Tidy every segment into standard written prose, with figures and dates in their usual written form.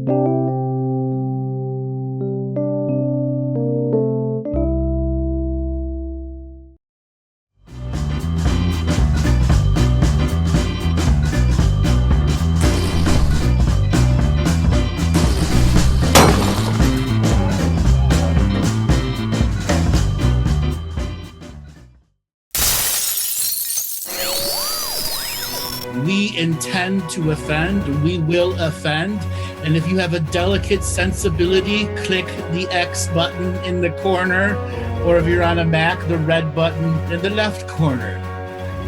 We intend to offend, we will offend, and if you have a delicate sensibility, click the X button in the corner, or if you're on a Mac, the red button in the left corner.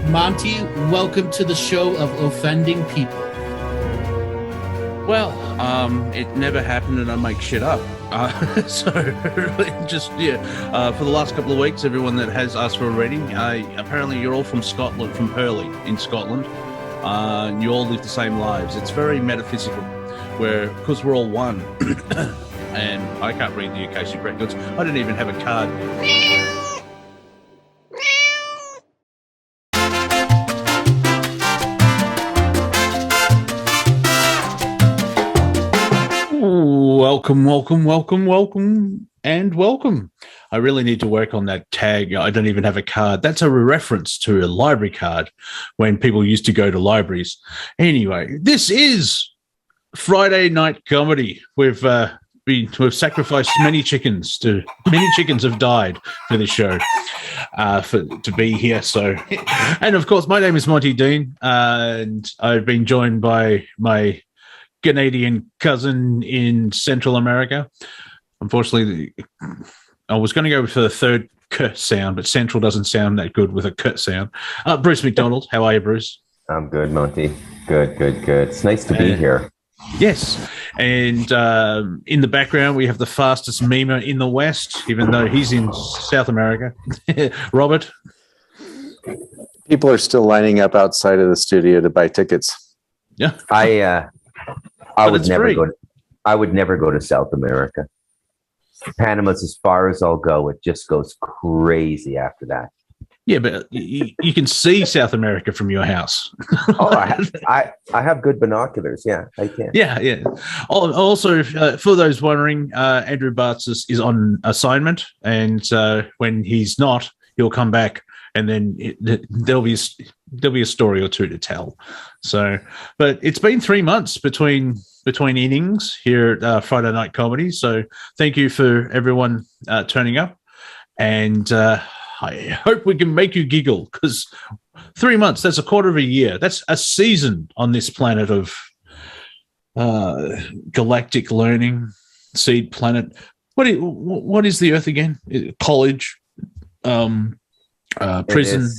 Monty, welcome to the show of offending people. Well, it never happened and I make shit up. So just, for the last couple of weeks, everyone that has asked for a reading, apparently you're all from Scotland, from Hurley in Scotland. You all live the same lives. It's very metaphysical, because we're all one. And I can't read the Akashic Records. I don't even have a card. Welcome, and welcome. I really need to work on that tag. I don't even have a card. That's a reference to a library card when people used to go to libraries. Anyway, this is Friday Night Comedy. We've sacrificed many chickens. Many chickens have died for this show to be here. So, and of course, my name is Monty Dean, and I've been joined by my Canadian cousin in Central America. Unfortunately, I was going to go for the third K sound, but Central doesn't sound that good with a K sound. Bruce MacDonald, how are you, Bruce? I'm good, Monty. Good. It's nice to be here. Yes, and in the background, we have the fastest memer in the West, even though he's in South America. Robert? People are still lining up outside of the studio to buy tickets. Yeah. I would never go to South America. Panama's as far as I'll go. It just goes crazy after that. Yeah, but you can see South America from your house. I have good binoculars. Yeah, I can. Yeah. Also, for those wondering, Andrew Bartzis is on assignment, and when he's not, he'll come back, and then there'll be a story or two to tell. So, but it's been 3 months between innings here at Friday Night Comedy. So thank you for everyone turning up, and I hope we can make you giggle, because 3 months, that's a quarter of a year. That's a season on this planet of galactic learning, seed planet. What is the Earth again? College, prison.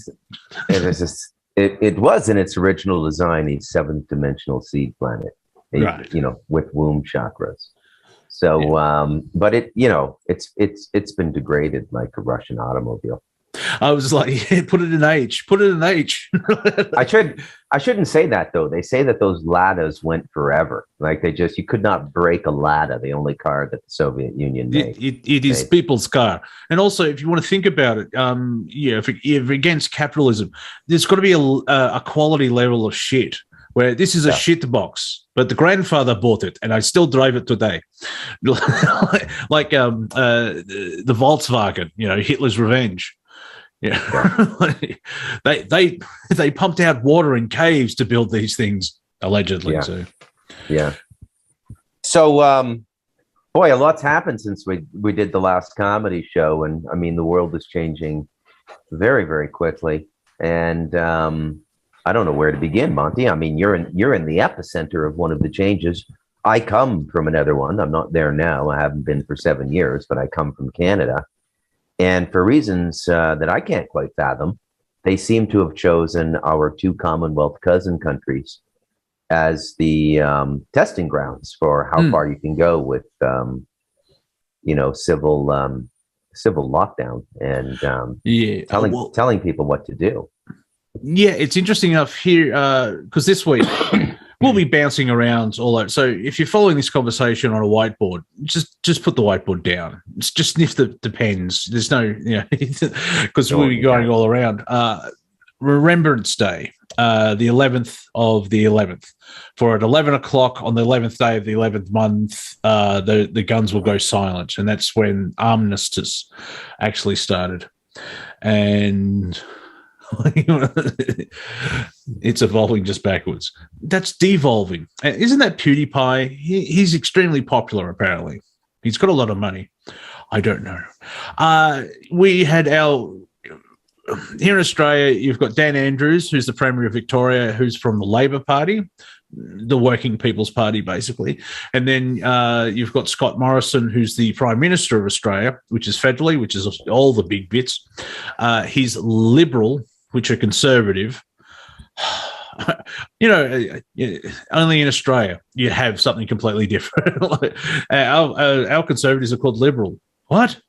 It was in its original design a seventh dimensional seed planet, right? With womb chakras. So, yeah. But it's been degraded like a Russian automobile. I was like, put it in H. I shouldn't say that though. They say that those Ladas went forever. Like you could not break a Lada, the only car that the Soviet Union made. It is people's car. And also, if you want to think about it, if against capitalism, there's got to be a quality level of shit. Where this is a shit box, but the grandfather bought it, and I still drive it today. like the Volkswagen, Hitler's Revenge. Yeah, they pumped out water in caves to build these things, allegedly. Yeah. So, boy, a lot's happened since we did the last comedy show, and I mean the world is changing very, very quickly, and I don't know where to begin, Monty. I mean, you're in the epicenter of one of the changes. I come from another one. I'm not there now. I haven't been for 7 years, but I come from Canada. And for reasons that I can't quite fathom, they seem to have chosen our two Commonwealth cousin countries as the testing grounds for how far you can go with, civil lockdown and telling people what to do. Yeah, it's interesting enough here because this week we'll be bouncing around all over. So if you're following this conversation on a whiteboard, just put the whiteboard down. Just sniff the pens. There's no, because we'll be going all around. Remembrance Day, the 11th of the 11th. For at 11 o'clock on the 11th day of the 11th month, the guns will go silent. And that's when armistice actually started. And it's evolving just backwards. That's devolving. Isn't that PewDiePie? He's extremely popular, apparently. He's got a lot of money. I don't know. We had our... Here in Australia, you've got Dan Andrews, who's the Premier of Victoria, who's from the Labor Party, the Working People's Party, basically. And then you've got Scott Morrison, who's the Prime Minister of Australia, which is federally, which is all the big bits. He's Liberal, which are Conservative. Only in Australia you have something completely different. Our Conservatives are called Liberal. What?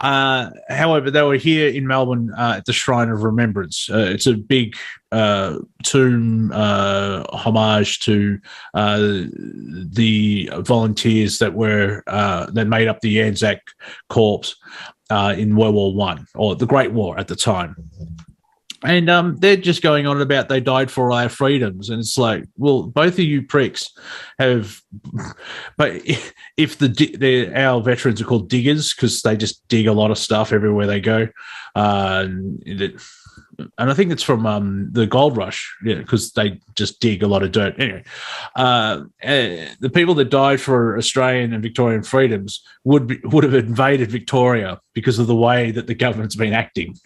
However, they were here in Melbourne at the Shrine of Remembrance. It's a big tomb homage to the volunteers that made up the Anzac Corps in World War One, or the Great War at the time. And they're just going on about they died for our freedoms. And it's like, well, both of you pricks have... But if our veterans are called diggers because they just dig a lot of stuff everywhere they go. And I think it's from the gold rush, because they just dig a lot of dirt. Anyway, the people that died for Australian and Victorian freedoms would have invaded Victoria because of the way that the government's been acting.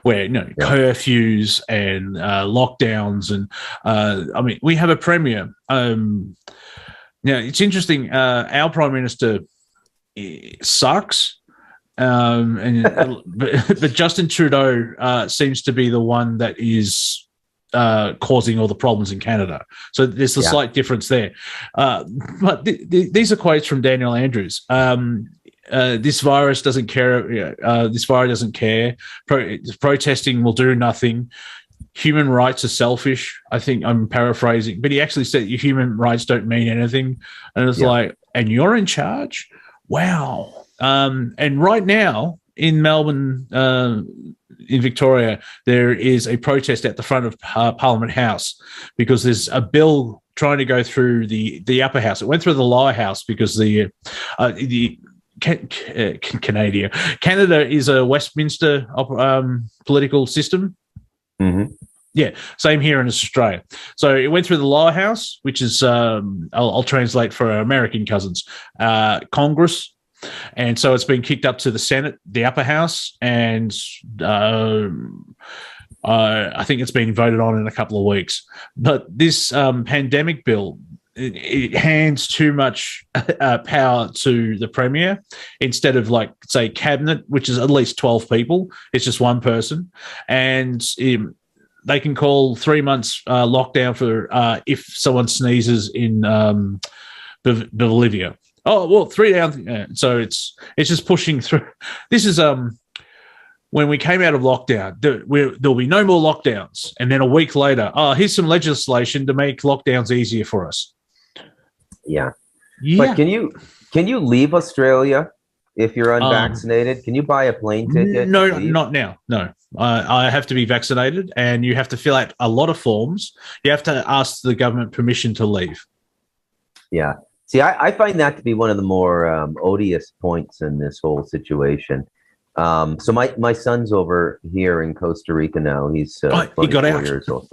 Where curfews and lockdowns, and we have a premier. It's interesting. Our prime minister sucks, but Justin Trudeau seems to be the one that is causing all the problems in Canada. So there's a slight difference there. But these are quotes from Daniel Andrews. This virus doesn't care. This virus doesn't care. Protesting will do nothing. Human rights are selfish. I think I'm paraphrasing, but he actually said human rights don't mean anything. And it's like, and you're in charge? Wow. And right now in Melbourne, in Victoria, there is a protest at the front of Parliament House because there's a bill trying to go through the upper house. It went through the lower house because Canada is a Westminster political system. Mm-hmm. Yeah, same here in Australia. So it went through the lower house, which is I'll translate for our American cousins, Congress, and so it's been kicked up to the Senate, the upper house, and I think it's been voted on in a couple of weeks. But this pandemic bill, it hands too much power to the premier instead of, like, say, cabinet, which is at least 12 people. It's just one person. And they can call 3 months lockdown for if someone sneezes in Bolivia. Oh, well, 3 down. So it's just pushing through. This is when we came out of lockdown, there'll be no more lockdowns. And then a week later, here's some legislation to make lockdowns easier for us. Yeah. But can you leave Australia if you're unvaccinated? Can you buy a plane ticket? No, not now. No, I have to be vaccinated, and you have to fill out a lot of forms. You have to ask the government permission to leave. Yeah. See, I find that to be one of the more odious points in this whole situation. So my son's over here in Costa Rica now. He's 24 years old.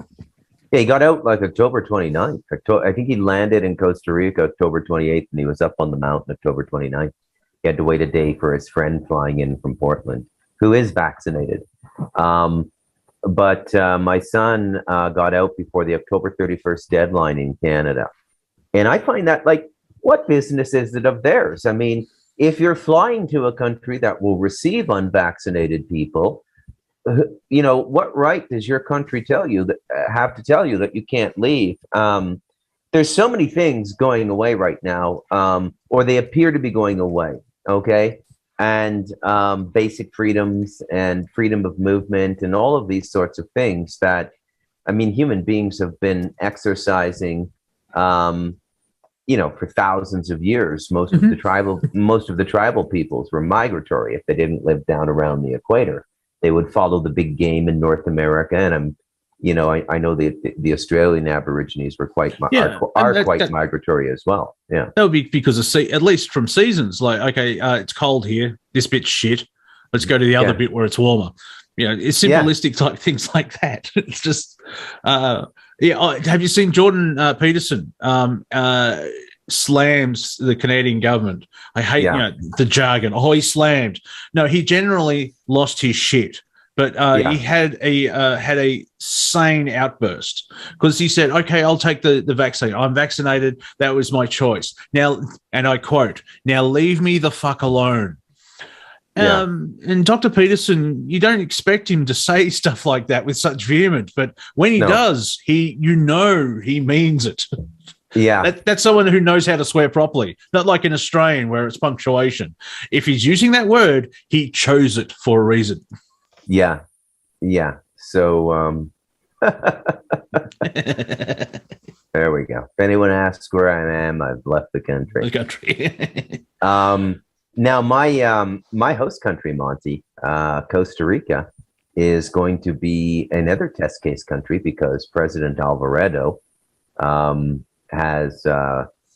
Yeah, he got out like October 29th. I think he landed in Costa Rica October 28th, and he was up on the mountain October 29th. He had to wait a day for his friend flying in from Portland, who is vaccinated. But my son got out before the October 31st deadline in Canada. And I find that, like, what business is it of theirs? I mean, if you're flying to a country that will receive unvaccinated people, what right does your country have to tell you that you can't leave? There's so many things going away right now, or they appear to be going away. Okay. And basic freedoms and freedom of movement and all of these sorts of things that, I mean, human beings have been exercising, for thousands of years. Most of the tribal peoples were migratory if they didn't live down around the equator. they would follow the big game in North America. And I know the Australian Aborigines were quite migratory as well. Yeah, that would be because of at least from seasons. Like, okay, it's cold here. This bit's shit. Let's go to the other bit where it's warmer. It's simplistic type things like that. It's just, have you seen Jordan Peterson slams the Canadian government? I hate the jargon. Oh, he slammed. No, he generally lost his shit. But he had a sane outburst because he said, okay, I'll take the vaccine. I'm vaccinated. That was my choice. Now, and I quote, now leave me the fuck alone. And Dr. Peterson, you don't expect him to say stuff like that with such vehemence, but when he does, he means it. Yeah. That's someone who knows how to swear properly, not like an Australian where it's punctuation. If he's using that word, he chose it for a reason. Yeah. Yeah. So there we go. If anyone asks where I am, I've left the country. Now my host country, Monty, Costa Rica, is going to be another test case country because President Alvarado has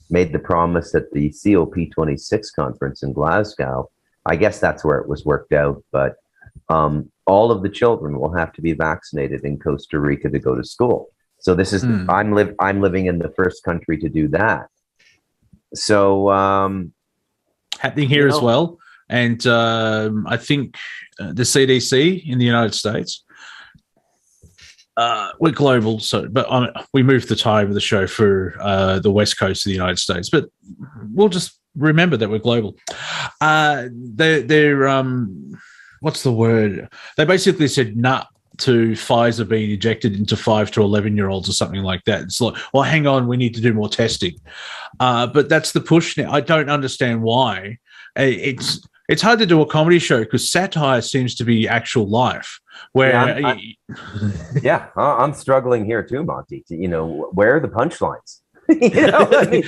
made the promise at the COP26 conference in Glasgow. I guess that's where it was worked out, but all of the children will have to be vaccinated in Costa Rica to go to school. So this is I'm living in the first country to do that. So happening here as well, and I think the CDC in the United States. We're global, but we moved the time of the show for the West Coast of the United States. But we'll just remember that we're global. They're what's the word? They basically said nah to Pfizer being injected into 5 to 11-year-olds or something like that. It's like, well, hang on, we need to do more testing. But that's the push now. I don't understand why. It's hard to do a comedy show because satire seems to be actual life. Where I'm struggling here too, Monty. Where are the punchlines? The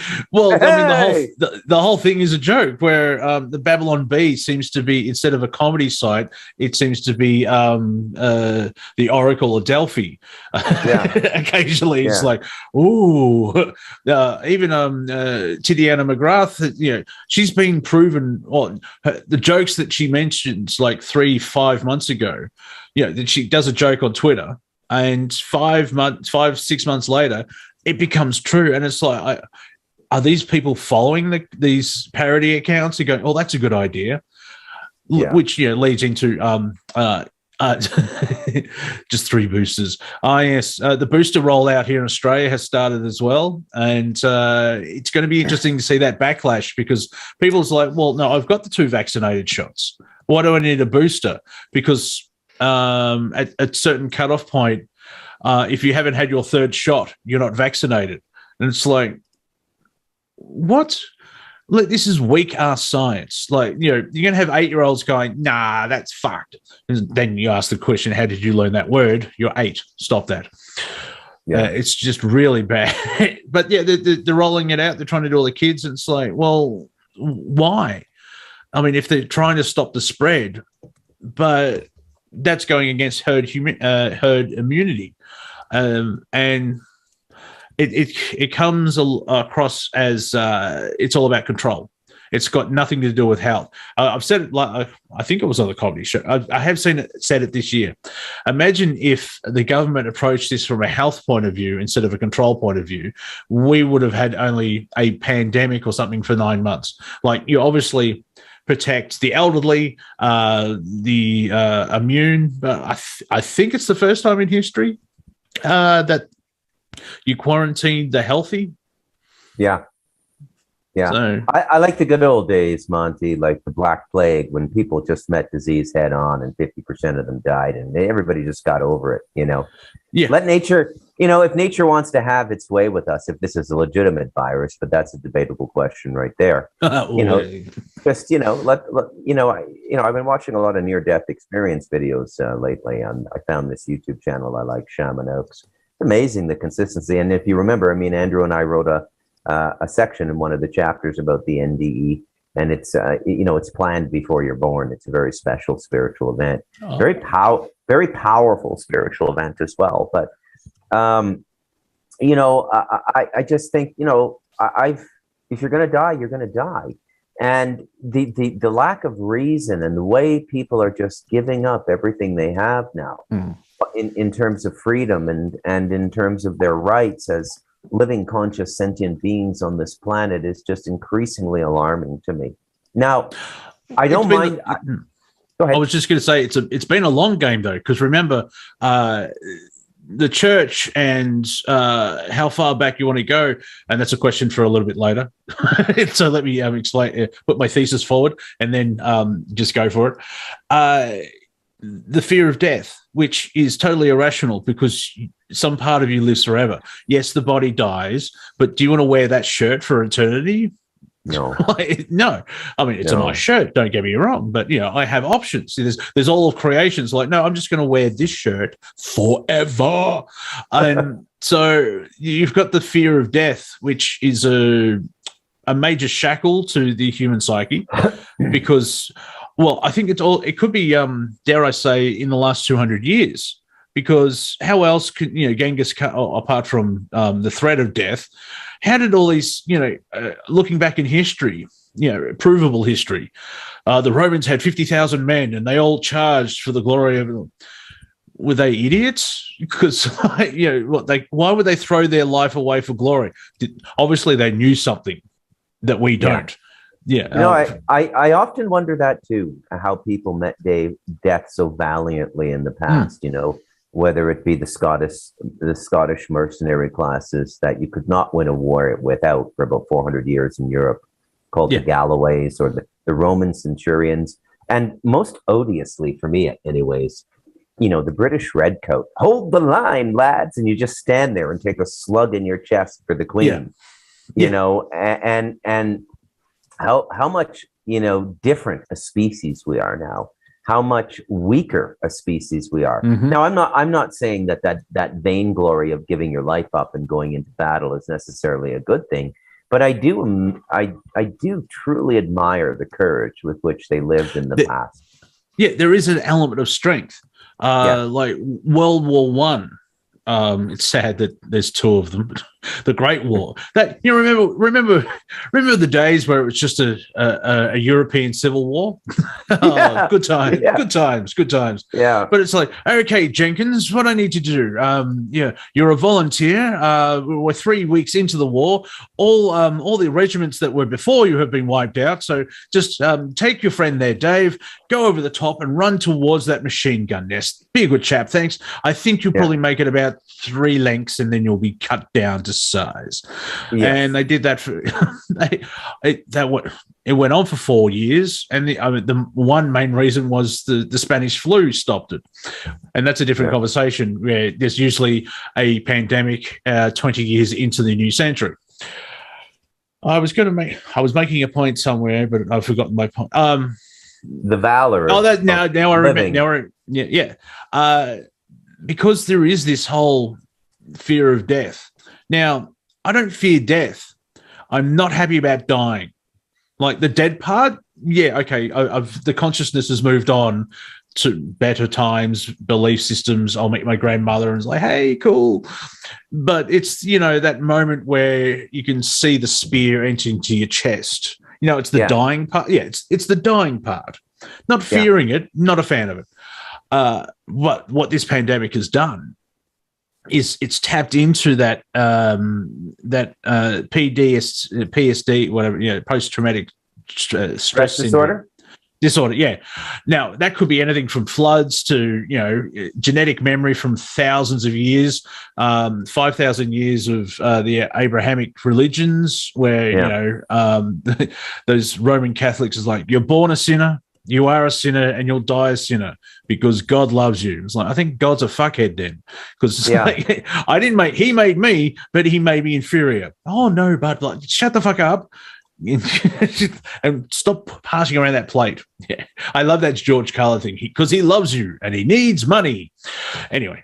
whole thing is a joke where the Babylon Bee seems to be, instead of a comedy site, it seems to be the Oracle of Delphi. Occasionally it's like, ooh, even Titiana McGrath, she's been proven the jokes that she mentions like 3-5 months ago, that she does a joke on Twitter and 5-6 months later, it becomes true. And it's like, are these people following these parody accounts and going, oh, that's a good idea? Which, leads into just 3 boosters. Yes, the booster rollout here in Australia has started as well. And it's going to be interesting to see that backlash because people's like, well, no, I've got the 2 vaccinated shots. Why do I need a booster? Because at a certain cutoff point, if you haven't had your 3rd shot, you're not vaccinated. And it's like, what? Look, this is weak-ass science. Like, you're going to have 8-year-olds going, nah, that's fucked. And then you ask the question, how did you learn that word? You're 8. Stop that. Yeah. It's just really bad. But, they're rolling it out. They're trying to do all the kids. And it's like, well, why? I mean, if they're trying to stop the spread, but that's going against herd immunity. And it comes across as it's all about control. It's got nothing to do with health. I've said it, like I think it was on the comedy show. I have said it this year. Imagine if the government approached this from a health point of view instead of a control point of view. We would have had only a pandemic or something for 9 months. Like, you obviously protect the elderly, the immune. But I think it's the first time in history that you quarantine the healthy. Yeah. So, I like the good old days, Monty, like the Black Plague, when people just met disease head on and 50% of them died and everybody just got over it, Yeah. Let nature, if nature wants to have its way with us, if this is a legitimate virus, but that's a debatable question right there. I've been watching a lot of near-death experience videos lately. I found this YouTube channel I like, Shaman Oaks. It's amazing, the consistency. And if you remember, Andrew and I wrote a section in one of the chapters about the NDE and it's it's planned before you're born. It's a very special spiritual event, Oh. very powerful spiritual event as well. But I just think if you're going to die, you're going to die. And the lack of reason and the way people are just giving up everything they have now in terms of freedom and in terms of their rights as living conscious sentient beings on this planet is just increasingly alarming to me. Now, I don't mind. Go ahead. I was just going to say it's been a long game though, because remember the church and how far back you want to go, and that's a question for a little bit later. So let me explain, put my thesis forward, and then just go for it. The fear of death, which is totally irrational because some part of you lives forever. Yes, the body dies, but do you want to wear that shirt for eternity? No. No. I mean, it's a nice shirt, don't get me wrong, but I have options. There's all of creations like, no, I'm just going to wear this shirt forever. And so you've got the fear of death, which is a major shackle to the human psyche because, well, I think it could be, dare I say, in the last 200 years, because how else could, Genghis Khan, apart from the threat of death, how did all these, looking back in history, provable history, the Romans had 50,000 men and they all charged for the glory of, were they idiots? Because, why would they throw their life away for glory? Obviously they knew something that we don't. Yeah. I often wonder that too, how people met death so valiantly in the past, whether it be the Scottish mercenary classes that you could not win a war without for about 400 years in Europe, called the Galloways, or the Roman centurions, and most odiously for me anyways, the British redcoat. Hold the line, lads, and you just stand there and take a slug in your chest for the queen. And how much different a species we are now, how much weaker a species we are. Now, I'm not saying that vainglory of giving your life up and going into battle is necessarily a good thing, but I do truly admire the courage with which they lived in the past. Yeah, there is an element of strength. Like World War One. It's sad that there's two of them. The Great War. That remember the days where it was just a European civil war. Good times, good times. Yeah. But it's like, okay, Jenkins, what I need to do? You're a volunteer. We're 3 weeks into the war. All the regiments that were before you have been wiped out. So just take your friend there, Dave. Go over the top and run towards that machine gun nest. Be a good chap, thanks. I think you'll probably make it about 3 lengths, and then you'll be cut down to size. Yes. And they did that for it went on for 4 years, and the one main reason was the Spanish flu stopped it, and that's a different conversation. Where there's usually a pandemic 20 years into the new century. I was making a point somewhere, but I've forgotten my point. The valor. Now I remember. Because there is this whole fear of death. Now, I don't fear death. I'm not happy about dying. Like the dead part, the consciousness has moved on to better times, belief systems. I'll meet my grandmother and it's like, hey, cool. But it's, that moment where you can see the spear entering into your chest. It's the dying part. Yeah, it's the dying part. Not fearing it, not a fan of it. What this pandemic has done is it's tapped into that PSD, whatever, post-traumatic stress disorder. Yeah. Now that could be anything from floods to genetic memory from thousands of years, 5,000 years of the Abrahamic religions, where those Roman Catholics is like, you're born a sinner. You are a sinner and you'll die a sinner because God loves you. It's like, I think God's a fuckhead then, because like, he made me, but he made me inferior. Oh no, but like, shut the fuck up and stop passing around that plate. Yeah, I love that George Carlin thing because he loves you and he needs money. Anyway,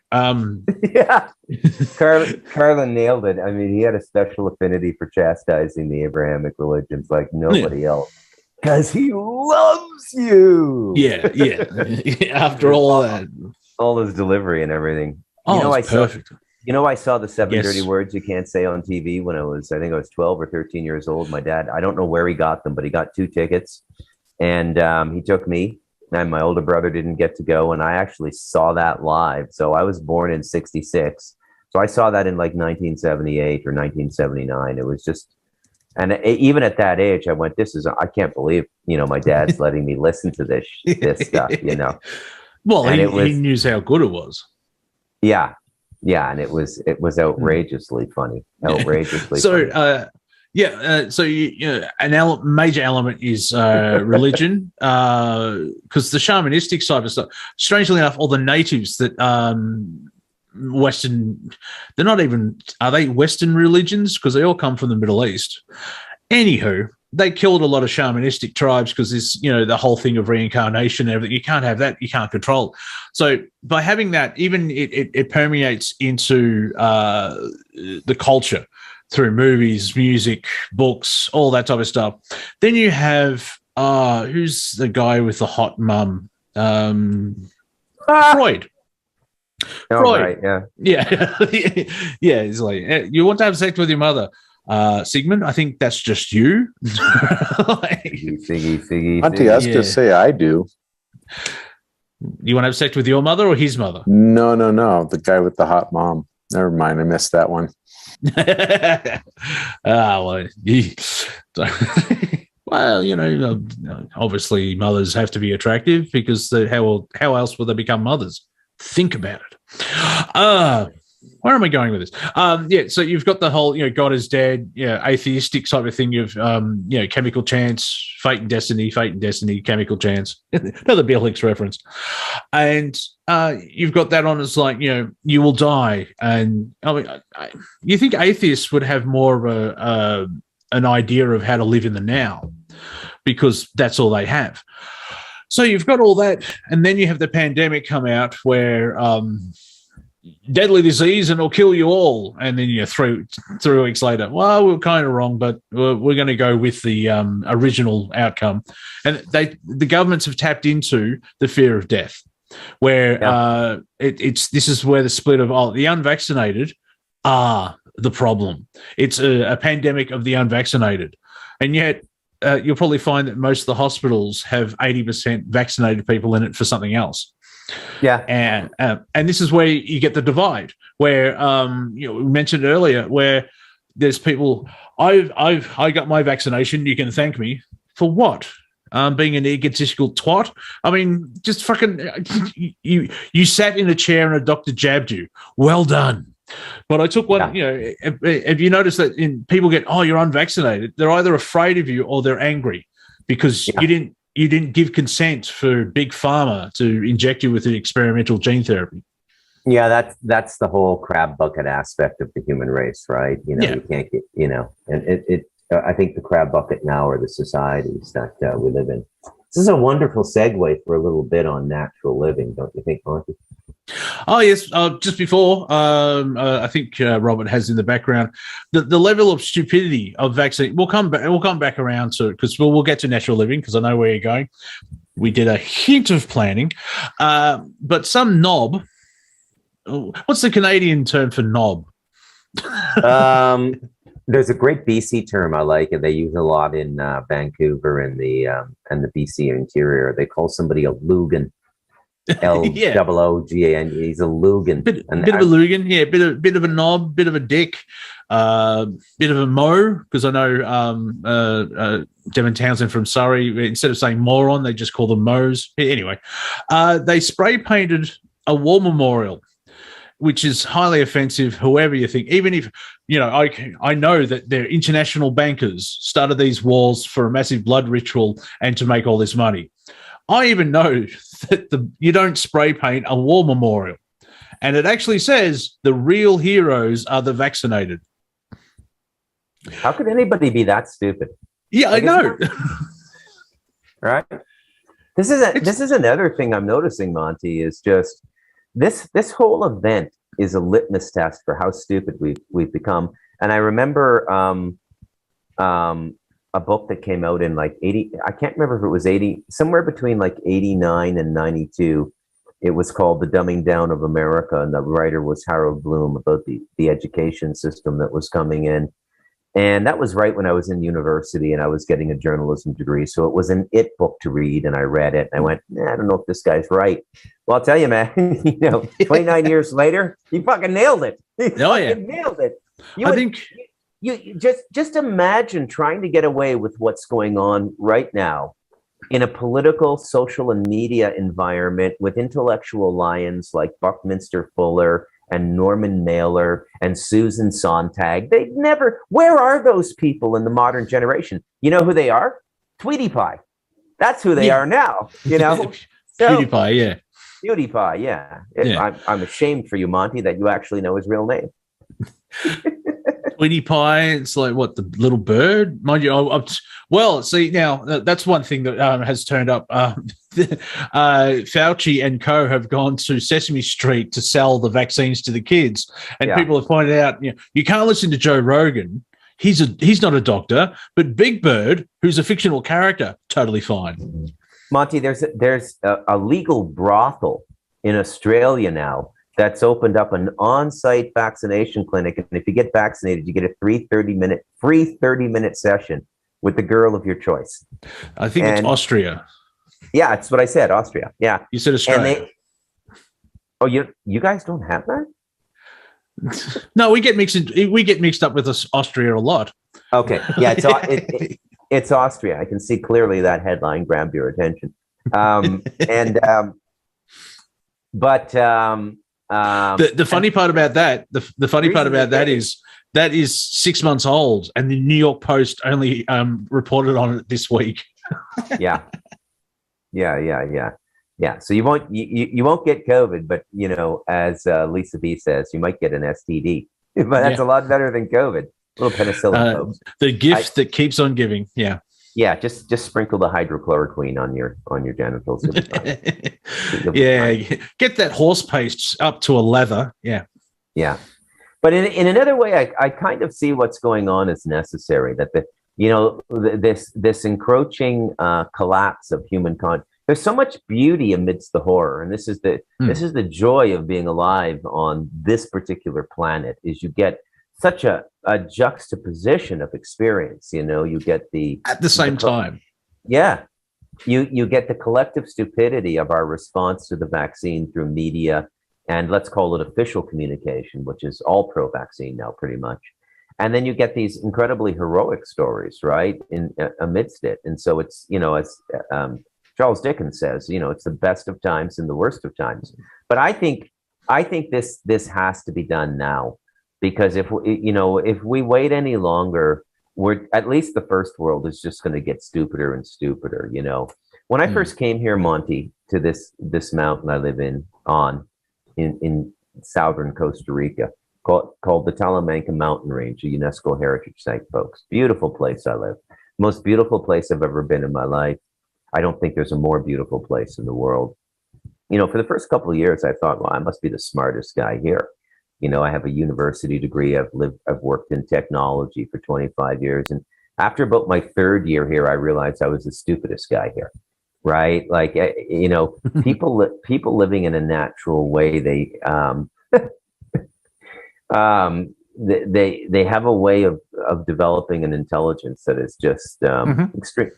Carlin nailed it. I mean, he had a special affinity for chastising the Abrahamic religions like nobody else. because he loves you. Yeah, yeah. After all that, all his delivery and everything. oh, it's perfect. I saw the seven Yes. dirty words you can't say on TV when I think I was 12 or 13 years old. My dad, I don't know where he got them, but he got 2 tickets, and he took me. And my older brother didn't get to go, and I actually saw that live. So I was born in '66, so I saw that in like 1978 or 1979. It was just, and even at that age, I went, I can't believe, my dad's letting me listen to this stuff, Well, And he knew how good it was. Yeah, and it was outrageously funny, outrageously. So, funny. so major element is religion, because the shamanistic side of stuff. Strangely enough, all the natives that Western, they're not even, are they Western religions? Because they all come from the Middle East. Anywho, they killed a lot of shamanistic tribes because this, the whole thing of reincarnation and everything. You can't have that. You can't control. So by having that, even it permeates into the culture through movies, music, books, all that type of stuff. Then you have, who's the guy with the hot mum? Freud. Oh, Freud. right, Yeah. Yeah. He's like, you want to have sex with your mother? Sigmund, I think that's just you. Figgy. Monty, I was to say I do. You want to have sex with your mother or his mother? No. The guy with the hot mom. Never mind. I missed that one. Well, obviously mothers have to be attractive because how else will they become mothers? Think about it. Where am I going with this? So you've got the whole, God is dead, atheistic type of thing of, chemical chance, fate and destiny, chemical chance. Another Bill Hicks reference. And you've got that on as like, you will die. And I mean, you think atheists would have more of an idea of how to live in the now because that's all they have. So you've got all that. And then you have the pandemic come out where, deadly disease and it'll kill you all. And then 3 weeks later, well, we're kind of wrong, but we're going to go with the original outcome. And the governments have tapped into the fear of death, where this is where the split of the unvaccinated are the problem. It's a pandemic of the unvaccinated, and yet you'll probably find that most of the hospitals have 80% vaccinated people in it for something else. Yeah, and this is where you get the divide. Where we mentioned earlier, where there's people. I got my vaccination. You can thank me for what? Being an egotistical twat. I mean, just fucking. You sat in a chair and a doctor jabbed you. Well done. But I took one. Yeah. Have you noticed that people get, you're unvaccinated? They're either afraid of you or they're angry because you didn't give consent for Big Pharma to inject you with an experimental gene therapy. Yeah, that's the whole crab bucket aspect of the human race, right? You can't get, and I think the crab bucket now are the societies that we live in. This is a wonderful segue for a little bit on natural living, don't you think, Monty? Oh yes, just before I think Robert has in the background the level of stupidity of vaccine. We'll come back around to it because we'll get to natural living because I know where you're going. We did a hint of planning, but some knob. What's the Canadian term for knob? There's a great BC term I like, and they use a lot in Vancouver and the BC interior. They call somebody a Lugan. L-O-O-G-A-N. He's a Lugan. Bit of a Lugan, bit of a knob, bit of a dick, bit of a mo, because I know Devon Townsend from Surrey, instead of saying moron, they just call them mo's. Anyway, they spray painted a war memorial, which is highly offensive, whoever you think. Even if, I know that their international bankers started these wars for a massive blood ritual and to make all this money. I even know that you don't spray paint a war memorial. And it actually says the real heroes are the vaccinated. How could anybody be that stupid? Yeah, I know. Right? This is another thing I'm noticing, Monty, is just this whole event is a litmus test for how stupid we've become. And I remember a book that came out in like 80. I can't remember if it was 80, somewhere between like 89 and 92. It was called The Dumbing Down of America, and the writer was Harold Bloom, about the education system that was coming in. And that was right when I was in university and I was getting a journalism degree. So it was an it book to read, and I read it and I went, I don't know if this guy's right. Well, I'll tell you, man, 29 years later, he fucking nailed it. Nailed it. You just imagine trying to get away with what's going on right now in a political, social, and media environment with intellectual lions like Buckminster Fuller and Norman Mailer and Susan Sontag. Where are those people in the modern generation? You know who they are? Tweety Pie. That's who they are now, PewDiePie, yeah. PewDiePie, yeah. I'm ashamed for you, Monty, that you actually know his real name. Tweety Pie, it's like what, the little bird, mind you. Well, see, now that's one thing that has turned up. Fauci and co have gone to Sesame Street to sell the vaccines to the kids, and people have pointed out, you can't listen to Joe Rogan. He's not a doctor, but Big Bird, who's a fictional character, totally fine. Monty, there's a legal brothel in Australia now that's opened up an on-site vaccination clinic. And if you get vaccinated, you get a free 30-minute session with the girl of your choice. I think it's Austria. Yeah, that's what I said, Austria. Yeah. You said Australia. You guys don't have that? No, we get mixed up with Austria a lot. Okay. Yeah, it's Austria. I can see clearly that headline grabbed your attention. The funny part about that, the funny part about that is 6 months old, and the New York Post only reported on it this week. Yeah. So you won't get COVID, but as Lisa B says, you might get an STD. But that's a lot better than COVID. A little penicillin, folks. The gift that keeps on giving. Yeah. Yeah, just sprinkle the hydrochloroquine on your genitals. Yeah, get that horse paste up to a lather. Yeah. But in another way, I kind of see what's going on as necessary. That this encroaching collapse of humankind. There's so much beauty amidst the horror, and this is the joy of being alive on this particular planet. Is you get such a juxtaposition of experience. You get at the same time. Yeah. You get the collective stupidity of our response to the vaccine through media, and let's call it official communication, which is all pro-vaccine now pretty much. And then you get these incredibly heroic stories, right, amidst it. And so it's, as Charles Dickens says, it's the best of times and the worst of times. But I think this has to be done now. Because if we wait any longer, at least the first world is just going to get stupider and stupider. When I first came here, Monty, to this mountain I live in southern Costa Rica, called the Talamanca Mountain Range, a UNESCO heritage site, folks. Beautiful place I live. Most beautiful place I've ever been in my life. I don't think there's a more beautiful place in the world. For the first couple of years, I thought, well, I must be the smartest guy here. I have a university degree. I've worked in technology for 25 years. And after about my third year here, I realized I was the stupidest guy here, right? Like, people living in a natural way, they have a way of developing an intelligence that is just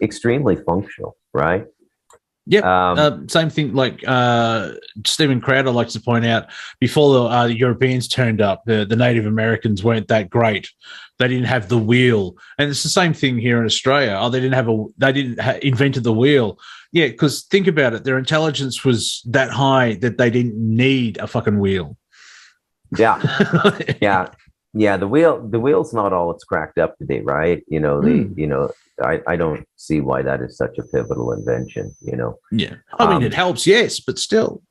extremely functional, right? Yeah, same thing. Like Stephen Crowder likes to point out, before the Europeans turned up, the Native Americans weren't that great. They didn't have the wheel, and it's the same thing here in Australia. They didn't invented the wheel. Yeah, because think about it, their intelligence was that high that they didn't need a fucking wheel. Yeah, yeah. The wheel's not all it's cracked up to be, right? I don't see why that is such a pivotal invention, Yeah. I mean, it helps, yes, but still.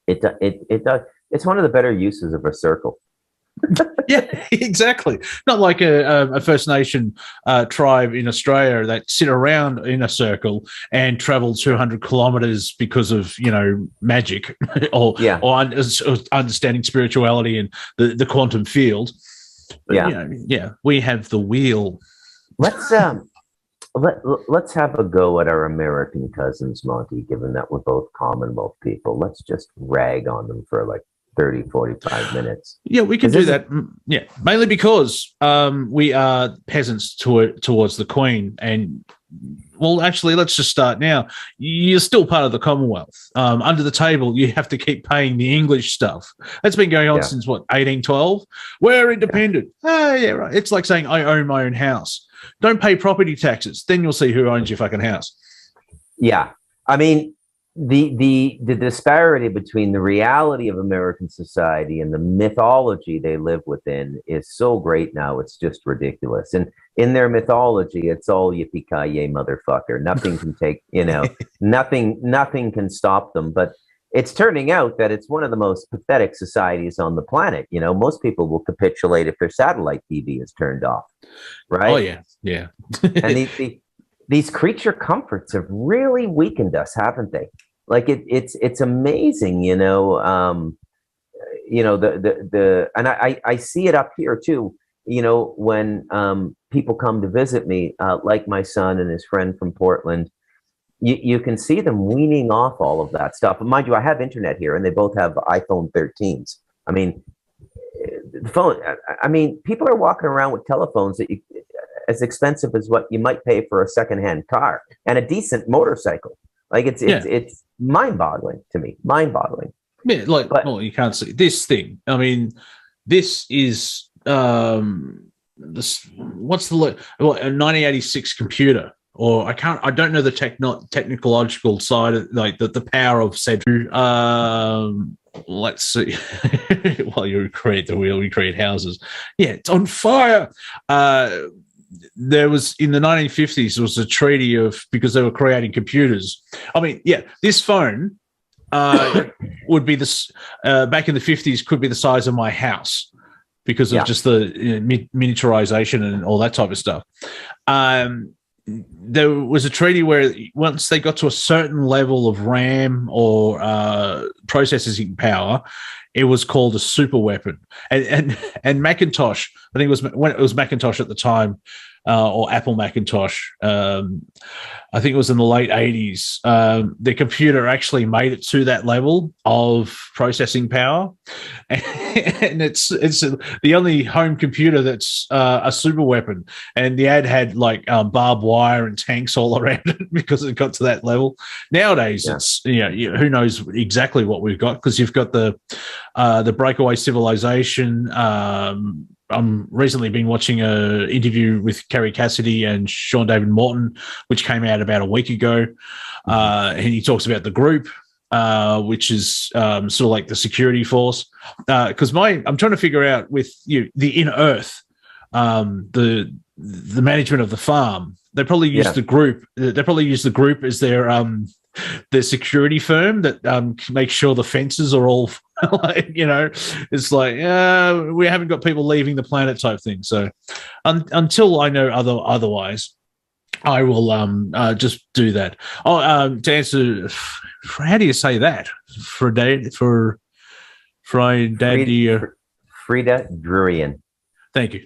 It does. It's one of the better uses of a circle. Yeah, exactly. Not like a First Nation tribe in Australia that sit around in a circle and travel 200 kilometers because of, magic or understanding spirituality and the quantum field. But, we have the wheel. let's have a go at our American cousins, Monty, given that we're both Commonwealth people. Let's just rag on them for like 30, 45 minutes. Yeah, we can do that. Yeah, mainly because we are peasants towards the Queen. And, well, actually, let's just start now. You're still part of the Commonwealth. Under the table, you have to keep paying the English stuff. That's been going on since, 1812? We're independent. Yeah, right. It's like saying, I own my own house. Don't pay property taxes. Then you'll see who owns your fucking house. Yeah. I mean, the disparity between the reality of American society and the mythology they live within is so great now. It's just ridiculous. And in their mythology, it's all yippee-ki-yay, motherfucker. Nothing can take, nothing can stop them. But it's turning out that it's one of the most pathetic societies on the planet. Most people will capitulate if their satellite TV is turned off, right? Oh, yeah, yeah. And these creature comforts have really weakened us, haven't they? Like it's amazing, and I see it up here too. When people come to visit me, like my son and his friend from Portland, you can see them weaning off all of that stuff. And mind you, I have internet here, and they both have iPhone 13s. I mean, the phone. I mean, people are walking around with telephones that as expensive as what you might pay for a secondhand car and a decent motorcycle. Like it's mind-boggling to me. Mind-boggling. Yeah, well, you can't see this thing. I mean, this is this. What's the a 1986 computer? Or I don't know the technological side of like the power of said. Let's see. While you create the wheel, you create houses. Yeah, it's on fire. There was in the 1950s, there was a treaty because they were creating computers. I mean, yeah, this phone would be this back in the 50s could be the size of my house because of just the miniaturization and all that type of stuff. There was a treaty where once they got to a certain level of RAM or processing power, it was called a super weapon. And Macintosh, I think when it was Macintosh at the time, or Apple Macintosh, I think it was in the late 80s, the computer actually made it to that level of processing power. And it's the only home computer that's a super weapon. And the ad had like barbed wire and tanks all around it because it got to that level. Nowadays, it's who knows exactly what we've got, because you've got the breakaway civilization. I'm recently been watching an interview with Kerry Cassidy and Sean David Morton, which came out about a week ago. And he talks about the group, which is sort of like the security force. Because I'm trying to figure out with the inner earth, the management of the farm. They probably use the group. They probably use the group as their security firm that makes sure the fences are all it's like we haven't got people leaving the planet type thing. So until I know otherwise, I will just do that. To answer, how do you say that for Friday? Frida Drurian. Thank you.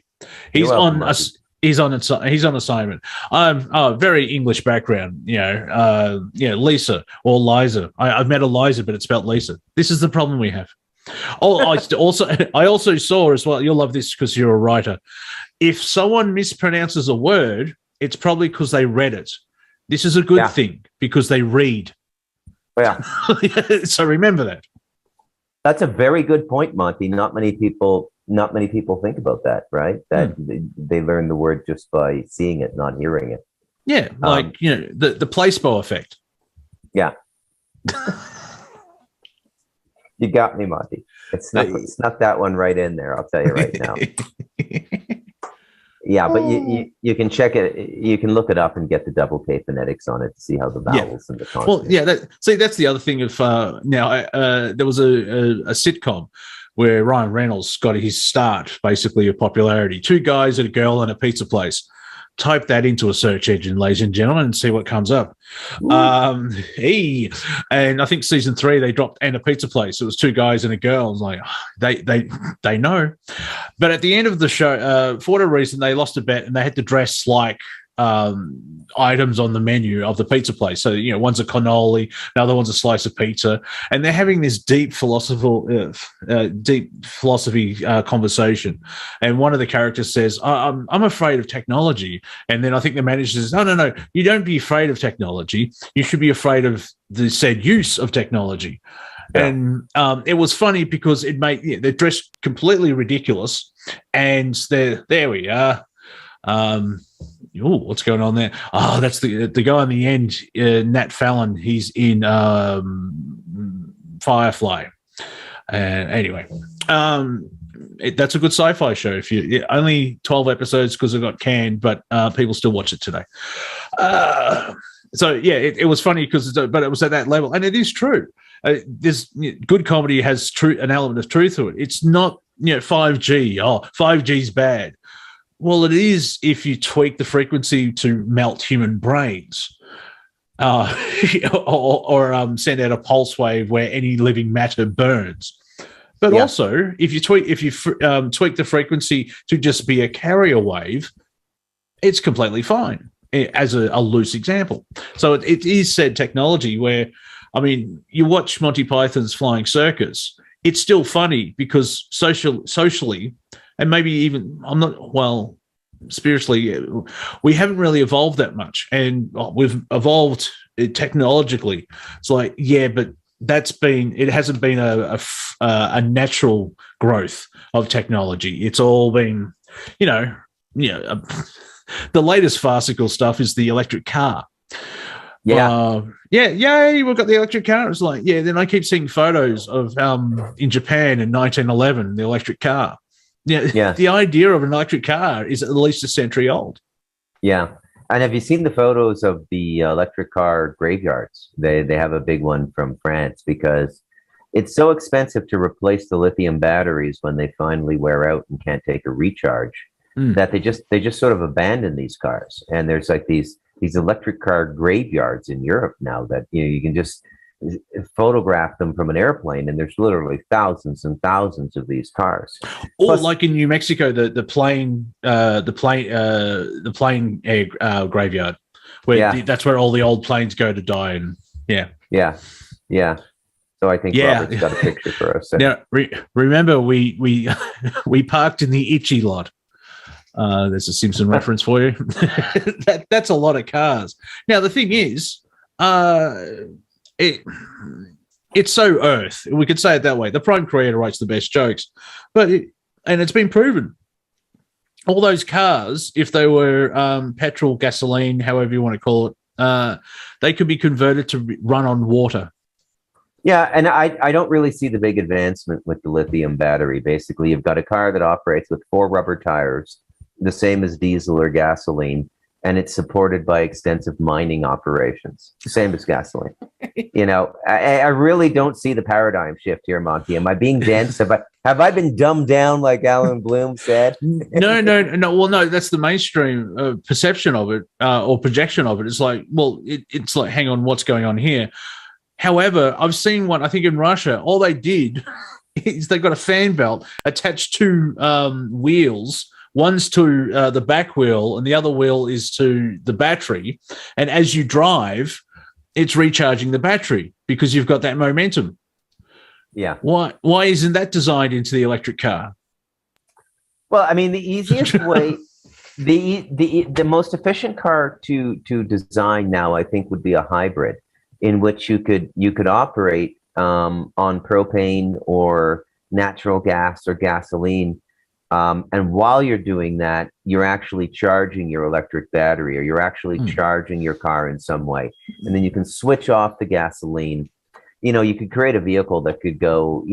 He's on us. He's on assignment. I'm very English background, Lisa or Liza. I've met a Liza, but it's spelled Lisa. This is the problem we have. I also saw as well. You'll love this because you're a writer. If someone mispronounces a word, it's probably because they read it. This is a good thing because they read. Yeah. So remember that. That's a very good point, Monty. Not many people think about that, right? That they learn the word just by seeing it, not hearing it. Yeah, like the placebo effect. Yeah. You got me, Monty. It's not that one right in there. I'll tell you right now. Yeah, but you can check it. You can look it up and get the double K phonetics on it to see how the vowels and the consonants. Well, yeah. That's the other thing of now. There was a sitcom where Ryan Reynolds got his start, basically, of popularity. 2 guys and a girl in a pizza place. Type that into a search engine, ladies and gentlemen, and see what comes up. And I think season 3 they dropped "and a pizza place." It was 2 guys and a girl. I was like, they know. But at the end of the show, for whatever reason, they lost a bet and they had to dress like items on the menu of the pizza place. So, one's a cannoli, another one's a slice of pizza, and they're having this deep philosophy conversation. And one of the characters says, I'm afraid of technology. And then I think the manager says, no, you don't be afraid of technology. You should be afraid of the said use of technology. Yeah. And it was funny because it made they're dressed completely ridiculous, and there we are. What's going on there? Oh, that's the guy on the end, Nat Fallon. He's in Firefly. Anyway, that's a good sci-fi show. If you only 12 episodes because it got canned, but people still watch it today. So yeah, it was funny but it was at that level, and it is true. This good comedy has an element of truth to it. It's not 5G. Oh, 5G's bad. Well, it is if you tweak the frequency to melt human brains, or send out a pulse wave where any living matter burns. But also, if you tweak the frequency to just be a carrier wave, it's completely fine. As a loose example, so it is said technology where, you watch Monty Python's Flying Circus. It's still funny because socially. And maybe even spiritually, we haven't really evolved that much, and we've evolved technologically. It's like, but it hasn't been a natural growth of technology. It's all been, the latest farcical stuff is the electric car. We've got the electric car. It's like, then I keep seeing photos of in Japan in 1911, the electric car. The idea of an electric car is at least a century old. Yeah. And have you seen the photos of the electric car graveyards? They have a big one from France because it's so expensive to replace the lithium batteries when they finally wear out and can't take a recharge that they just sort of abandon these cars. And there's like these electric car graveyards in Europe now that you can just photograph them from an airplane, and there's literally thousands and thousands of these cars. Like in New Mexico, the plane graveyard, where that's where all the old planes go to die. And So I think Robert's got a picture for us. Now, remember we parked in the Itchy lot. There's a Simpson reference for you. That's a lot of cars. Now the thing is, it's so Earth. We could say it that way. The prime creator writes the best jokes, and it's been proven. All those cars, if they were petrol, gasoline, however you want to call it, they could be converted to run on water. Yeah, and I don't really see the big advancement with the lithium battery. Basically, you've got a car that operates with 4 rubber tires, the same as diesel or gasoline, and it's supported by extensive mining operations, same as gasoline. I really don't see the paradigm shift here, Monty. Am I being dense? Have I been dumbed down like Alan Bloom said? No. Well, no, that's the mainstream perception of it or projection of it. It's like, it's like, hang on, what's going on here? However, I've seen one, I think in Russia, all they did is they've got a fan belt attached to wheels. One's to the back wheel and the other wheel is to the battery. And as you drive, it's recharging the battery because you've got that momentum. Yeah. Why isn't that designed into the electric car? Well, the easiest way, the most efficient car to design now, I think, would be a hybrid in which you could operate on propane or natural gas or gasoline. And while you're doing that, you're actually charging your electric battery, or you're actually charging your car in some way. And then you can switch off the gasoline. You could create a vehicle that could go,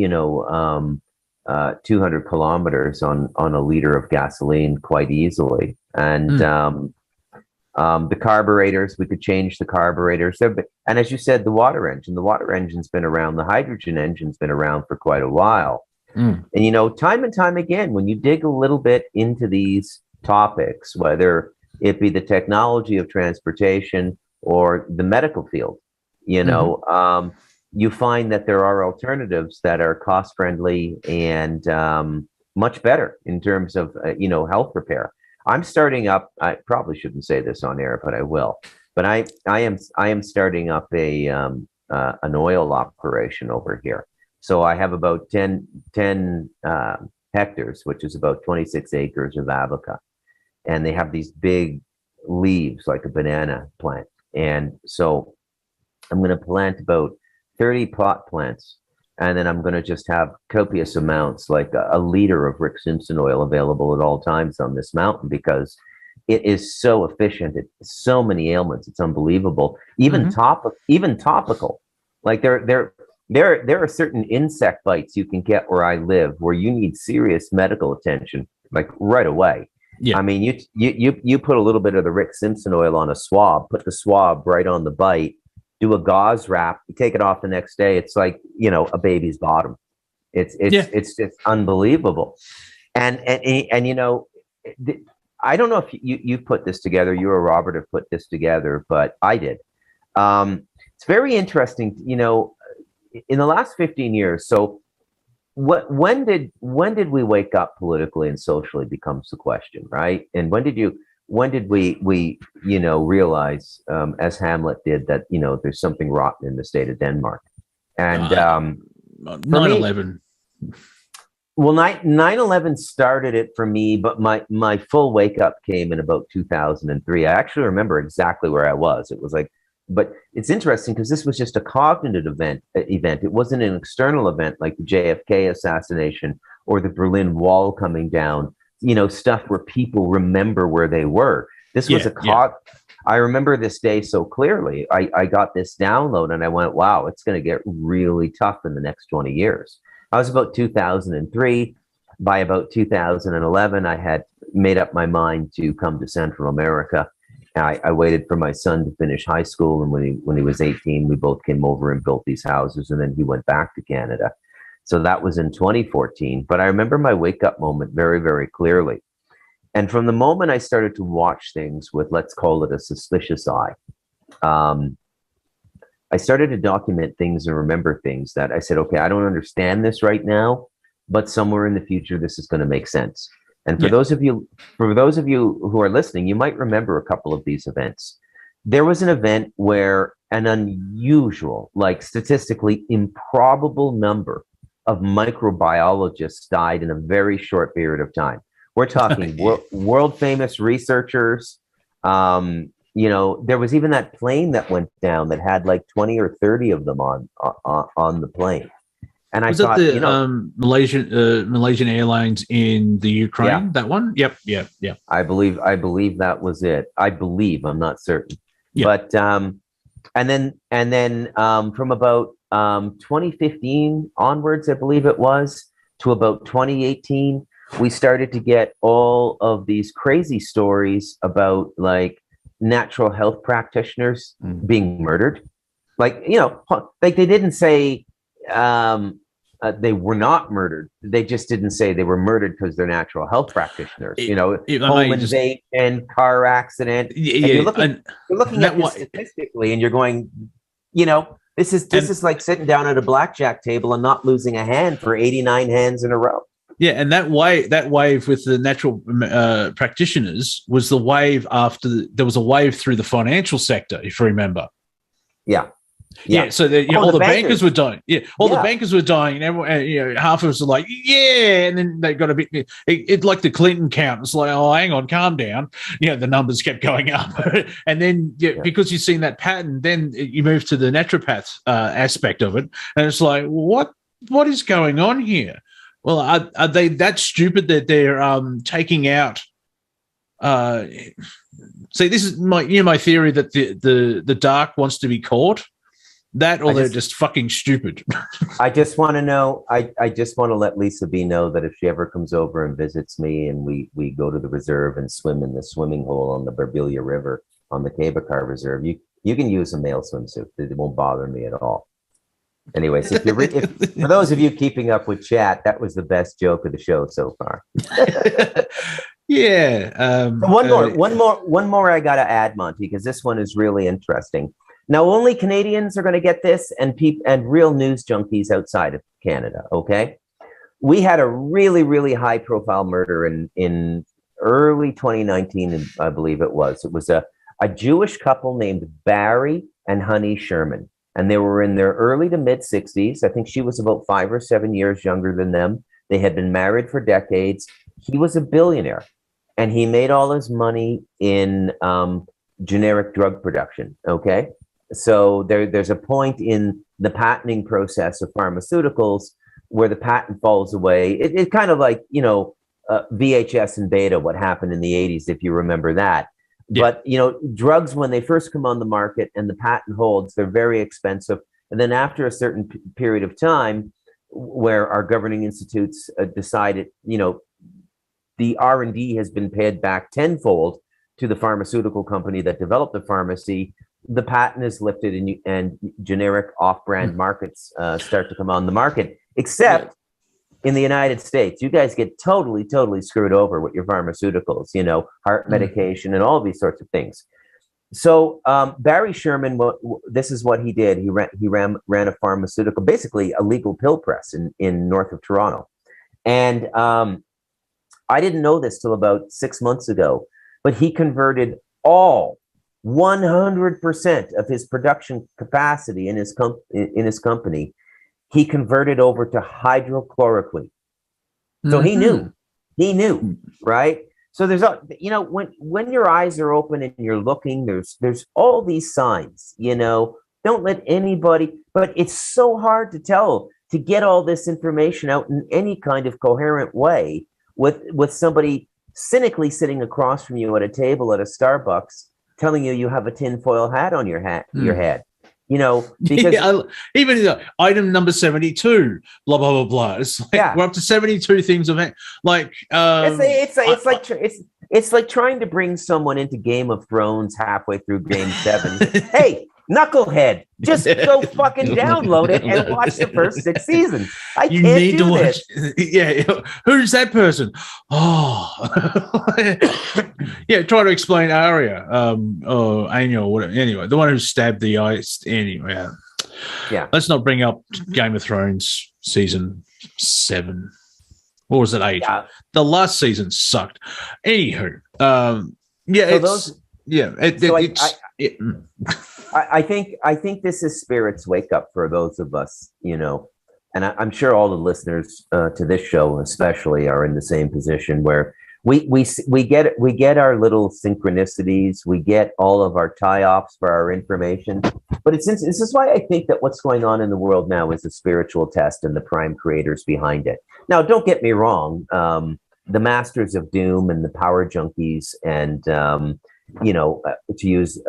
200 kilometers on a liter of gasoline quite easily. And the carburetors, we could change the carburetors. And as you said, the water engine's been around. The hydrogen engine's been around for quite a while. And, time and time again, when you dig a little bit into these topics, whether it be the technology of transportation or the medical field, you find that there are alternatives that are cost friendly and much better in terms of health repair. I'm starting up. I probably shouldn't say this on air, but I will. But I am starting up an oil operation over here. So I have about 10 hectares, which is about 26 acres of abaca, and they have these big leaves like a banana plant. And so I'm going to plant about 30 pot plants, and then I'm going to just have copious amounts, like a liter of Rick Simpson oil available at all times on this mountain, because it is so efficient. It's so many ailments. It's unbelievable. Even topical. Like there are certain insect bites you can get where I live where you need serious medical attention, like right away. Yeah. I mean, you put a little bit of the Rick Simpson oil on a swab, put the swab right on the bite, do a gauze wrap, you take it off the next day. It's like, a baby's bottom. It's just unbelievable. And I don't know if you put this together, you or Robert have put this together, but I did. It's very interesting, in the last 15 years. So when did we wake up politically and socially becomes the question, right? And when did we realize, as Hamlet did, that, there's something rotten in the state of Denmark? And 9/11. Well, 9/11 started it for me, but my full wake up came in about 2003. I actually remember exactly where I was. It was like, but it's interesting because this was just a cognitive event. It wasn't an external event like the JFK assassination or the Berlin Wall coming down, stuff where people remember where they were. This was I remember this day so clearly. I got this download and I went, wow, it's going to get really tough in the next 20 years. I was about 2003. By about 2011, I had made up my mind to come to Central America. I waited for my son to finish high school, and when he was 18, we both came over and built these houses, and then he went back to Canada. So that was in 2014. But I remember my wake-up moment very, very clearly. And from the moment I started to watch things with, let's call it, a suspicious eye, I started to document things and remember things that I said, okay, I don't understand this right now, but somewhere in the future, this is going to make sense. And for those of you who are listening, you might remember a couple of these events. There was an event where an unusual, like statistically improbable number of microbiologists died in a very short period of time. We're talking world famous researchers. There was even that plane that went down that had like 20 or 30 of them on the plane. And I thought, Malaysian Airlines in the Ukraine? Yeah. That one? Yep. I believe that was it. I believe, I'm not certain. Yep. But and then from about 2015 onwards, I believe it was, to about 2018, we started to get all of these crazy stories about like natural health practitioners being murdered. Like, like they didn't say they were not murdered. They just didn't say they were murdered because they're natural health practitioners. Home invasion, car accident. You're looking at this statistically, and you're going, this is like sitting down at a blackjack table and not losing a hand for 89 hands in a row. Yeah, and that wave with the natural practitioners was the wave after there was a wave through the financial sector, if you remember. Yeah. So all the bankers were dying. Yeah, the bankers were dying, and everyone, half of us were like, yeah, and then they got a bit. It's like the Clinton count. It's like, oh, hang on, calm down. The numbers kept going up, and then because you've seen that pattern, then you move to the naturopath aspect of it, and it's like, what is going on here? Well, are they that stupid that they're taking out? See, this is my theory that the dark wants to be caught. That, or they're just fucking stupid. I just want to know. I just want to let Lisa B know that if she ever comes over and visits me, and we go to the reserve and swim in the swimming hole on the Barbelia River on the Kabakar Reserve, you can use a male swimsuit. It won't bother me at all. Anyways, if for those of you keeping up with chat, that was the best joke of the show so far. One more I got to add, Monty, because this one is really interesting. Now, only Canadians are going to get this, and real news junkies outside of Canada, okay? we had a really, really high profile murder in early 2019, I believe it was. It was a Jewish couple named Barry and Honey Sherman. And they were in their early to mid 60s. I think she was about 5 or 7 years younger than them. They had been married for decades. He was a billionaire, and he made all his money in generic drug production. Okay. So there's a point in the patenting process of pharmaceuticals where the patent falls away. It's kind of like, VHS and beta, what happened in the 80s, if you remember that. Yeah. But, drugs, when they first come on the market and the patent holds, they're very expensive. And then after a certain period of time where our governing institutes decided, the R&D has been paid back tenfold to the pharmaceutical company that developed the pharmacy, the patent is lifted and generic off-brand markets start to come on the market, except in the United States. You guys get totally, totally screwed over with your pharmaceuticals, heart medication and all these sorts of things. So Barry Sherman, this is what he did. He ran a pharmaceutical, basically a legal pill press in north of Toronto. And I didn't know this till about 6 months ago, but he converted all 100% of his production capacity in his company. He converted over to hydrochloroquine. So he knew, right? So there's when your eyes are open and you're looking, there's all these signs, don't let anybody, but it's so hard to get all this information out in any kind of coherent way with somebody cynically sitting across from you at a table at a Starbucks telling you have a tinfoil hat on your head. Because even item number 72, blah blah blah blah. It's like we're up to 72 things of it's like trying to bring someone into Game of Thrones halfway through Game 7. Hey, knucklehead, just go fucking download it and watch the first 6 seasons. You can't need to watch. Yeah, who's that person? Oh, yeah. Try to explain Arya, Anya, whatever. Anyway, the one who stabbed the ice. Anyway, yeah. Let's not bring up Game of Thrones season 7. Or was it 8? Yeah. The last season sucked. Anywho, I think this is spirit's wake up for those of us, and I'm sure all the listeners to this show especially are in the same position where we get our little synchronicities, we get all of our tie-offs for our information. But this is why I think that what's going on in the world now is a spiritual test and the prime creators behind it. Now, don't get me wrong, the masters of doom and the power junkies and to use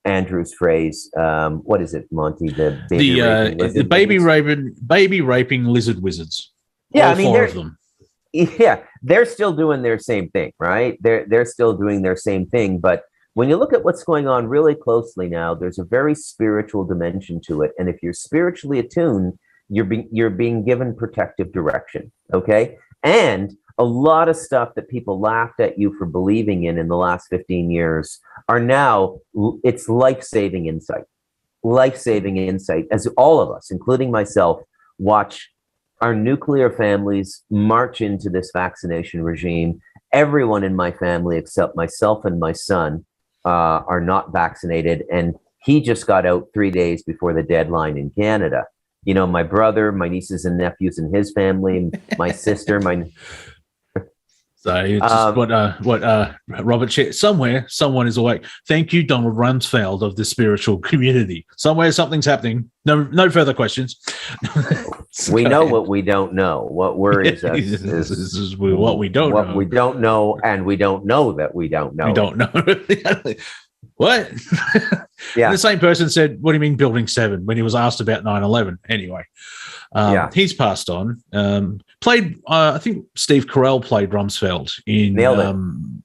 Andrew's phrase, what is it, Monty? The baby raping lizard wizards. Yeah, all 4 of them. Yeah, they're still doing their same thing, right? They're still doing their same thing. But when you look at what's going on really closely now, there's a very spiritual dimension to it. And if you're spiritually attuned, you're being given protective direction. Okay, and a lot of stuff that people laughed at you for believing in the last 15 years are now, it's life-saving insight. Life-saving insight, as all of us, including myself, watch our nuclear families march into this vaccination regime. Everyone in my family, except myself and my son, are not vaccinated. And he just got out 3 days before the deadline in Canada. My brother, my nieces and nephews in his family, my sister, So it's just what Robert shared. Somewhere, someone is awake. Thank you, Donald Rumsfeld of the spiritual community. Somewhere, something's happening. No further questions. We know what we don't know. What worries us is what we don't know. What we don't know, and we don't know that we don't know. We don't know. What? Yeah. The same person said, "What do you mean, Building 7?" when he was asked about 9/11. Anyway, he's passed on. Played, I think Steve Carell played Rumsfeld in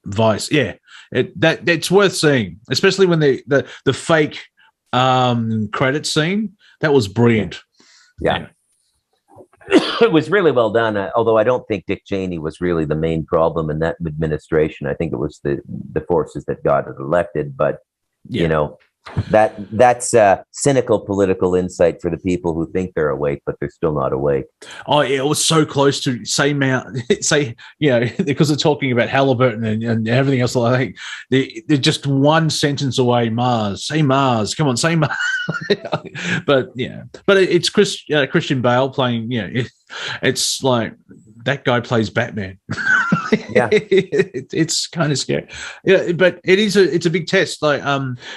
Vice. Yeah, it's worth seeing, especially when the fake credit scene. That was brilliant. Yeah. It was really well done. Although I don't think Dick Cheney was really the main problem in that administration. I think it was the forces that got it elected. But That's cynical political insight for the people who think they're awake, but they're still not awake. Oh, yeah, it was so close to say, because they're talking about Halliburton and everything else. I think they're just one sentence away. Mars, say Mars, come on, say Mars. but it's Christian Bale playing. It's like that guy plays Batman. Yeah, it's kind of scary. Yeah, but it's a big test. Like,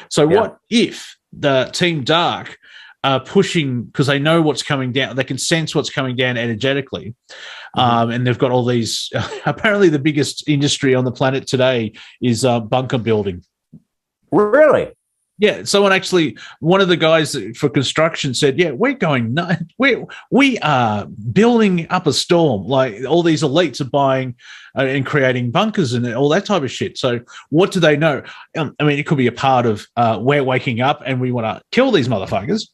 so what if the Team Dark are pushing because they know what's coming down? They can sense what's coming down energetically, and they've got all these. Apparently, the biggest industry on the planet today is bunker building. Really? Yeah, one of the guys for construction said, "Yeah, we're going nuts. We are building up a storm. Like all these elites are buying and creating bunkers and all that type of shit." So, what do they know? I mean, it could be a part of we're waking up and we want to kill these motherfuckers.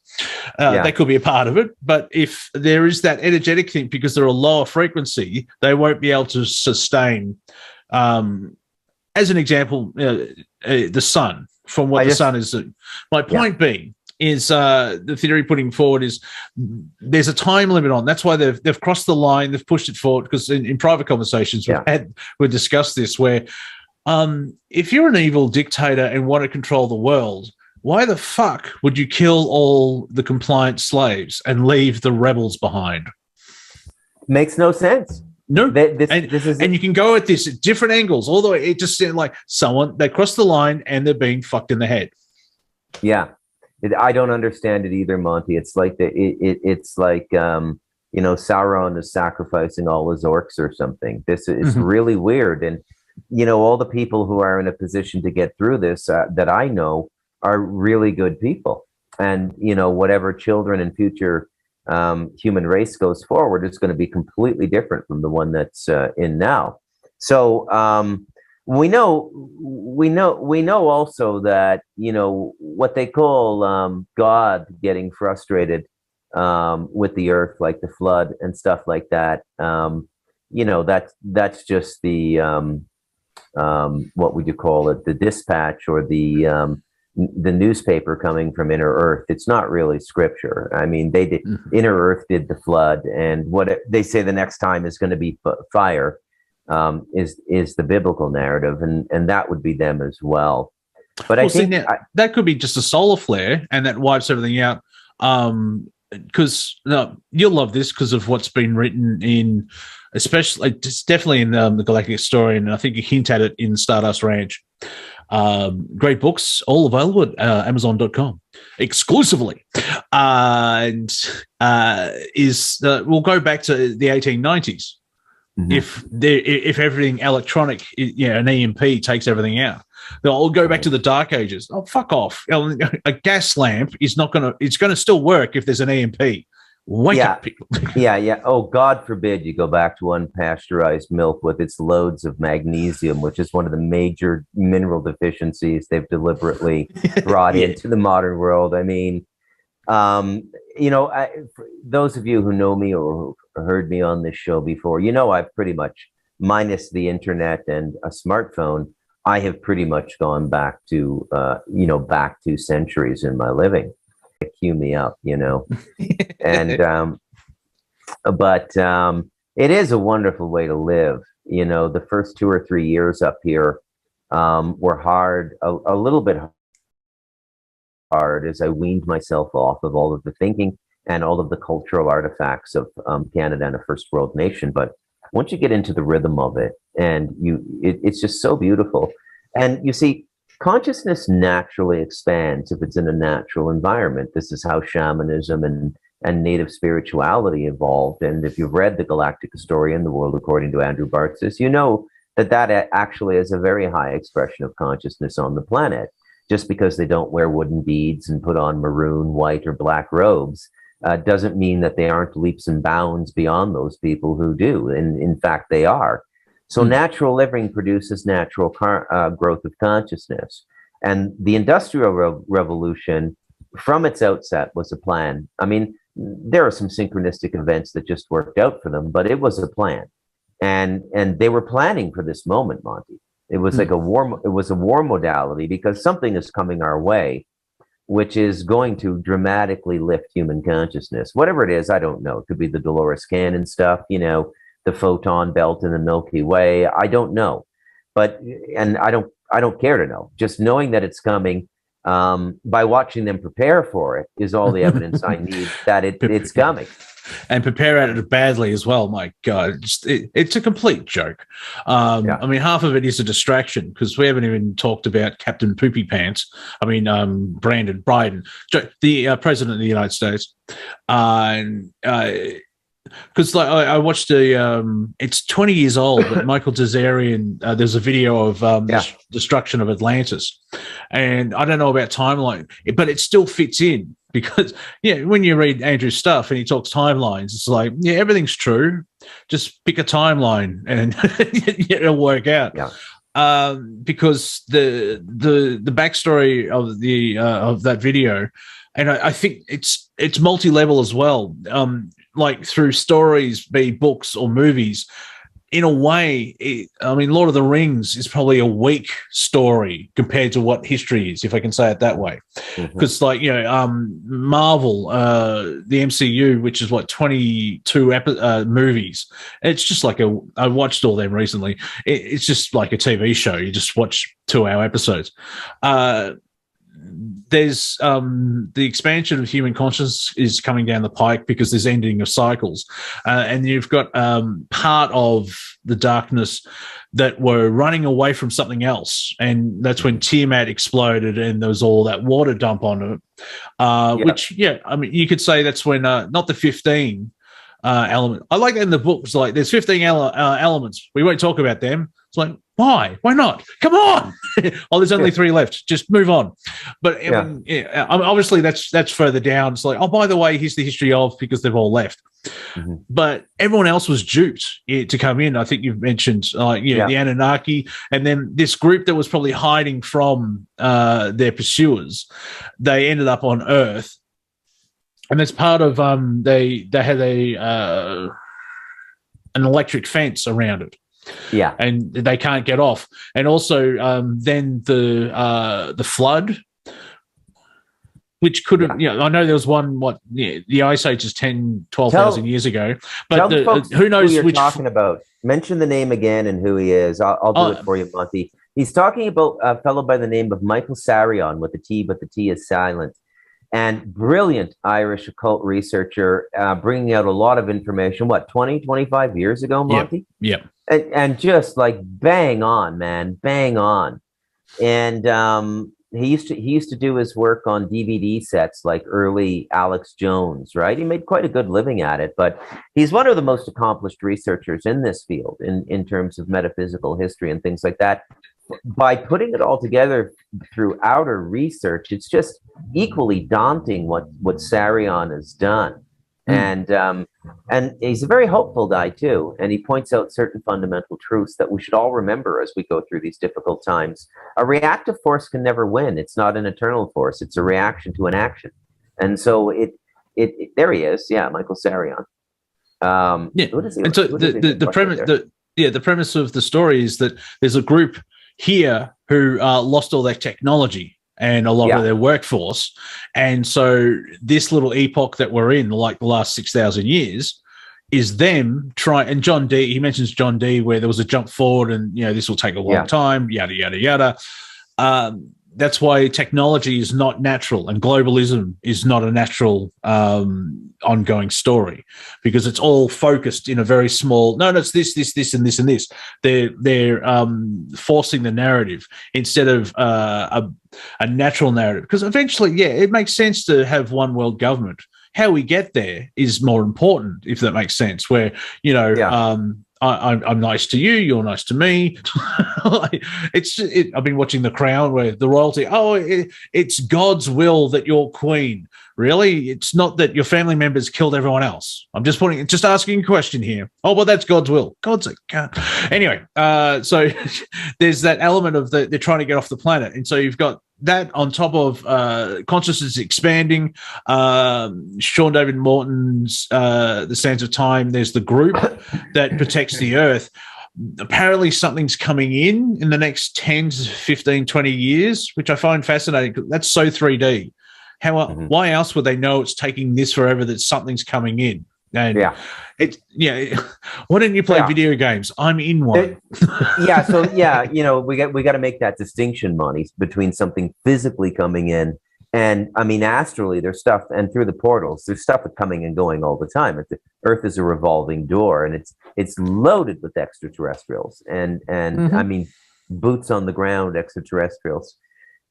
That could be a part of it. But if there is that energetic thing, because they're a lower frequency, they won't be able to sustain. As an example, the sun. From what the sun is. My point being is the theory putting forward is there's a time limit on. That's why they've crossed the line. They've pushed it forward because in private conversations we've discussed this where if you're an evil dictator and want to control the world, why the fuck would you kill all the compliant slaves and leave the rebels behind? Makes no sense. No, this is, and you can go at this at different angles. Although it just seemed like they crossed the line and they're being fucked in the head. Yeah, I don't understand it either, Monty. It's like it's like Sauron is sacrificing all his orcs or something. This is really weird, and all the people who are in a position to get through this that I know are really good people, and whatever children and future human race goes forward, it's going to be completely different from the one that's in now. So we know also that what they call God getting frustrated with the earth, like the flood and stuff like that. That's just the what would you call it? The dispatch or the newspaper coming from Inner Earth. It's not really scripture. I mean, they did. Inner Earth did the flood, and they say the next time is going to be fire. Is the biblical narrative, and that would be them as well. But I think that could be just a solar flare, and that wipes everything out. Because you'll love this because of what's been written in, especially it's definitely in the Galactic story, and I think you hint at it in Stardust Ranch. Great books, all available at Amazon.com exclusively. And we'll go back to the 1890s. If everything electronic, an EMP takes everything out, they'll go back to the Dark Ages. Oh, fuck off! A gas lamp is not gonna. It's gonna still work if there's an EMP. Wake up, people. Yeah. Oh, God forbid you go back to unpasteurized milk with its loads of magnesium, which is one of the major mineral deficiencies they've deliberately brought into the modern world. I mean, those of you who know me or heard me on this show before, I've pretty much, minus the internet and a smartphone, I have pretty much gone back to, back 2 centuries in my living. Cue me up, and but it is a wonderful way to live. The first 2 or 3 years up here were hard, a little bit hard, as I weaned myself off of all of the thinking and all of the cultural artifacts of Canada and a first world nation. But once you get into the rhythm of it, and it's just so beautiful. And you see, consciousness naturally expands if it's in a natural environment. This is how shamanism and native spirituality evolved. And if you've read The Galactic Historian, The World According to Andrew Bartzis, you know that actually is a very high expression of consciousness on the planet. Just because they don't wear wooden beads and put on maroon, white, or black robes doesn't mean that they aren't leaps and bounds beyond those people who do. And in fact, they are. So natural living produces natural growth of consciousness. And the Industrial Revolution, from its outset, was a plan. I mean, there are some synchronistic events that just worked out for them, but it was a plan. And they were planning for this moment, Monty. It was like a war modality, because something is coming our way which is going to dramatically lift human consciousness. Whatever it is, I don't know. It could be the Dolores Cannon stuff, you know, the photon belt in the Milky Way. I don't know, but and I don't care to know. Just knowing that it's coming, by watching them prepare for it, is all the evidence I need that it's coming. And prepare at it badly as well. My God, it's a complete joke. I mean, half of it is a distraction because we haven't even talked about Captain Poopy Pants. I mean, Brandon Biden, the president of the United States, because like I watched it's 20 years old, but Michael Tazarian, there's a video of the destruction of Atlantis, and I don't know about timeline, but it still fits in. Because, when you read Andrew's stuff and he talks timelines, it's like, everything's true. Just pick a timeline and it'll work out. Yeah. Because the backstory of that video, and I think it's multi-level as well. Like through stories, be it books or movies. In a way, Lord of the Rings is probably a weak story compared to what history is, if I can say it that way. Because, Marvel, the MCU, which is 22 movies, it's just like I watched all them recently. It's just like a TV show. You just watch 2-hour episodes. There's the expansion of human consciousness is coming down the pike because there's ending of cycles, and you've got part of the darkness that were running away from something else, and that's when Tiamat exploded and there was all that water dump on it. Which you could say that's when not the 15 element. I like that in the books. Like there's 15 elements. We won't talk about them. It's like, why? Why not? Come on! There's only 3 left. Just move on. But obviously, that's further down. It's like, oh, by the way, here's the history of, because they've all left. But everyone else was duped to come in. I think you've mentioned, the Anunnaki, and then this group that was probably hiding from their pursuers. They ended up on Earth, and as part of they had an electric fence around it. Yeah, and they can't get off. And also, then the flood, which could have, I know there was one. The Ice Age is 12,000 years ago, but who knows who you're which talking about? Mention the name again and who he is. I'll do it for you, Monty. He's talking about a fellow by the name of Michael Sarion with a T, but the T is silent. And brilliant Irish occult researcher, bringing out a lot of information. 25 years ago, Monty? Yeah. And just like bang on, man, bang on. And he used to do his work on DVD sets like early Alex Jones, right? He made quite a good living at it, but he's one of the most accomplished researchers in this field in terms of metaphysical history and things like that. By putting it all together through outer research, it's just equally daunting what Sarion has done. And he's a very hopeful guy too. And he points out certain fundamental truths that we should all remember as we go through these difficult times. A reactive force can never win. It's not an eternal force. It's a reaction to an action. And so it there he is. Yeah, Michael Sarion. And so the premise of the story is that there's a group here who lost all their technology and a lot of their workforce. And so this little epoch that we're in, like the last 6,000 years, is them trying. And John Dee, he mentions John Dee, where there was a jump forward and, this will take a long time, yada, yada, yada. That's why technology is not natural and globalism is not a natural ongoing story, because it's all focused in a very small. No, it's this, and this, and this. They're forcing the narrative instead of a natural narrative, because eventually, it makes sense to have one world government. How we get there is more important, if that makes sense. Where I'm nice to you, you're nice to me. I've been watching The Crown, where the royalty, it's God's will that you're queen. Really? It's not that your family members killed everyone else. I'm just asking a question here. Oh, well, that's God's will. God's a God. Anyway, so there's that element of they're trying to get off the planet. And so you've got that on top of consciousness expanding. Sean David Morton's The Sands of Time. There's the group that protects the Earth. Apparently something's coming in the next 10 to 15, 20 years, which I find fascinating. That's so 3D. Why else would they know it's taking this forever, that something's coming in? And why don't you play video games? I'm in one. We got to make that distinction, Monty, between something physically coming in and, I mean, astrally, there's stuff, and through the portals, there's stuff coming and going all the time. The Earth is a revolving door, and it's loaded with extraterrestrials, and I mean, boots on the ground extraterrestrials.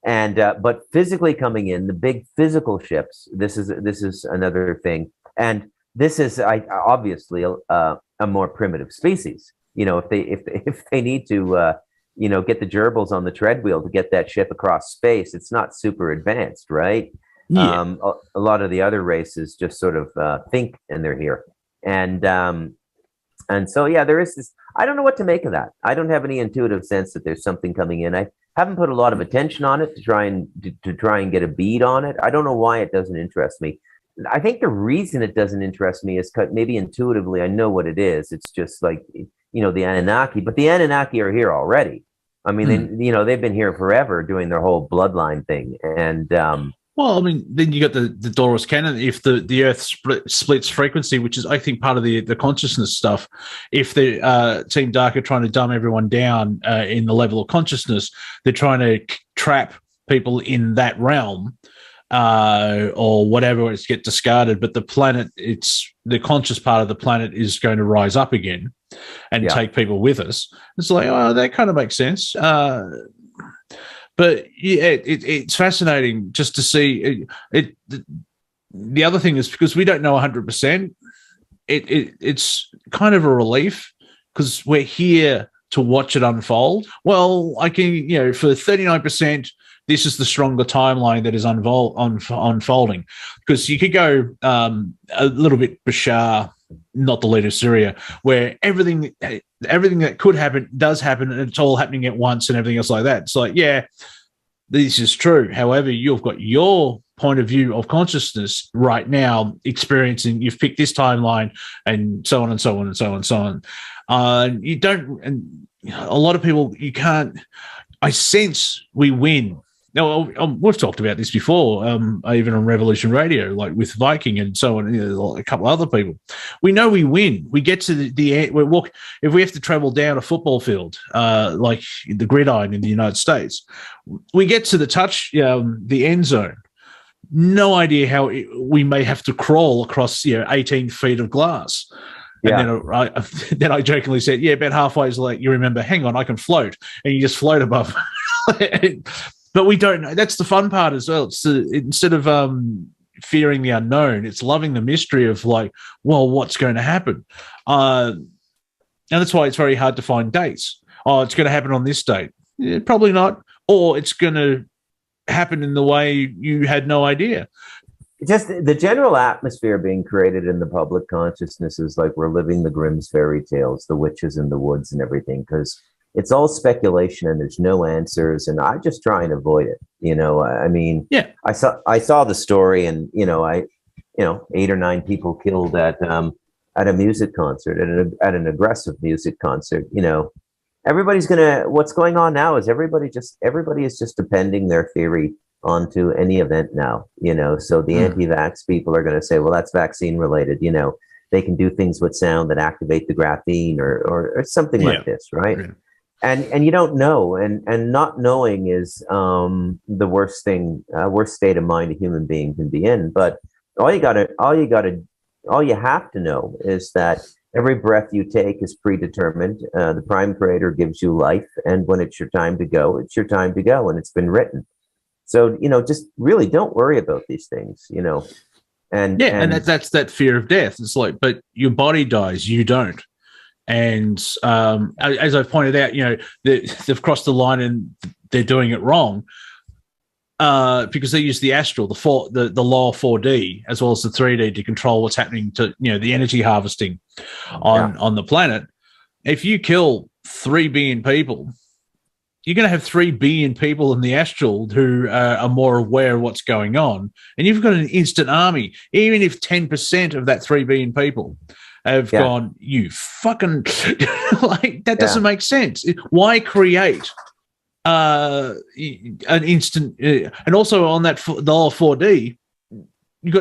And but physically coming in, the big physical ships. This is another thing, and this is obviously a more primitive species. You know, if they need to get the gerbils on the treadwheel to get that ship across space, it's not super advanced, right? Yeah. A lot of the other races just sort of think, and they're here, and so there is this. I don't know what to make of that. I don't have any intuitive sense that there's something coming in. I haven't put a lot of attention on it to try and get a bead on it. I don't know why it doesn't interest me. I think the reason it doesn't interest me is maybe intuitively I know what it is. It's just like, the Anunnaki, but the Anunnaki are here already. I mean, they've been here forever doing their whole bloodline thing. And well, I mean, then you got the Doris Cannon. If the Earth splits frequency, which is, I think, part of the consciousness stuff. If the Team Dark are trying to dumb everyone down in the level of consciousness, they're trying to trap people in that realm. Or whatever, it's get discarded, but the planet, it's the conscious part of the planet is going to rise up again and take people with us. It's like, oh, that kind of makes sense. But yeah, it's fascinating just to see it. The other thing is, because we don't know 100%, it's kind of a relief because we're here to watch it unfold. Well, I can, for 39%, this is the stronger timeline that is unfolding, because you could go a little bit Bashar, not the leader of Syria, where everything that could happen does happen, and it's all happening at once and everything else like that. It's like, yeah, this is true. However, you've got your point of view of consciousness right now experiencing, you've picked this timeline and so on and so on and so on and so on. You don't, and a lot of people, you can't, I sense we win. Now, we've talked about this before, even on Revolution Radio, like with Viking and so on, a couple of other people. We know we win. We get to the end. If we have to travel down a football field, like the gridiron in the United States, we get to the end zone. No idea how we may have to crawl across 18 feet of glass. And then I jokingly said, about halfway is like, you remember, hang on, I can float. And you just float above. But we don't know. That's the fun part as well. It's instead of fearing the unknown, it's loving the mystery of like, well, what's going to happen? And that's why it's very hard to find dates. Oh, it's going to happen on this date. Yeah, probably not. Or it's going to happen in the way you had no idea. Just the general atmosphere being created in the public consciousness is like we're living the Grimm's fairy tales, the witches in the woods and everything, because it's all speculation and there's no answers, and I just try and avoid it. I mean, I saw the story, and 8 or 9 people killed at a music concert, at an aggressive music concert. Everybody's what's going on now is everybody is just appending their theory onto any event now. So the anti-vax people are going to say, well, that's vaccine related. They can do things with sound that activate the graphene or something like this, right? Yeah. And you don't know, and not knowing is the worst state of mind a human being can be in. But all you have to know is that every breath you take is predetermined. The Prime Creator gives you life, and when it's your time to go, it's your time to go, and it's been written. So just really don't worry about these things. And that's that fear of death. It's like, but your body dies, you don't. And as I've pointed out, they've crossed the line and they're doing it wrong because they use the astral, the lower 4D, as well as the 3D to control what's happening to the energy harvesting on the planet. If you kill 3 billion people, you're going to have 3 billion people in the astral who are more aware of what's going on, and you've got an instant army. Even if 10% of that 3 billion people have gone, you fucking like that doesn't make sense. Why create an instant? And also on that the lower 4D,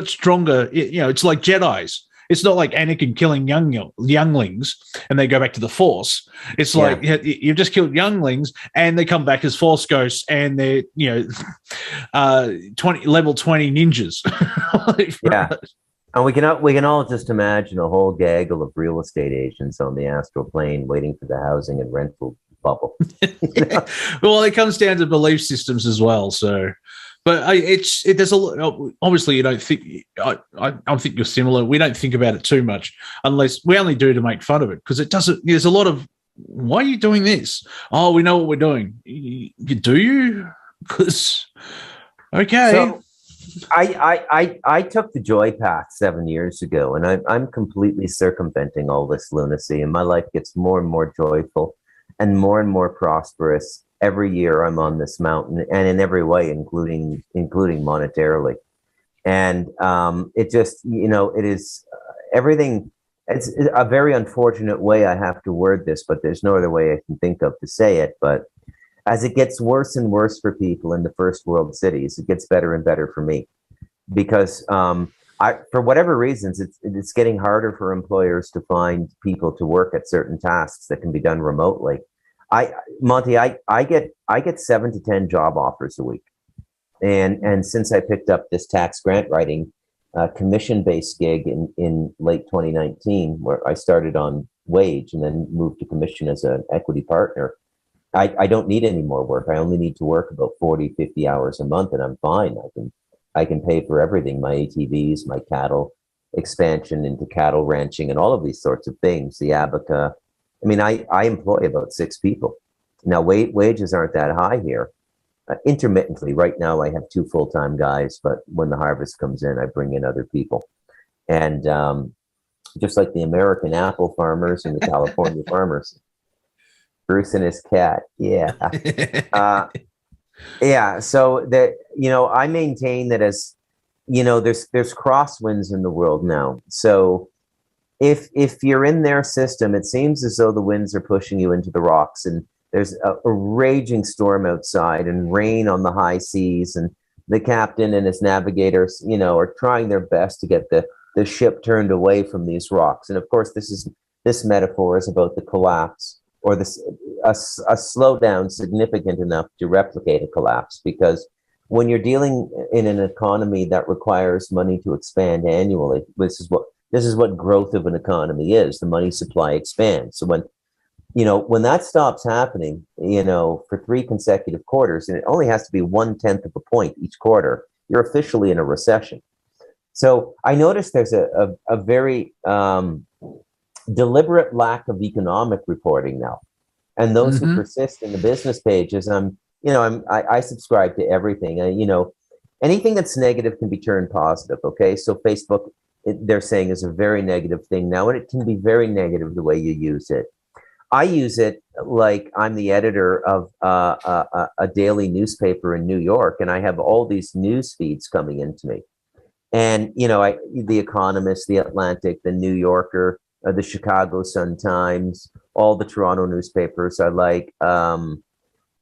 stronger. It's like Jedis. It's not like Anakin killing younglings and they go back to the Force. It's like you've just killed younglings and they come back as Force ghosts and they're level 20 ninjas. Yeah. And we can all just imagine a whole gaggle of real estate agents on the astral plane waiting for the housing and rental bubble. Well, it comes down to belief systems as well. So, but there's a lot. Obviously, you don't think. I think you're similar. We don't think about it too much, unless we only do to make fun of it, because it doesn't. There's a lot of, why are you doing this? Oh, we know what we're doing. Do you? Because okay. So, I took the joy path 7 years ago, and I'm completely circumventing all this lunacy, and my life gets more and more joyful and more prosperous every year I'm on this mountain, and in every way, including monetarily. And it just, it is everything. It's a very unfortunate way I have to word this, but there's no other way I can think of to say it. But as it gets worse and worse for people in the first world cities, it gets better and better for me, because for whatever reasons, it's getting harder for employers to find people to work at certain tasks that can be done remotely. Monty, I get 7 to 10 job offers a week, and since I picked up this tax grant writing commission-based gig in late 2019, where I started on wage and then moved to commission as an equity partner, I don't need any more work. I only need to work about 40, 50 hours a month, and I'm fine. I can pay for everything, my ATVs, my cattle expansion into cattle ranching, and all of these sorts of things, the Abaca. I mean, I employ about 6 people. Now, wages aren't that high here. Intermittently, right now, I have 2 full-time guys, but when the harvest comes in, I bring in other people. And just like the American apple farmers and the California farmers, Bruce and his cat. Yeah. Yeah. So that, I maintain that, as there's crosswinds in the world now. So if you're in their system, it seems as though the winds are pushing you into the rocks, and there's a raging storm outside and rain on the high seas, and the captain and his navigators, are trying their best to get the ship turned away from these rocks. And of course, this metaphor is about the collapse, or a slowdown significant enough to replicate a collapse. Because when you're dealing in an economy that requires money to expand annually, this is what growth of an economy is. The money supply expands. So when that stops happening, for 3 consecutive quarters, and it only has to be 1/10 of a point each quarter, you're officially in a recession. So I noticed there's a very deliberate lack of economic reporting now, and those who persist in the business pages, I subscribe to everything. Anything that's negative can be turned positive. Okay, so Facebook, they're saying, is a very negative thing now, and it can be very negative the way you use it. I use it like I'm the editor of a daily newspaper in New York, and I have all these news feeds coming into me. And, The Economist, The Atlantic, The New Yorker, the Chicago Sun-Times, all the Toronto newspapers. I like,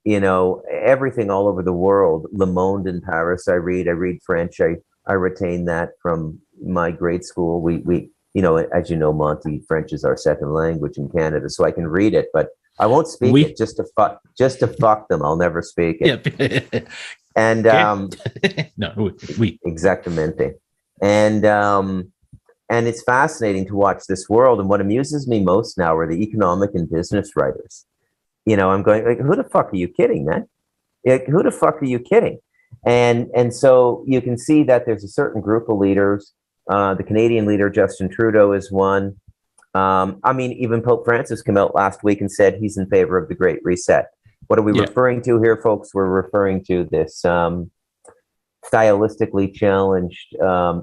everything all over the world. Le Monde in Paris, I read French. I retain that from my grade school. We as you know, Monty, French is our second language in Canada, so I can read it, but I won't speak it just to fuck them. I'll never speak it. Yeah. And no, we exactamente. And it's fascinating to watch this world. And what amuses me most now are the economic and business writers. I'm going like, who the fuck are you kidding, man? Like, who the fuck are you kidding? And so you can see that there's a certain group of leaders. The Canadian leader, Justin Trudeau, is one. Even Pope Francis came out last week and said he's in favor of the Great Reset. What are we referring to here, folks? We're referring to this stylistically challenged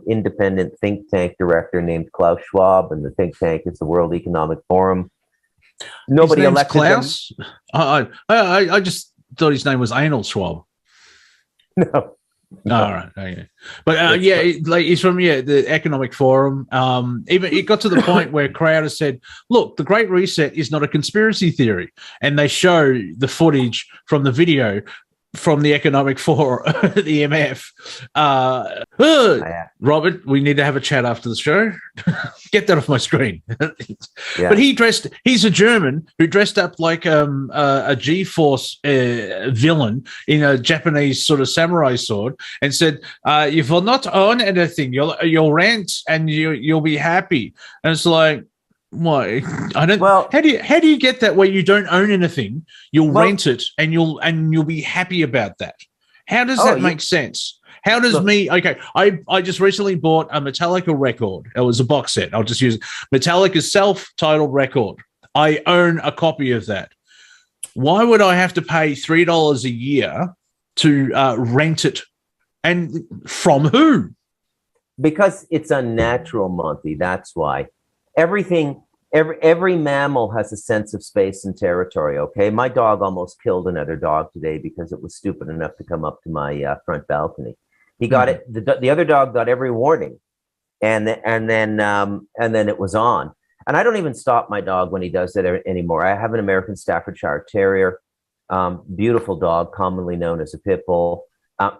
independent think tank director named Klaus Schwab, and the think tank is the World Economic Forum. Nobody elected Klaus? I just thought his name was Anal Schwab. No. All right, okay. But he's from the Economic Forum. Even it got to the point where Crowder said, "Look, the Great Reset is not a conspiracy theory," and they show the footage from the video from the Economic Forum, the EMF. Robert, we need to have a chat after the show. Get that off my screen. But he's a German who dressed up like a G-Force villain in a Japanese sort of samurai sword and said, you will not own anything. You'll rent and you'll be happy. And it's like, why? I don't. Well, how do you get that where you don't own anything? You'll rent it and you'll be happy about that. How does that make sense? How does I just recently bought a Metallica record. It was a box set. I'll just use it. Metallica's self-titled record. I own a copy of that. Why would I have to pay $3 a year to rent it? And from who? Because it's unnatural, Monty. That's why. Every mammal has a sense of space and territory. Okay, my dog almost killed another dog today because it was stupid enough to come up to my front balcony. He got it. The other dog got every warning, and then it was on. And I don't even stop my dog when he does that anymore. I have an American Staffordshire Terrier, beautiful dog, commonly known as a pit bull.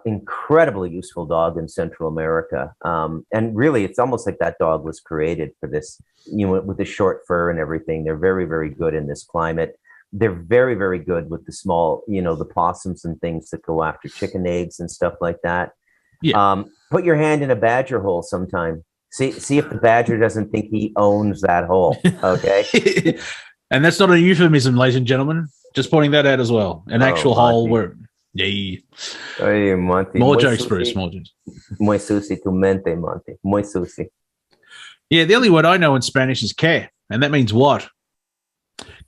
Incredibly useful dog in Central America. And really, it's almost like that dog was created for this, with the short fur and everything. They're very, very good in this climate. They're very, very good with the small, the possums and things that go after chicken eggs and stuff like that. Yeah. Put your hand in a badger hole sometime. See if the badger doesn't think he owns that hole. Okay. And that's not a euphemism, ladies and gentlemen. Just pointing that out as well. An actual hole where... Yeah. Oye, Monty. More jokes, Bruce. More jokes. Muy susi tu mente, Monty. Muy susi. Yeah, the only word I know in Spanish is que, and that means what?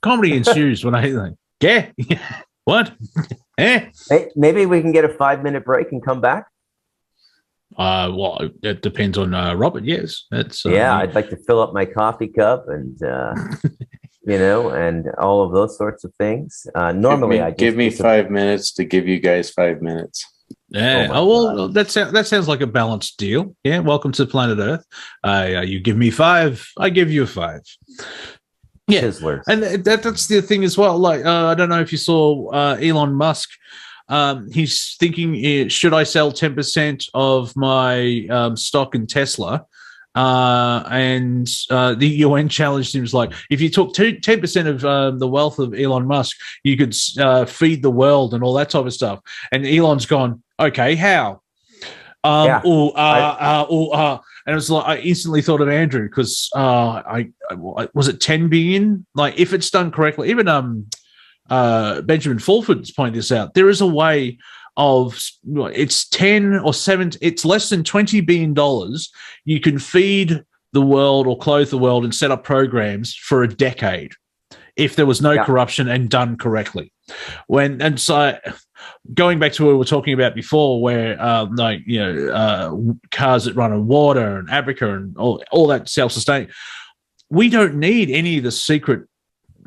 Comedy ensues when I hear que. What? Hey, maybe we can get a 5-minute break and come back. Well, it depends on Robert. Yes, that's. I'd like to fill up my coffee cup and. And all of those sorts of things. Normally, I give me 5 minutes to give you guys 5 minutes. Yeah. That sounds like a balanced deal. Yeah. Welcome to planet Earth. You give me 5, I give you 5. Yeah, Chislers. And that's the thing as well. Like, I don't know if you saw Elon Musk. He's thinking, should I sell 10% of my stock in Tesla? And the UN challenged him. Was like, if you took 10% of the wealth of Elon Musk, you could feed the world and all that type of stuff. And Elon's gone, okay, how? And it was like I instantly thought of Andrew because I was it 10 billion. Like if it's done correctly, even Benjamin Fulford's pointed this out. There is a way of it's 10 or 7. It's less than $20 billion. You can feed the world or clothe the world and set up programs for a decade if there was no corruption and done correctly. So going back to what we were talking about before, where cars that run on water and Africa and all that self-sustaining, we don't need any of the secret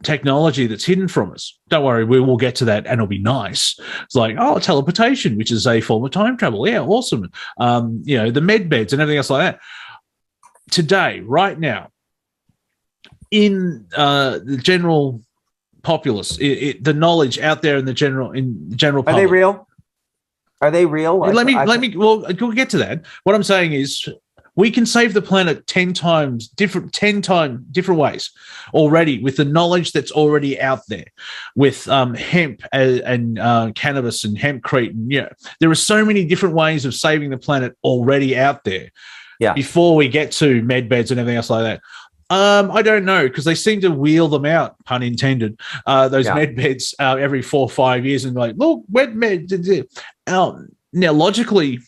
technology that's hidden from us. Don't worry, we will get to that and it'll be nice. It's like, teleportation, which is a form of time travel. Yeah, awesome. The med beds and everything else like that. Today, right now, in the general populace, the knowledge out there in the general public. Are they real? Let me. Well, we'll get to that. What I'm saying is, we can save the planet 10 times different ways already with the knowledge that's already out there with hemp and cannabis and hempcrete. And, there are so many different ways of saving the planet already out there. Yeah. Before we get to med beds and everything else like that. I don't know because they seem to wheel them out, pun intended, those med beds every 4 or 5 years and like, look, med. Now, logically,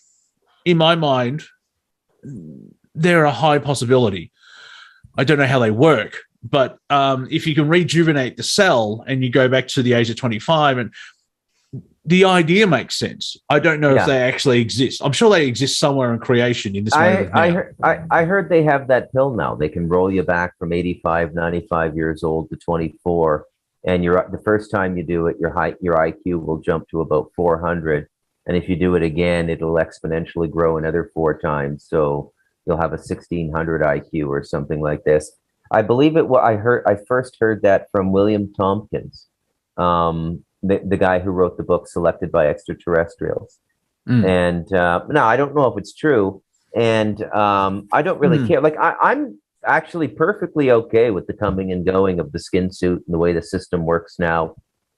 in my mind, they're a high possibility. I don't know how they work, but if you can rejuvenate the cell and you go back to the age of 25, and the idea makes sense. I don't know if they actually exist. I'm sure they exist somewhere in creation in this way. I heard they have that pill now. They can roll you back from 85, 95 years old to 24. And the first time you do it, your IQ will jump to about 400. And if you do it again, it'll exponentially grow another 4 times. So you'll have a 1600 IQ or something like this. I believe it. I first heard that from William Tompkins. the guy who wrote the book Selected by Extraterrestrials. And no, I don't know if it's true. And I don't really care. Like I'm actually perfectly okay with the coming and going of the skin suit and the way the system works now.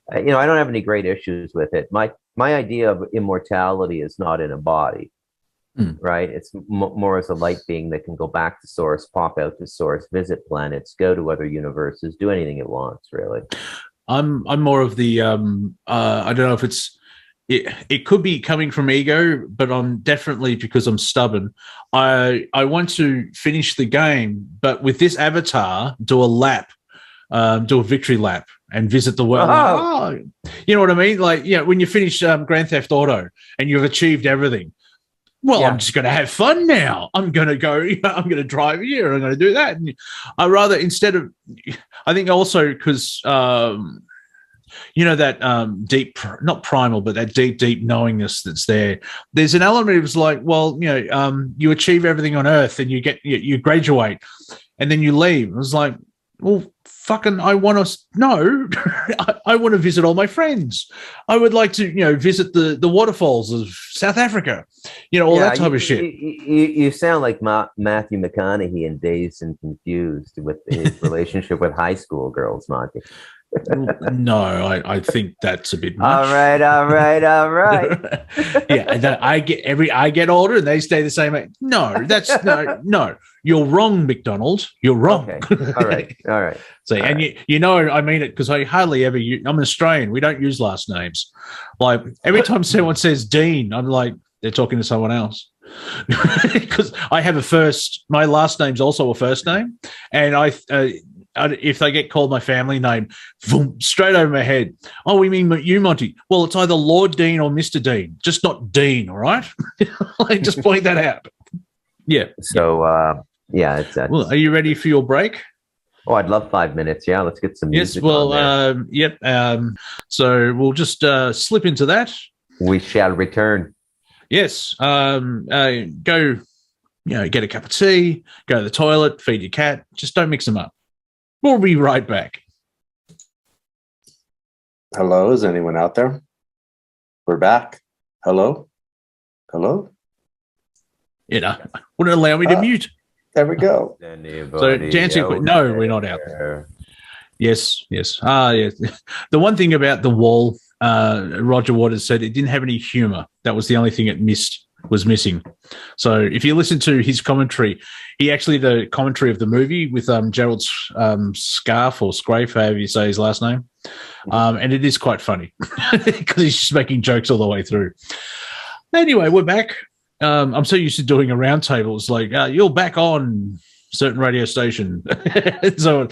I don't have any great issues with it. My idea of immortality is not in a body, right? It's more as a light being that can go back to source, pop out to source, visit planets, go to other universes, do anything it wants, really. I'm more of the I don't know if it could be coming from ego, but I'm definitely, because I'm stubborn, I want to finish the game, but with this avatar, do a victory lap and visit the world. You know what I mean? Like, when you finish Grand Theft Auto and you've achieved everything, well, I'm just going to have fun now. I'm going to go, I'm going to drive here. I'm going to do that. And I rather, instead of, I think also because, that deep, not primal, but that deep knowingness that's there. There's an element of like, well, you achieve everything on Earth and you graduate and then you leave. It was like, well, fucking, I want to visit all my friends. I would like to, visit the waterfalls of South Africa, all that type of shit. You sound like Matthew McConaughey in Dazed and Confused with his relationship with high school girls, Monty. No, I think that's a bit much. All right. Yeah, I get older and they stay the same age. No, that's no. You're wrong, MacDonald. You're wrong. Okay. All right. So, I mean it because I hardly ever I'm Australian. We don't use last names. Like every time someone says Dean, I'm like, they're talking to someone else. Because I have my last name's also a first name, and if they get called my family name, boom, straight over my head. Oh, we mean you, Monty. Well, it's either Lord Dean or Mr. Dean, just not Dean, all right? Just point that out. Yeah. So, it's well, are you ready for your break? Oh, I'd love 5 minutes. Yeah, let's get some music. Yes, well, yep. So we'll just slip into that. We shall return. Yes. Go, get a cup of tea, go to the toilet, feed your cat. Just don't mix them up. We'll be right back. Hello, is anyone out there? We're back. Hello? Hello? Wouldn't allow me to mute. There we go. So, to answer your question, no, we're not out there. Yes. Yes. The one thing about The Wall, Roger Waters said it didn't have any humor. That was the only thing it was missing. So if you listen to his commentary, the commentary of the movie with Gerald Scarfe or Scrafe, however you say his last name, and it is quite funny because he's just making jokes all the way through. Anyway, we're back. I'm so used to doing a round table. It's like, you're back on certain radio station. So,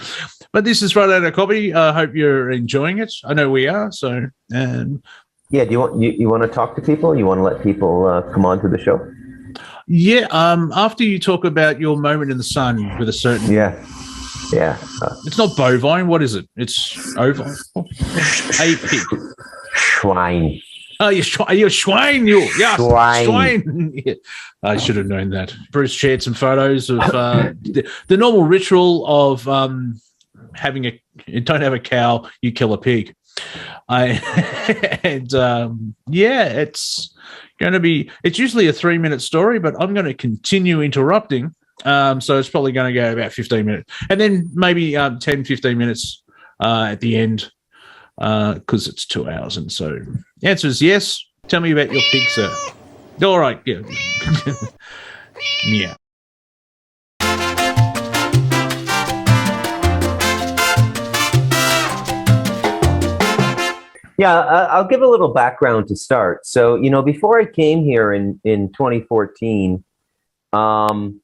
but this is Right Out of Copy. I hope you're enjoying it. I know we are. So, yeah. Do you want to talk to people? You want to let people come on to the show? Yeah. After you talk about your moment in the sun with a certain. Yeah. It's not bovine. What is it? It's ovine. A pig. Schwein. Oh, you're Schwein. Schwein. Yeah. I should have known that. Bruce shared some photos of the normal ritual of don't have a cow, you kill a pig. It's going to be. It's usually a 3-minute story, but I'm going to continue interrupting. So it's probably going to go about 15 minutes, and then maybe 10, 15 minutes at the end. Because it's 2 hours, and so the answer is yes. Tell me about your pig, sir. All right, yeah. Yeah. Yeah, I'll give a little background to start. So, before I came here in 2014, from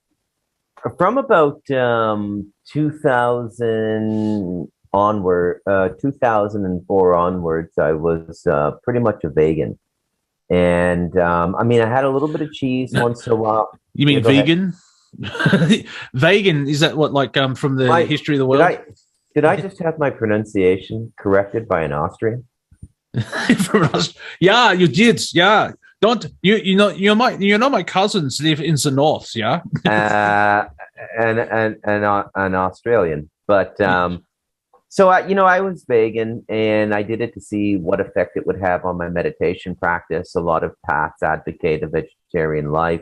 about 2004 onwards, I was pretty much a vegan. And I had a little bit of cheese once in a while. You mean vegan? Vegan, is that what, like from the history of the world? Did I just have my pronunciation corrected by an Austrian? Yeah, you did. Yeah. Don't you know my cousins live in the north, yeah? An Australian. But So I was vegan, and I did it to see what effect it would have on my meditation practice. A lot of paths advocate a vegetarian life.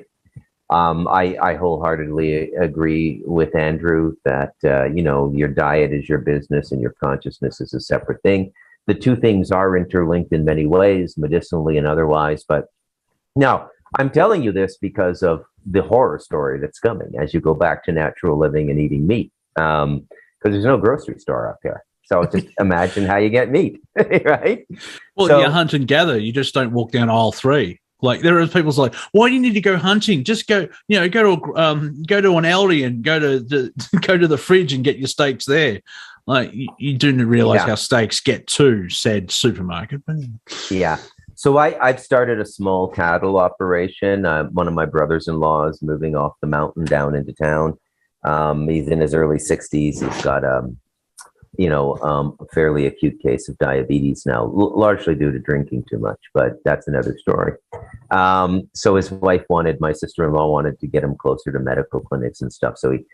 I wholeheartedly agree with Andrew that your diet is your business and your consciousness is a separate thing. The two things are interlinked in many ways, medicinally and otherwise. But now I'm telling you this because of the horror story that's coming as you go back to natural living and eating meat. Because there's no grocery store up here. So just imagine how you get meat, right? Well, So- you hunt and gather. You just don't walk down aisle 3. Like there are people's like, why do you need to go hunting? Just go to an Aldi and go to the fridge and get your steaks there. Like you do realize how steaks get to said supermarket. Yeah. So I've started a small cattle operation. One of my brothers-in-law is moving off the mountain down into town. He's in his early 60s. He's got a fairly acute case of diabetes now, largely due to drinking too much, but that's another story. So his wife my sister-in-law wanted to get him closer to medical clinics and stuff. So he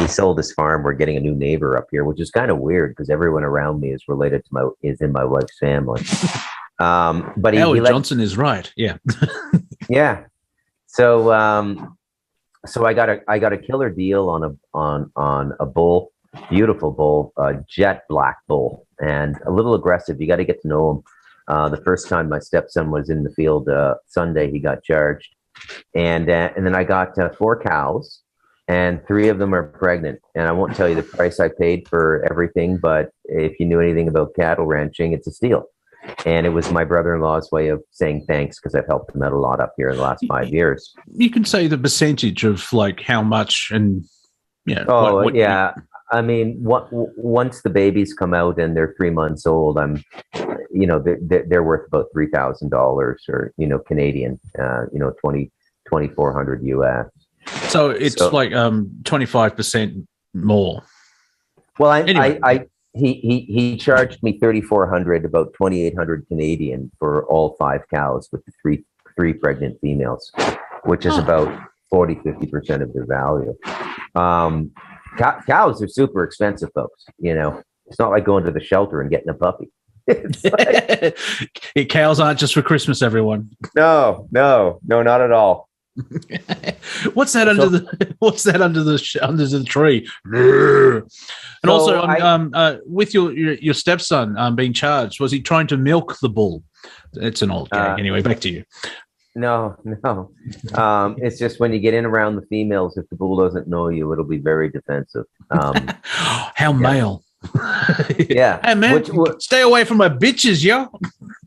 sold his farm. We're getting a new neighbor up here, which is kind of weird because everyone around me is related to is in my wife's family. But Howard Johnson is right. Yeah. Yeah. So I got a killer deal on a bull. Beautiful bull, jet black bull, and a little aggressive. You got to get to know him. The first time my stepson was in the field Sunday, he got charged, and then I got 4 cows, and 3 of them are pregnant. And I won't tell you the price I paid for everything, but if you knew anything about cattle ranching, it's a steal. And it was my brother-in-law's way of saying thanks because I've helped him out a lot up here in the last 5 years. You can say the percentage of like how much and yeah. Oh, yeah. I mean, once the babies come out and they're 3 months old, they're worth about $3,000 or Canadian, 2,400 US. So it's like 25% more. Well, Anyway. He charged me 3,400, about 2,800 Canadian for all 5 cows with the three pregnant females, which is about 40-50% of their value. Cows are super expensive, folks. It's not like going to the shelter and getting a puppy. Cows aren't just for Christmas, everyone. No, not at all. What's that under the tree? And So also, with your stepson being charged, was he trying to milk the bull? It's an old gag. Anyway, back to you. No. It's just when you get in around the females, if the bull doesn't know you, it'll be very defensive. How male. Yeah. Hey, man, stay away from my bitches, yo.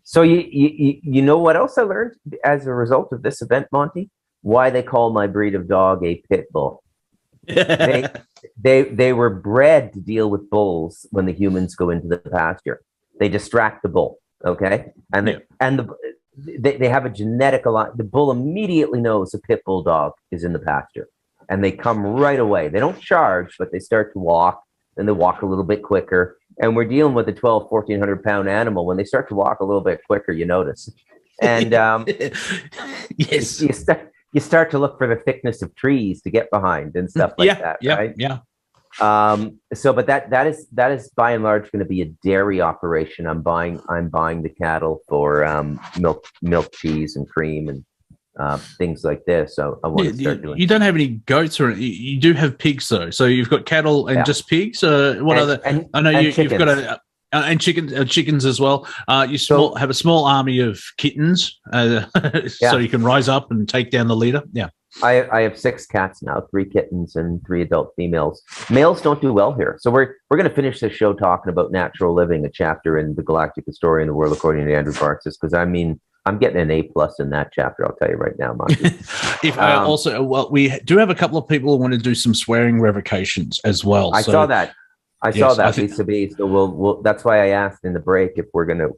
So you know what else I learned as a result of this event, Monty? Why they call my breed of dog a pit bull. They were bred to deal with bulls when the humans go into the pasture. They distract the bull, okay? They have a genetic alignment. The bull immediately knows a pit bull dog is in the pasture, and they come right away. They don't charge, but they start to walk, and they walk a little bit quicker. And we're dealing with a 1,400 pound animal. When they start to walk a little bit quicker, you notice. And yes, you start to look for the thickness of trees to get behind and stuff like that, right? Yeah. But that is by and large going to be a dairy operation. I'm buying the cattle for milk, cheese, and cream and things like this. So I want to start doing. You don't have any goats or you do have pigs though. So you've got cattle and just pigs. What other? I know you've got and chickens as well. You have a small army of kittens, so you can rise up and take down the leader. Yeah. I have 6 cats now, 3 kittens and 3 adult females. Males don't do well here. So we're going to finish this show talking about natural living, a chapter in the Galactic Story in the World according to Andrew Bartzis, because I mean, I'm getting an A+ in that chapter, I'll tell you right now, Monty. We do have a couple of people who want to do some swearing revocations as well. I saw that. Lisa B. So we'll that's why I asked in the break if we're gonna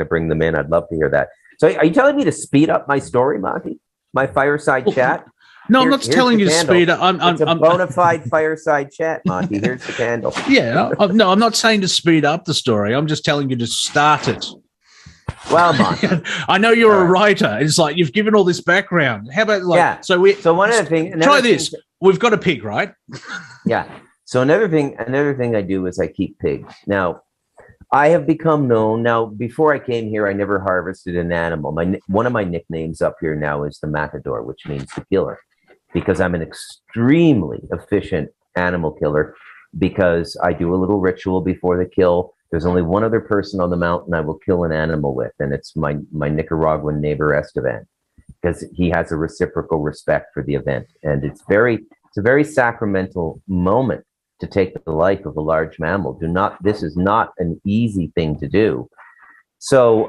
bring them in. I'd love to hear that. So are you telling me to speed up my story, Monty? My fireside chat? No, I'm not telling you to speed up. It's a bona fide fireside chat, Monty. Here's the candle. Yeah, no, I'm not saying to speed up the story. I'm just telling you to start it. Well, Monty, I know you're a writer. It's like you've given all this background. How about So one of the things. Try this. We've got a pig, right? Yeah. So another thing I do is I keep pigs. Now, I have become known now. Before I came here, I never harvested an animal. One of my nicknames up here now is the Matador, which means the killer, because I'm an extremely efficient animal killer. Because I do a little ritual before the kill. There's only one other person on the mountain I will kill an animal with, and it's my Nicaraguan neighbor Esteban, because he has a reciprocal respect for the event, and it's a very sacramental moment to take the life of a large mammal. This is not an easy thing to do. So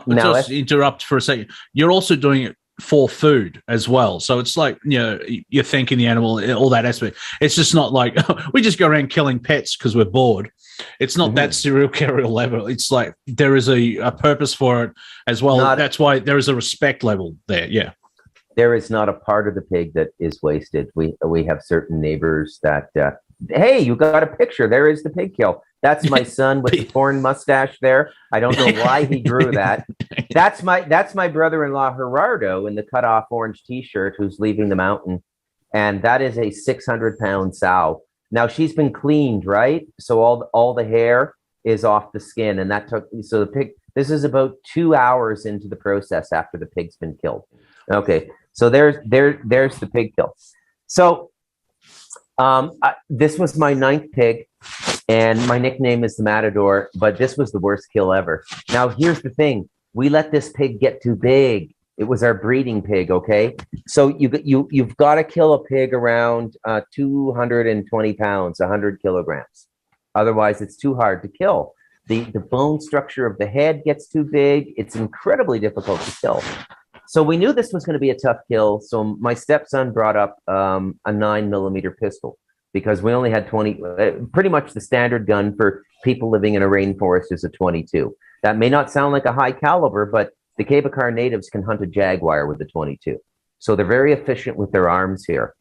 now, just interrupt for a second. You're also doing it for food as well, so it's like, you know, you're thanking the animal, all that aspect. It's just not like we just go around killing pets because we're bored. It's not that serial killer level. It's like there is a purpose for it as well. That's why there is a respect level there. Yeah, there is not a part of the pig that is wasted. We have certain neighbors that hey, you got a picture, there is the pig kill. That's my son with the porn mustache there. I don't know why he drew that. That's my brother-in-law Gerardo in the cut-off orange T-shirt, who's leaving the mountain, and that is a 600-pound sow. Now she's been cleaned, right? So all the hair is off the skin, and the pig. This is about 2 hours into the process after the pig's been killed. Okay, so there's the pig kill. So this was my 9th pig. And my nickname is the Matador, but this was the worst kill ever. Now, here's the thing. We let this pig get too big. It was our breeding pig, okay? So you've got to kill a pig around 220 pounds, 100 kilograms. Otherwise, it's too hard to kill. The bone structure of the head gets too big. It's incredibly difficult to kill. So we knew this was going to be a tough kill. So my stepson brought up a 9mm pistol, because we only had 20, pretty much the standard gun for people living in a rainforest is a 22. That may not sound like a high caliber, but the Quebecar natives can hunt a jaguar with a 22. So they're very efficient with their arms here.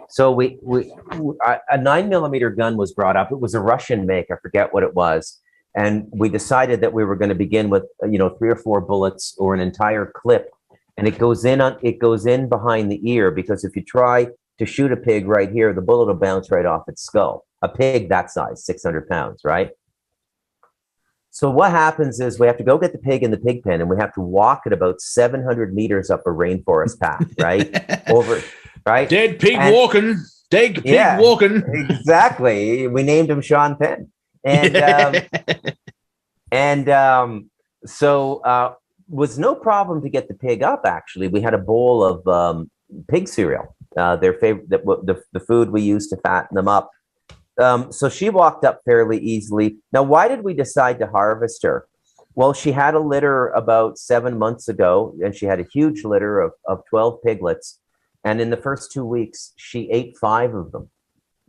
So a 9mm gun was brought up. It was a Russian make, I forget what it was. And we decided that we were going to begin with, 3 or 4 bullets or an entire clip. And it goes in behind the ear, because if you try to shoot a pig right here, the bullet will bounce right off its skull. A pig that size, 600 pounds, right? So what happens is we have to go get the pig in the pig pen, and we have to walk at about 700 meters up a rainforest path, right? Right? Dead pig walking. Dead pig walking. Exactly. We named him Sean Penn. And was no problem to get the pig up, actually. We had a bowl of pig cereal. Their favorite, the food we use to fatten them up. So she walked up fairly easily. Now, why did we decide to harvest her? Well, she had a litter about 7 months ago, and she had a huge litter of 12 piglets. And in the first 2 weeks, she ate 5 of them,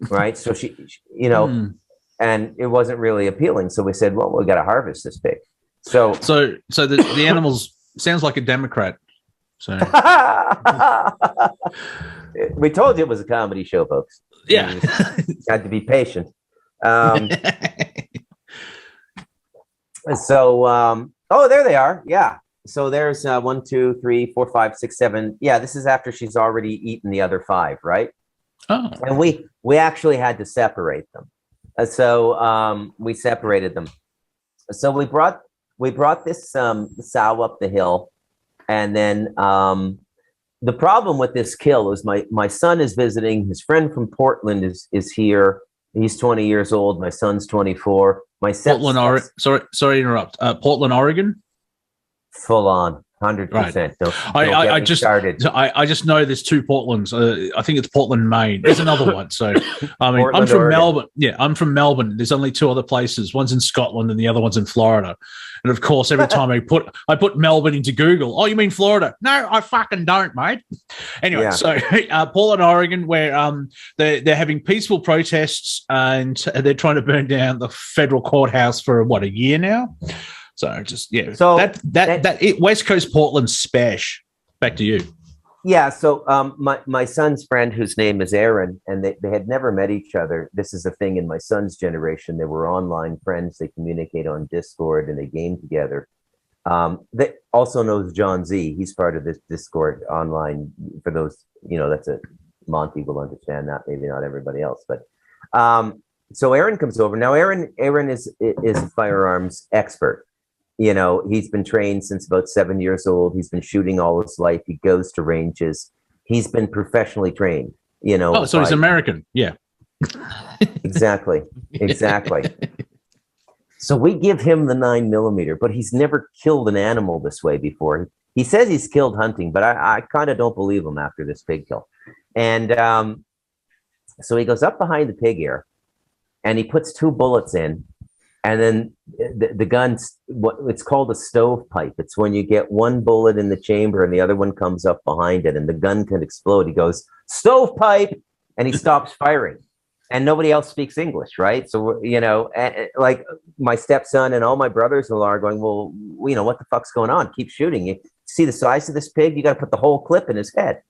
right? So she and it wasn't really appealing. So we said, well, we got to harvest this pig. So the animals sounds like a Democrat. So we told you it was a comedy show, folks. Yeah, you had to be patient. Oh, there they are. Yeah. So there's 1, 2, 3, 4, 5, 6, 7. Yeah, this is after she's already eaten the other 5, right? Oh. And we actually had to separate them. So we separated them. So we brought this sow up the hill, and then the problem with this kill is my son is visiting. His friend from Portland is here. He's 20 years old. My son's 24. Portland, Oregon. Sorry to interrupt. Portland, Oregon. Full on, 100%. Right. I just know there's 2 Portlands. I think it's Portland, Maine. There's another one. So I mean, I'm from Oregon. Melbourne. Yeah, I'm from Melbourne. There's only 2 other places. One's in Scotland and the other one's in Florida. And of course, every time I put Melbourne into Google, oh, you mean Florida? No, I fucking don't, mate. Anyway, Yeah. So Portland, Oregon, where they're having peaceful protests and they're trying to burn down the federal courthouse for a year now. So just So that West Coast Portland spash. Back to you. Yeah. So my son's friend, whose name is Aaron, and they had never met each other. This is a thing in my son's generation. They were online friends. They communicate on Discord and they game together. They also knows John Z. He's part of this Discord online. For those, that's a Monty will understand that. Maybe not everybody else, but so Aaron comes over. Now Aaron is a firearms expert. You know, he's been trained since about 7 years old. He's been shooting all his life. He goes to ranges. He's been professionally trained, you know. Oh, so he's American. Yeah. Exactly. So we give him the 9mm, but he's never killed an animal this way before. He says he's killed hunting, but I kind of don't believe him after this pig kill. And so he goes up behind the pig ear and he puts 2 bullets in. And then the gun's it's called a stovepipe. It's when you get 1 bullet in the chamber and the other one comes up behind it and the gun can explode. He goes, stovepipe, and he stops firing. And nobody else speaks English, right? So, you know, like my stepson and all my brothers-in-law are going, well, you know, what the fuck's going on? Keep shooting. You see the size of this pig? You got to put the whole clip in his head.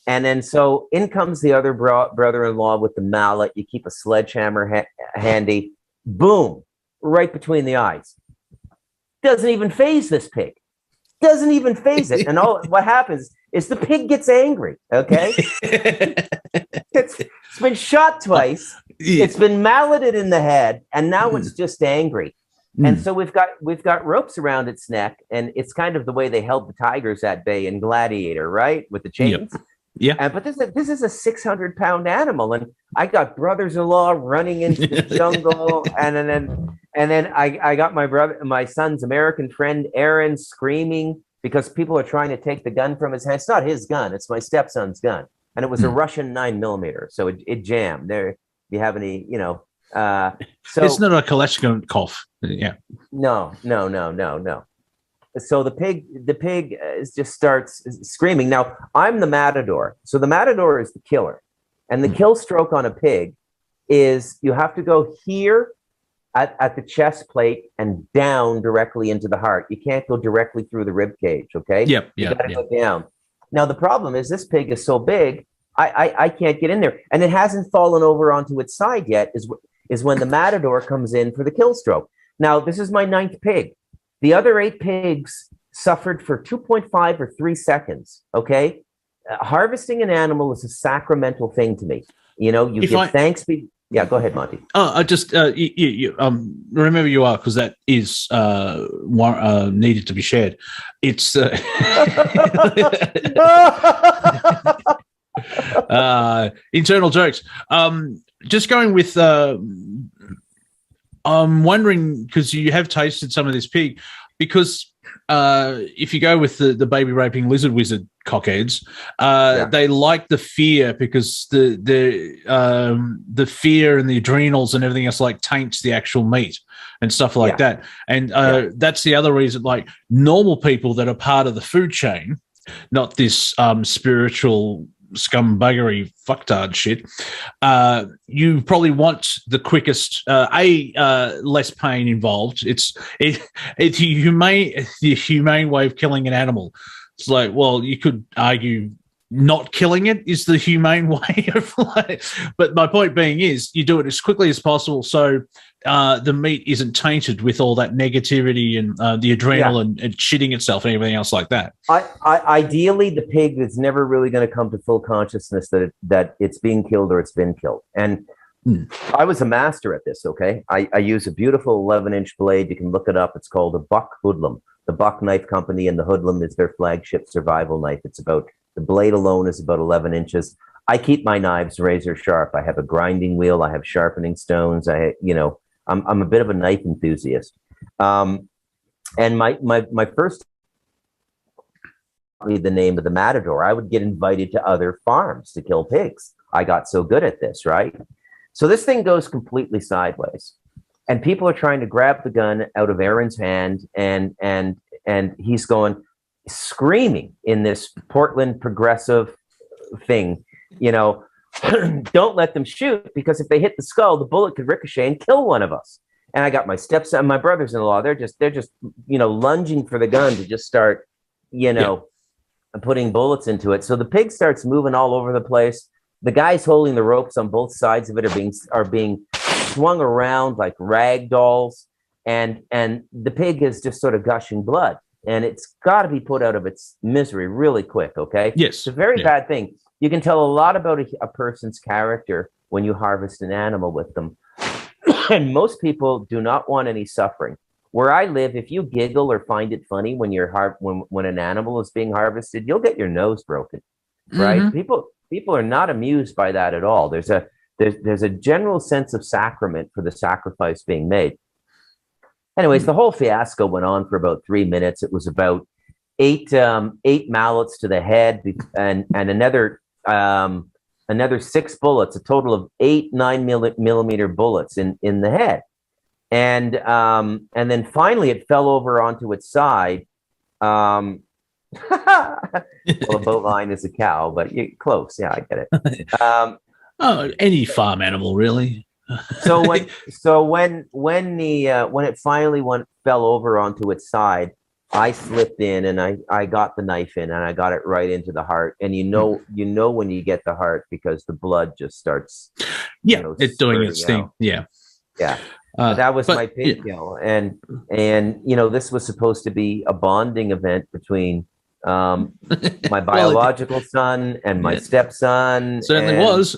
And then so in comes the other brother-in-law with the mallet. You keep a sledgehammer handy. Boom. Right between the eyes. Doesn't even phase this pig. Doesn't even phase it. And all what happens is the pig gets angry. Okay. It's been shot twice. Yeah. It's been malleted in the head, and now it's just angry. And so we've got ropes around its neck, and it's kind of the way they held the tigers at bay in Gladiator, right? With the chains. Yep. Yeah, but this is a 600-pound animal, and I got brothers-in-law running into the jungle, and then I got my son's American friend Aaron screaming because people are trying to take the gun from his hand. It's not his gun; it's my stepson's gun, and it was a Russian 9mm, so it jammed. There, if you have any, you know, so it's not a Kalashnikov. Yeah, no. So the pig just starts screaming. Now, I'm the matador. So the matador is the killer. And the kill stroke on a pig is you have to go here at the chest plate and down directly into the heart. You can't go directly through the rib cage, okay? Yep. You got to go down. Now, the problem is this pig is so big, I can't get in there. And it hasn't fallen over onto its side yet is when the matador comes in for the kill stroke. Now, this is my 9th pig. The other 8 pigs suffered for 2.5 or 3 seconds. Okay, harvesting an animal is a sacramental thing to me. You know, you give thanks. Yeah, go ahead, Monty. I just remember you are because that is needed to be shared. It's internal jokes. Just going with. I'm wondering because you have tasted some of this pig, because if you go with the baby raping lizard wizard cockheads, they like the fear because the fear and the adrenals and everything else like taints the actual meat and stuff like that. And that's the other reason. Like normal people that are part of the food chain, not this spiritual scumbuggery fucktard shit, you probably want the quickest less pain involved. It's the humane way of killing an animal. It's like, well, you could argue not killing it is the humane way of life, but my point being is you do it as quickly as possible so the meat isn't tainted with all that negativity and the adrenal and shitting itself and everything else like that. Ideally, the pig is never really going to come to full consciousness that it's being killed or it's been killed. And I was a master at this, okay? I use a beautiful 11-inch blade. You can look it up. It's called a Buck Hoodlum. The Buck Knife Company, and the Hoodlum is their flagship survival knife. It's about, the blade alone is about 11 inches. I keep my knives razor sharp. I have a grinding wheel. I have sharpening stones. I'm a bit of a knife enthusiast. And my first, the name of the matador, I would get invited to other farms to kill pigs. I got so good at this, right? So this thing goes completely sideways. And people are trying to grab the gun out of Aaron's hand, and he's going screaming in this Portland progressive thing, you know, don't let them shoot, because if they hit the skull, the bullet could ricochet and kill one of us. And I got my stepson, my brothers-in-law, they're just, you know, lunging for the gun to just start, you know, putting bullets into it. So the pig starts moving all over the place. The guys holding the ropes on both sides of it are being swung around like rag dolls, and the pig is just sort of gushing blood, and it's got to be put out of its misery really quick. Okay. Yes. It's a very bad thing. You can tell a lot about a person's character when you harvest an animal with them. And most people do not want any suffering. Where I live, if you giggle or find it funny when when an animal is being harvested, you'll get your nose broken, right? Mhm. People are not amused by that at all. There's a general sense of sacrament for the sacrifice being made. Anyways, the whole fiasco went on for about 3 minutes. It was about eight mallets to the head, and another 6 bullets, a total of 8 9 millimeter bullets in the head. And then finally it fell over onto its side. Well, a boat line is a cow, but close. Yeah, I get it. Oh, any farm animal, really. So when it finally fell over onto its side, I slipped in and I got the knife in and I got it right into the heart. And you know when you get the heart, because the blood just starts. Yeah, it's doing its thing. Out. Yeah. Yeah. That was my pig kill. And this was supposed to be a bonding event between my biological son and my stepson. Certainly was.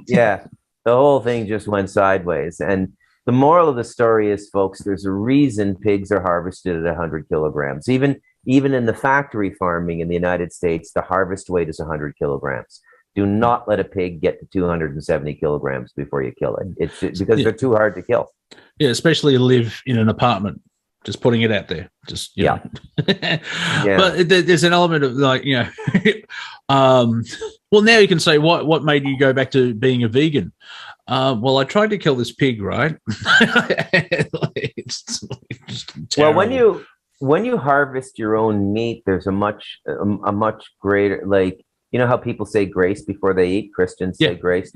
Yeah. The whole thing just went sideways. And the moral of the story is, folks, there's a reason pigs are harvested at 100 kilograms. Even in the factory farming in the United States, the harvest weight is 100 kilograms. Do not let a pig get to 270 kilograms before you kill it. It's because they're too hard to kill. Yeah, especially live in an apartment. Just putting it out there. Just yeah. But there's an element of well, now you can say what made you go back to being a vegan. Well, I tried to kill this pig, right? It's well, when you harvest your own meat, there's a much greater, like, how people say grace before they eat. Christians say grace.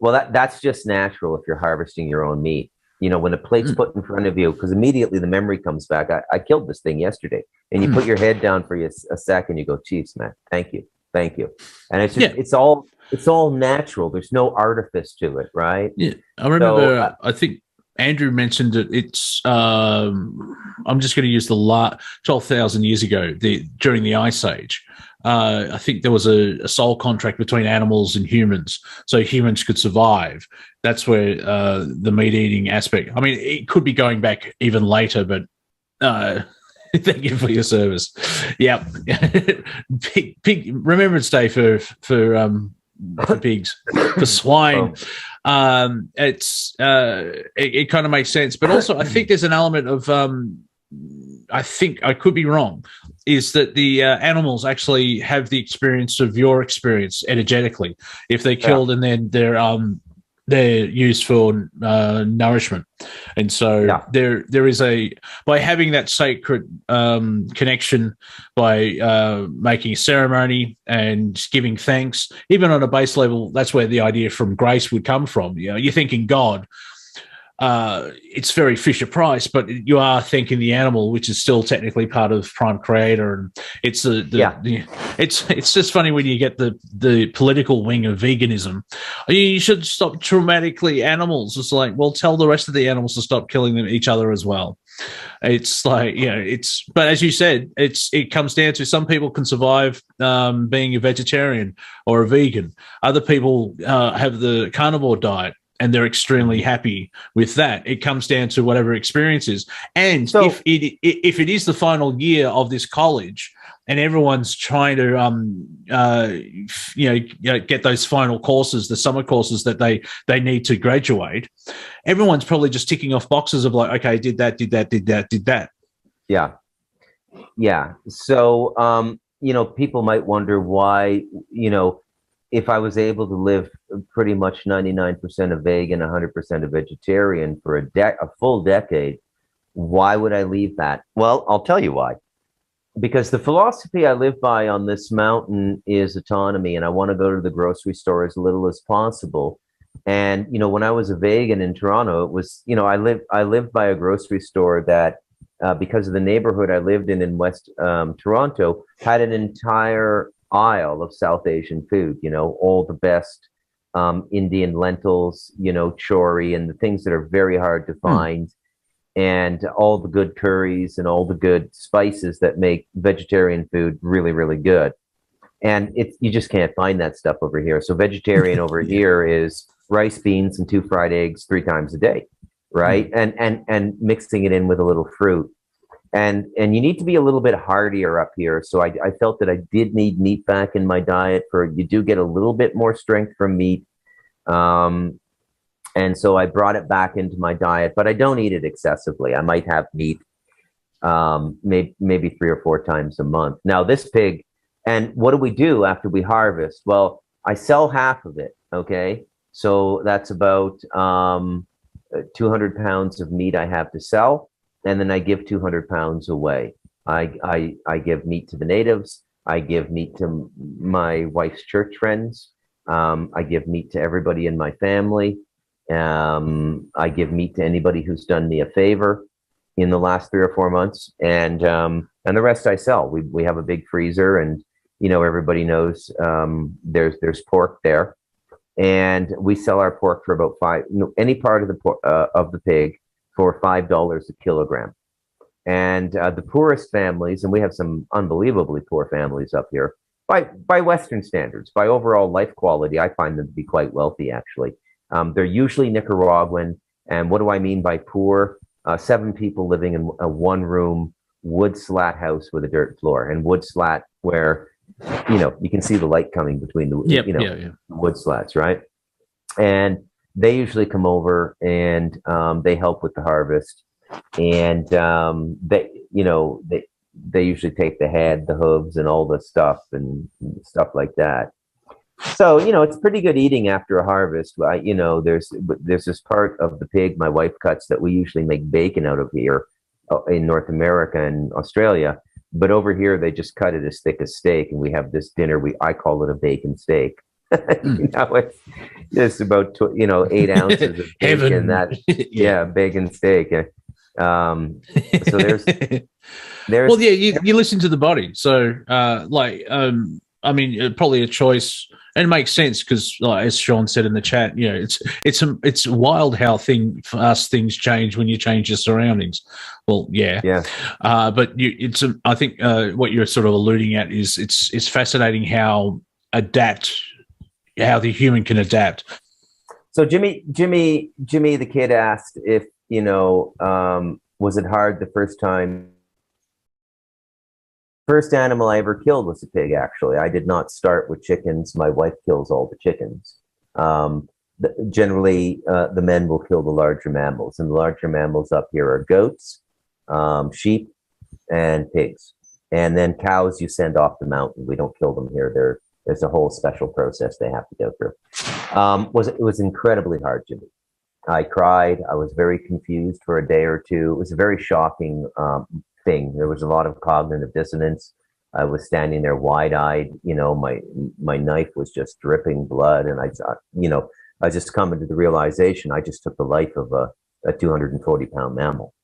Well, that's just natural if you're harvesting your own meat. When a plate's put in front of you, because immediately the memory comes back. I killed this thing yesterday, and you put your head down for a second. You go, "Chiefs, man, thank you," and it's just it's all natural. There's no artifice to it, right? Yeah, I remember. I think Andrew mentioned it. It's I'm just going to use the 12,000 years ago, during the Ice Age. I think there was a soul contract between animals and humans, so humans could survive. That's where the meat eating aspect. I mean, it could be going back even later, but thank you for your service. Yeah, pig Remembrance Day for pigs, for swine. It kind of makes sense, but also I think there's an element of I think I could be wrong, is that the animals actually have the experience of your experience energetically if they're killed, and then they're used for nourishment. And so there is by having that sacred connection, by making a ceremony and giving thanks, even on a base level, that's where the idea from grace would come from. You're thinking God. It's very Fisher Price, but you are thanking the animal, which is still technically part of Prime Creator, and it's it's just funny when you get the political wing of veganism. You should stop traumatically animals. It's like, well, tell the rest of the animals to stop killing each other as well. It's like, but as you said, it comes down to some people can survive being a vegetarian or a vegan. Other people have the carnivore diet, and they're extremely happy with that. It comes down to whatever experience is. And so, if it is the final year of this college and everyone's trying to get those final courses, the summer courses that they need to graduate, everyone's probably just ticking off boxes of like, okay, did that. Yeah. So people might wonder why, if I was able to live pretty much 99% a vegan, 100% a vegetarian for a full decade, why would I leave that? Well, I'll tell you why. Because the philosophy I live by on this mountain is autonomy, and I want to go to the grocery store as little as possible. And when I was a vegan in Toronto, it was I lived by a grocery store that because of the neighborhood I lived in West Toronto, had an entire aisle of South Asian food, all the best Indian lentils, chori, and the things that are very hard to find, and all the good curries and all the good spices that make vegetarian food really, really good. And you just can't find that stuff over here. So vegetarian over here is rice, beans, and 2 fried eggs 3 times a day, right? And mixing it in with a little fruit. And you need to be a little bit hardier up here. So I felt that I did need meat back in my diet. You do get a little bit more strength from meat. And so I brought it back into my diet, but I don't eat it excessively. I might have meat maybe 3 or 4 times a month. Now this pig, and what do we do after we harvest? Well, I sell half of it. Okay. So that's about 200 pounds of meat I have to sell. And then I give 200 pounds away. I give meat to the natives. I give meat to my wife's church friends. I give meat to everybody in my family. I give meat to anybody who's done me a favor in the last 3 or 4 months, and the rest I sell. We have a big freezer, and everybody knows there's pork there, and we sell our pork for about any part of the pig for $5 a kilogram. And the poorest families, and we have some unbelievably poor families up here, by Western standards, by overall life quality, I find them to be quite wealthy, actually. They're usually Nicaraguan. And what do I mean by poor? 7 people living in a 1-room wood slat house with a dirt floor, and wood slat where, you can see the light coming between the, wood slats, right? And they usually come over and they help with the harvest. And they usually take the head, the hooves, and all the stuff and stuff like that. So, it's pretty good eating after a harvest. There's this part of the pig my wife cuts that we usually make bacon out of here in North America and Australia. But over here, they just cut it as thick as steak. And we have this dinner, I call it a bacon steak. It's about, 8 ounces of bacon. Bacon steak. So there's well, yeah, you listen to the body. So, I mean, probably a choice, and it makes sense because, as Sean said in the chat, it's wild how things change when you change your surroundings. Well, yeah. But I think what you're sort of alluding at is it's fascinating how the human can adapt. So Jimmy the kid asked if was it hard the first time. First animal I ever killed was a pig, actually. I did not start with chickens. My wife kills all the chickens. Generally, the men will kill the larger mammals, and the larger mammals up here are goats, sheep, and pigs. And then cows you send off the mountain. We don't kill them here. There's a whole special process they have to go through. It was incredibly hard, Jimmy. I cried. I was very confused for a day or two. It was a very shocking thing. There was a lot of cognitive dissonance. I was standing there wide-eyed. My knife was just dripping blood, and I just coming to the realization I just took the life of a 240-pound mammal.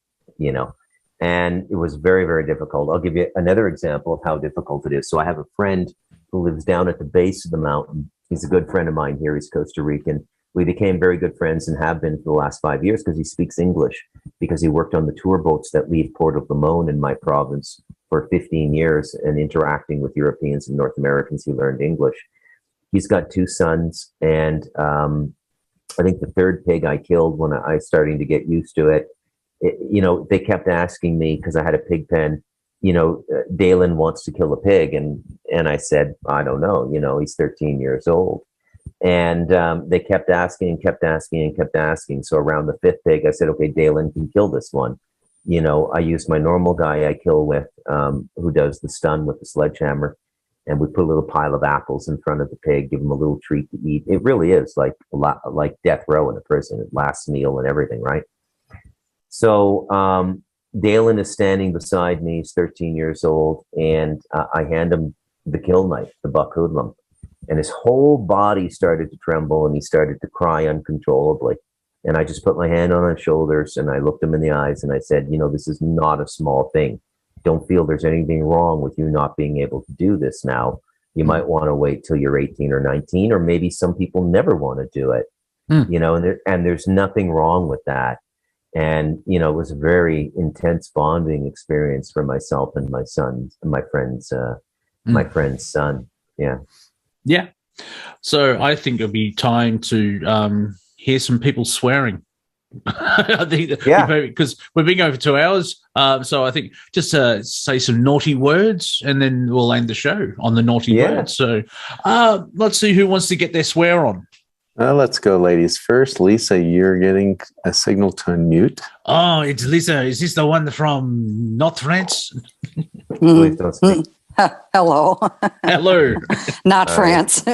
And it was very, very difficult. I'll give you another example of how difficult it is. So I have a friend who lives down at the base of the mountain. He's a good friend of mine here. He's Costa Rican. We became very good friends and have been for the last 5 years because he speaks English, because he worked on the tour boats that leave Port of Limon in my province for 15 years, and interacting with Europeans and North Americans, he learned English. He's got 2 sons, and I think the 3rd pig I killed when I was starting to get used to it, they kept asking me, because I had a pig pen, Dalen wants to kill a pig. And I said, I don't know, he's 13 years old. And they kept asking and kept asking and kept asking. So around the 5th pig, I said, okay, Dalen can kill this one. I used my normal guy I kill with, who does the stun with the sledgehammer. And we put a little pile of apples in front of the pig, give him a little treat to eat. It really is like death row in a prison, last meal and everything, right? So Dalen is standing beside me. He's 13 years old. And I hand him the kill knife, the buck hoodlum. And his whole body started to tremble, and he started to cry uncontrollably. And I just put my hand on his shoulders, and I looked him in the eyes, and I said, this is not a small thing. Don't feel there's anything wrong with you not being able to do this now. You might want to wait till you're 18 or 19, or maybe some people never want to do it, and there's nothing wrong with that. And, it was a very intense bonding experience for myself and my friend's son. Yeah. Yeah. So I think it'll be time to hear some people swearing. I think because we've been going for 2 hours. So I think just say some naughty words and then we'll end the show on the naughty words. So let's see who wants to get their swear on. Let's go, ladies. First, Lisa, you're getting a signal to unmute. Oh, it's Lisa. Is this the one from Not France? Please don't speak. Hello. Hello. Not France.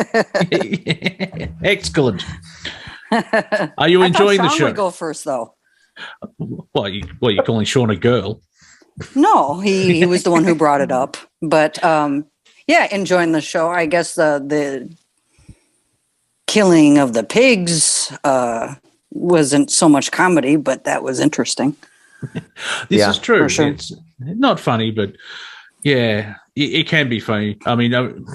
Excellent. Are you enjoying the Sean show? would go first, though. What are you calling Sean a girl? No, he was the one who brought it up. But enjoying the show. I guess the killing of the pigs wasn't so much comedy, but that was interesting. This is true. For sure. It's not funny, but yeah, it can be funny. I mean,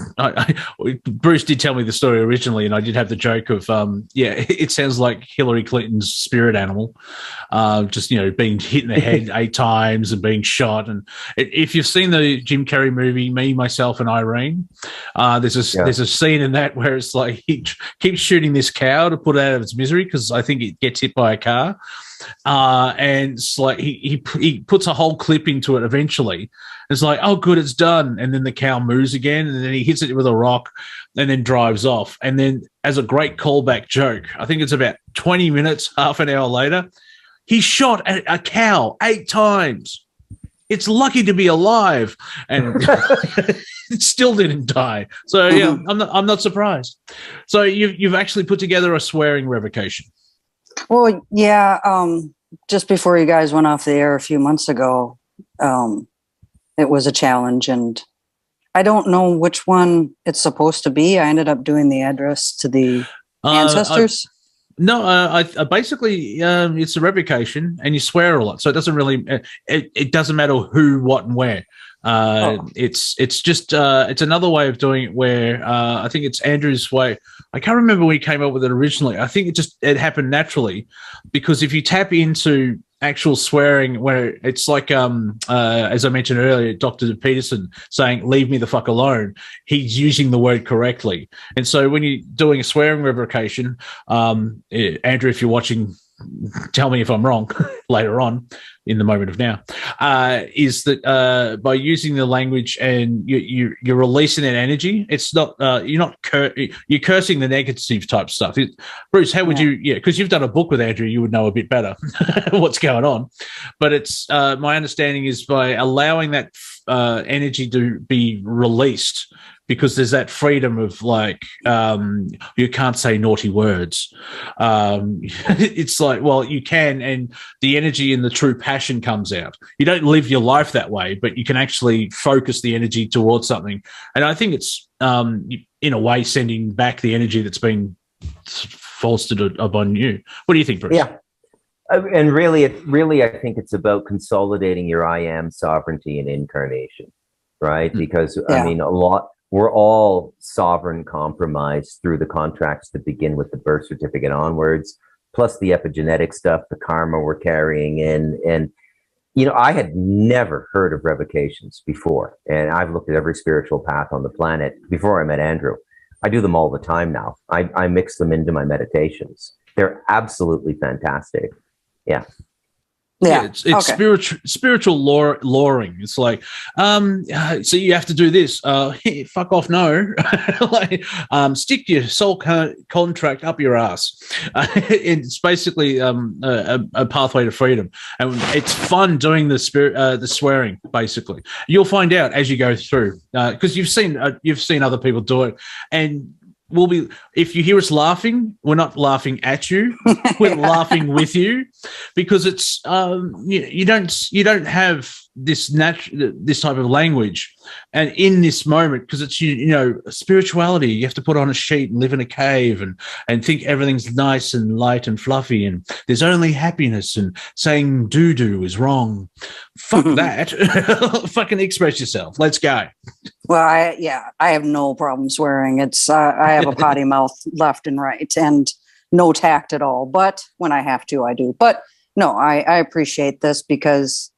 Bruce did tell me the story originally, and I did have the joke of, it sounds like Hillary Clinton's spirit animal, just, being hit in the head 8 times and being shot. And if you've seen the Jim Carrey movie, Me, Myself, and Irene, there's a scene in that where it's like he keeps shooting this cow to put it out of its misery because I think it gets hit by a car. And it's like he puts a whole clip into it eventually. It's like, oh, good, it's done. And then the cow moves again, and then he hits it with a rock and then drives off. And then as a great callback joke, I think it's about 20 minutes, half an hour later, he shot at a cow 8 times. It's lucky to be alive. And it still didn't die. So, yeah, I'm not surprised. So you've actually put together a swearing revocation. Well, yeah. Just before you guys went off the air a few months ago, it was a challenge, and I don't know which one it's supposed to be. I ended up doing the address to the ancestors. Basically, it's a revocation, and you swear a lot, so it doesn't really. It doesn't matter who, what, and where. It's just it's another way of doing it where I think it's Andrew's way. I can't remember when he came up with it originally. I think it happened naturally because if you tap into actual swearing where it's like as I mentioned earlier, Dr. Peterson saying leave me the fuck alone, he's using the word correctly. And so when you're doing a swearing revocation, Andrew, if you're watching, tell me if I'm wrong later on in the moment of now, is that by using the language and you're releasing that energy, it's not you're cursing the negative type stuff. Bruce, how would you? Yeah, because you've done a book with Andrew, you would know a bit better what's going on. But it's my understanding is by allowing that energy to be released. Because there's that freedom of like, you can't say naughty words. It's like, well, you can, and the energy and the true passion comes out. You don't live your life that way, but you can actually focus the energy towards something. And I think it's, in a way, sending back the energy that's been fostered upon you. What do you think, Bruce? Yeah. And really, I think it's about consolidating your I am sovereignty and incarnation, right? Because, I mean, we're all sovereign compromised through the contracts that begin with the birth certificate onwards, plus the epigenetic stuff, the karma we're carrying in. And, I had never heard of revocations before. And I've looked at every spiritual path on the planet before I met Andrew. I do them all the time now. I mix them into my meditations. They're absolutely fantastic. Yeah. Yeah, it's spiritual loring. It's like, so you have to do this. Fuck off, no. Stick your soul contract up your ass. It's basically a pathway to freedom, and it's fun doing the swearing. Basically, you'll find out as you go through because you've seen other people do it, and if you hear us laughing, we're not laughing at you, we're laughing with you, because it's you don't have this type of language, and in this moment, because it's spirituality, you have to put on a sheet and live in a cave and think everything's nice and light and fluffy, and there's only happiness, and saying doo-doo is wrong. Fuck that. Fucking express yourself. Let's go. Well, I have no problem swearing. It's I have a potty mouth left and right, and no tact at all. But when I have to, I do. But no, I appreciate this because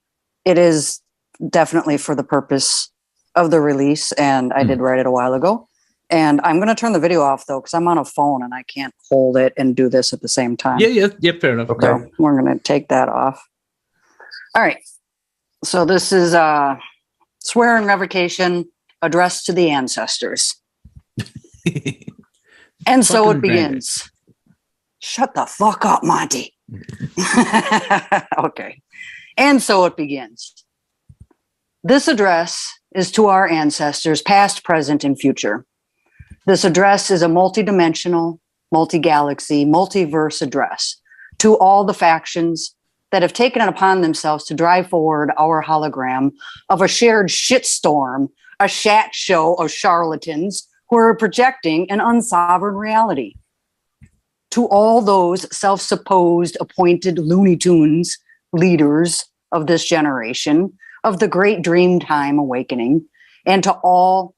it is definitely for the purpose of the release, and I did write it a while ago. And I'm going to turn the video off though, because I'm on a phone and I can't hold it and do this at the same time. Yeah, fair enough. Okay. So we're going to take that off. All right. So this is a swear and revocation addressed to the ancestors. And so Fucking it begins. Shut the fuck up, Monty. Okay. And so it begins. This address is to our ancestors, past, present, and future. This address is a multidimensional, multi-galaxy, multiverse address to all the factions that have taken it upon themselves to drive forward our hologram of a shared shitstorm, a shat show of charlatans who are projecting an unsovereign reality. To all those self-supposed appointed Looney Tunes leaders of this generation, of the great Dreamtime awakening, and to all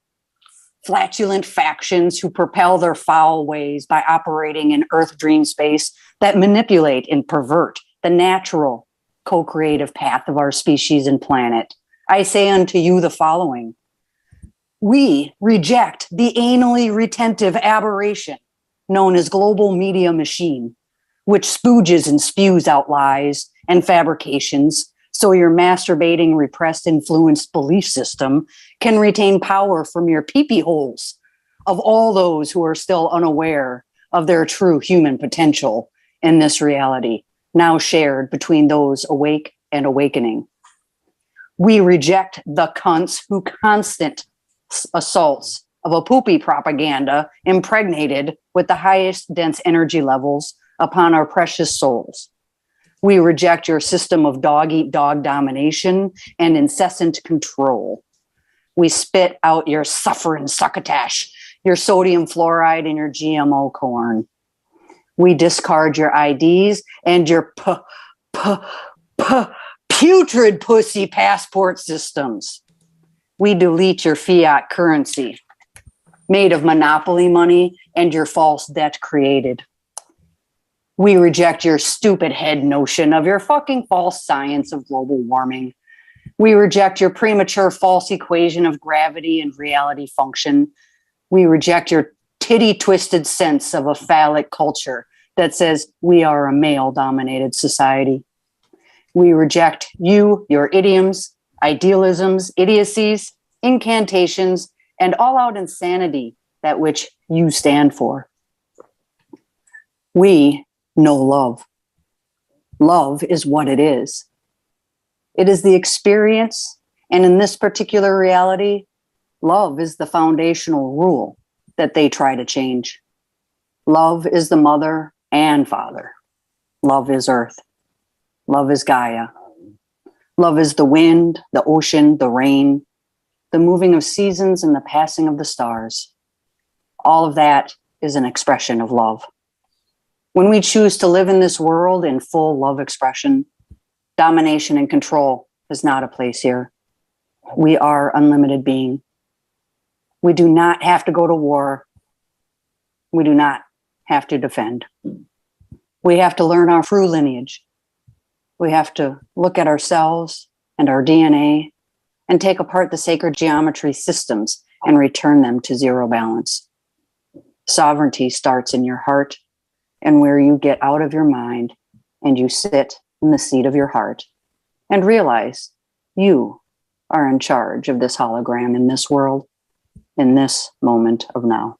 flatulent factions who propel their foul ways by operating in Earth dream space that manipulate and pervert the natural co-creative path of our species and planet, I say unto you the following. We reject the anally retentive aberration known as global media machine, which spooges and spews out lies and fabrications so your masturbating, repressed, influenced belief system can retain power from your pee-pee holes of all those who are still unaware of their true human potential in this reality, now shared between those awake and awakening. We reject the cunts who constant assaults of a poopy propaganda impregnated with the highest dense energy levels upon our precious souls. We reject your system of dog-eat-dog domination and incessant control. We spit out your suffering succotash, your sodium fluoride and your GMO corn. We discard your IDs and your putrid pussy passport systems. We delete your fiat currency made of monopoly money and your false debt created. We reject your stupid head notion of your fucking false science of global warming. We reject your premature false equation of gravity and reality function. We reject your titty-twisted sense of a phallic culture that says we are a male-dominated society. We reject you, your idioms, idealisms, idiocies, incantations, and all-out insanity, that which you stand for. We know love. Love is what it is. It is the experience, and in this particular reality, love is the foundational rule that they try to change. Love is the mother and father. Love is earth. Love is Gaia. Love is the wind, the ocean, the rain, the moving of seasons, and the passing of the stars. All of that is an expression of love. When we choose to live in this world in full love expression, domination and control is not a place here. We are unlimited being. We do not have to go to war. We do not have to defend. We have to learn our true lineage. We have to look at ourselves and our DNA and take apart the sacred geometry systems and return them to zero balance. Sovereignty starts in your heart and where you get out of your mind and you sit in the seat of your heart and realize you are in charge of this hologram in this world, in this moment of now.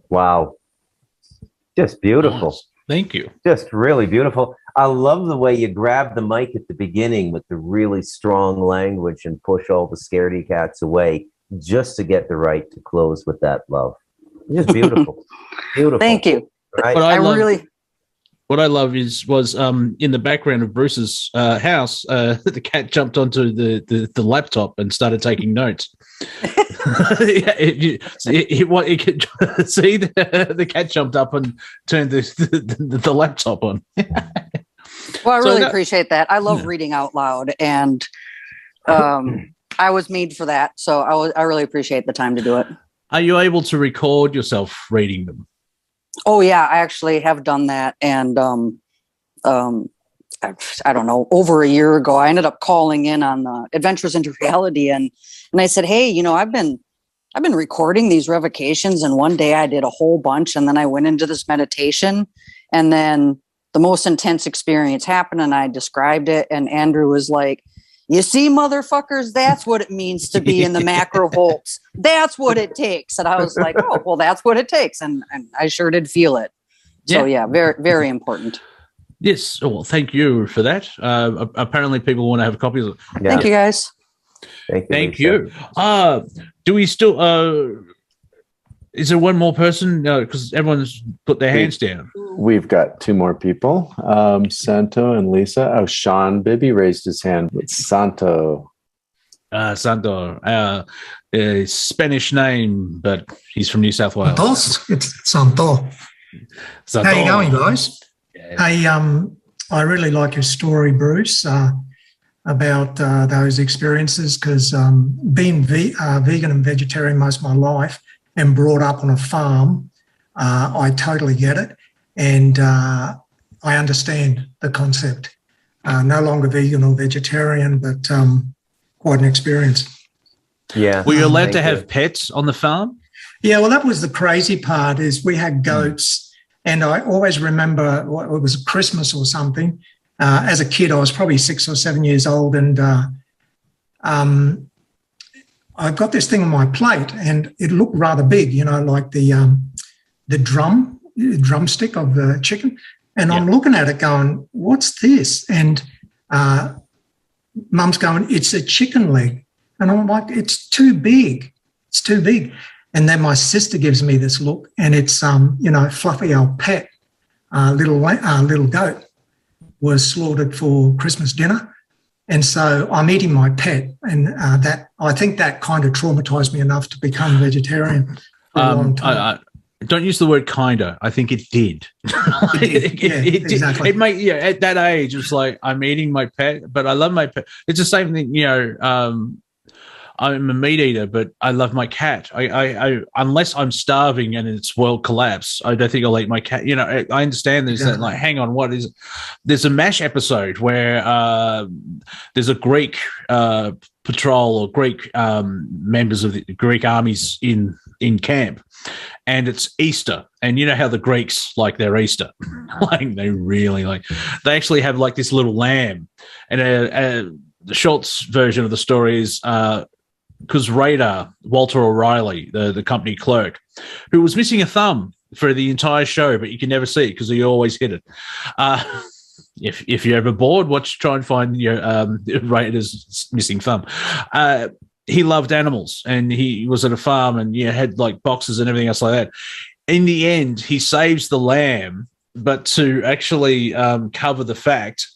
Wow. Just beautiful. Nice. Thank you. Just really beautiful. I love the way you grab the mic at the beginning with the really strong language and push all the scaredy cats away just to get the right to close with that love. Just beautiful. Beautiful. Thank you. Right? What I love was in the background of Bruce's house, the cat jumped onto the laptop and started taking notes. It could see the cat jumped up and turned the laptop on. Well, I really appreciate that. I love reading out loud, and I was made for that. So I really appreciate the time to do it. Are you able to record yourself reading them? Oh yeah, I actually have done that, and I don't know, over a year ago, I ended up calling in on the Adventures into Reality, and I said, hey, I've been I've been recording these revocations, and one day I did a whole bunch, and then I went into this meditation, and then the most intense experience happened, and I described it, and Andrew was like, you see, motherfuckers, that's what it means to be in the macro volts. That's what it takes. And I was like, oh, well, that's what it takes. And I sure did feel it. So, yeah, very, very important. Yes. Oh, well, thank you for that. Apparently people want to have copies of it. Yeah. Thank you, guys. Thank you. Do we still is there one more person? Because everyone's put their hands down. We've got two more people, Santo and Lisa. Oh, Sean Bibby raised his hand. It's Santo. Santo, Spanish name, but he's from New South Wales. Santos, it's Santo. Santo. How you going, guys? Yeah. Hey, I really like your story, Bruce, about those experiences, because being vegan and vegetarian most of my life and brought up on a farm, I totally get it. And I understand the concept. No longer vegan or vegetarian, but quite an experience. Yeah. Were you allowed to Thank have you. pets on the farm? Yeah, well, that was the crazy part, is we had goats, and I always remember it was Christmas or something. As a kid, I was probably 6 or 7 years old, and I got this thing on my plate, and it looked rather big, like the drumstick of the chicken. And I'm looking at it going, what's this? And Mum's going, it's a chicken leg. And I'm like, it's too big. It's too big. And then my sister gives me this look, and it's, Fluffy, our pet, little goat, was slaughtered for Christmas dinner. And so I'm eating my pet, and I think that kind of traumatized me enough to become vegetarian for a long time. Don't use the word kinda. I think it did. Exactly. It might, at that age, it's like, I'm eating my pet, but I love my pet. It's the same thing, I'm a meat eater, but I love my cat. I unless I'm starving and it's world collapse, I don't think I'll eat my cat. I understand there's that, like, hang on, what is it? There's a MASH episode where there's a Greek patrol or Greek members of the Greek armies in camp, and it's Easter. And you know how the Greeks like their Easter, like they really like. They actually have like this little lamb, and the Schultz version of the story is because Radar, Walter O'Reilly, the company clerk, who was missing a thumb for the entire show, but you can never see it because he always hit it. If you're ever bored, try and find your Radar's missing thumb. He loved animals, and he was at a farm, and had like boxes and everything else like that. In the end, he saves the lamb, but to actually cover the fact,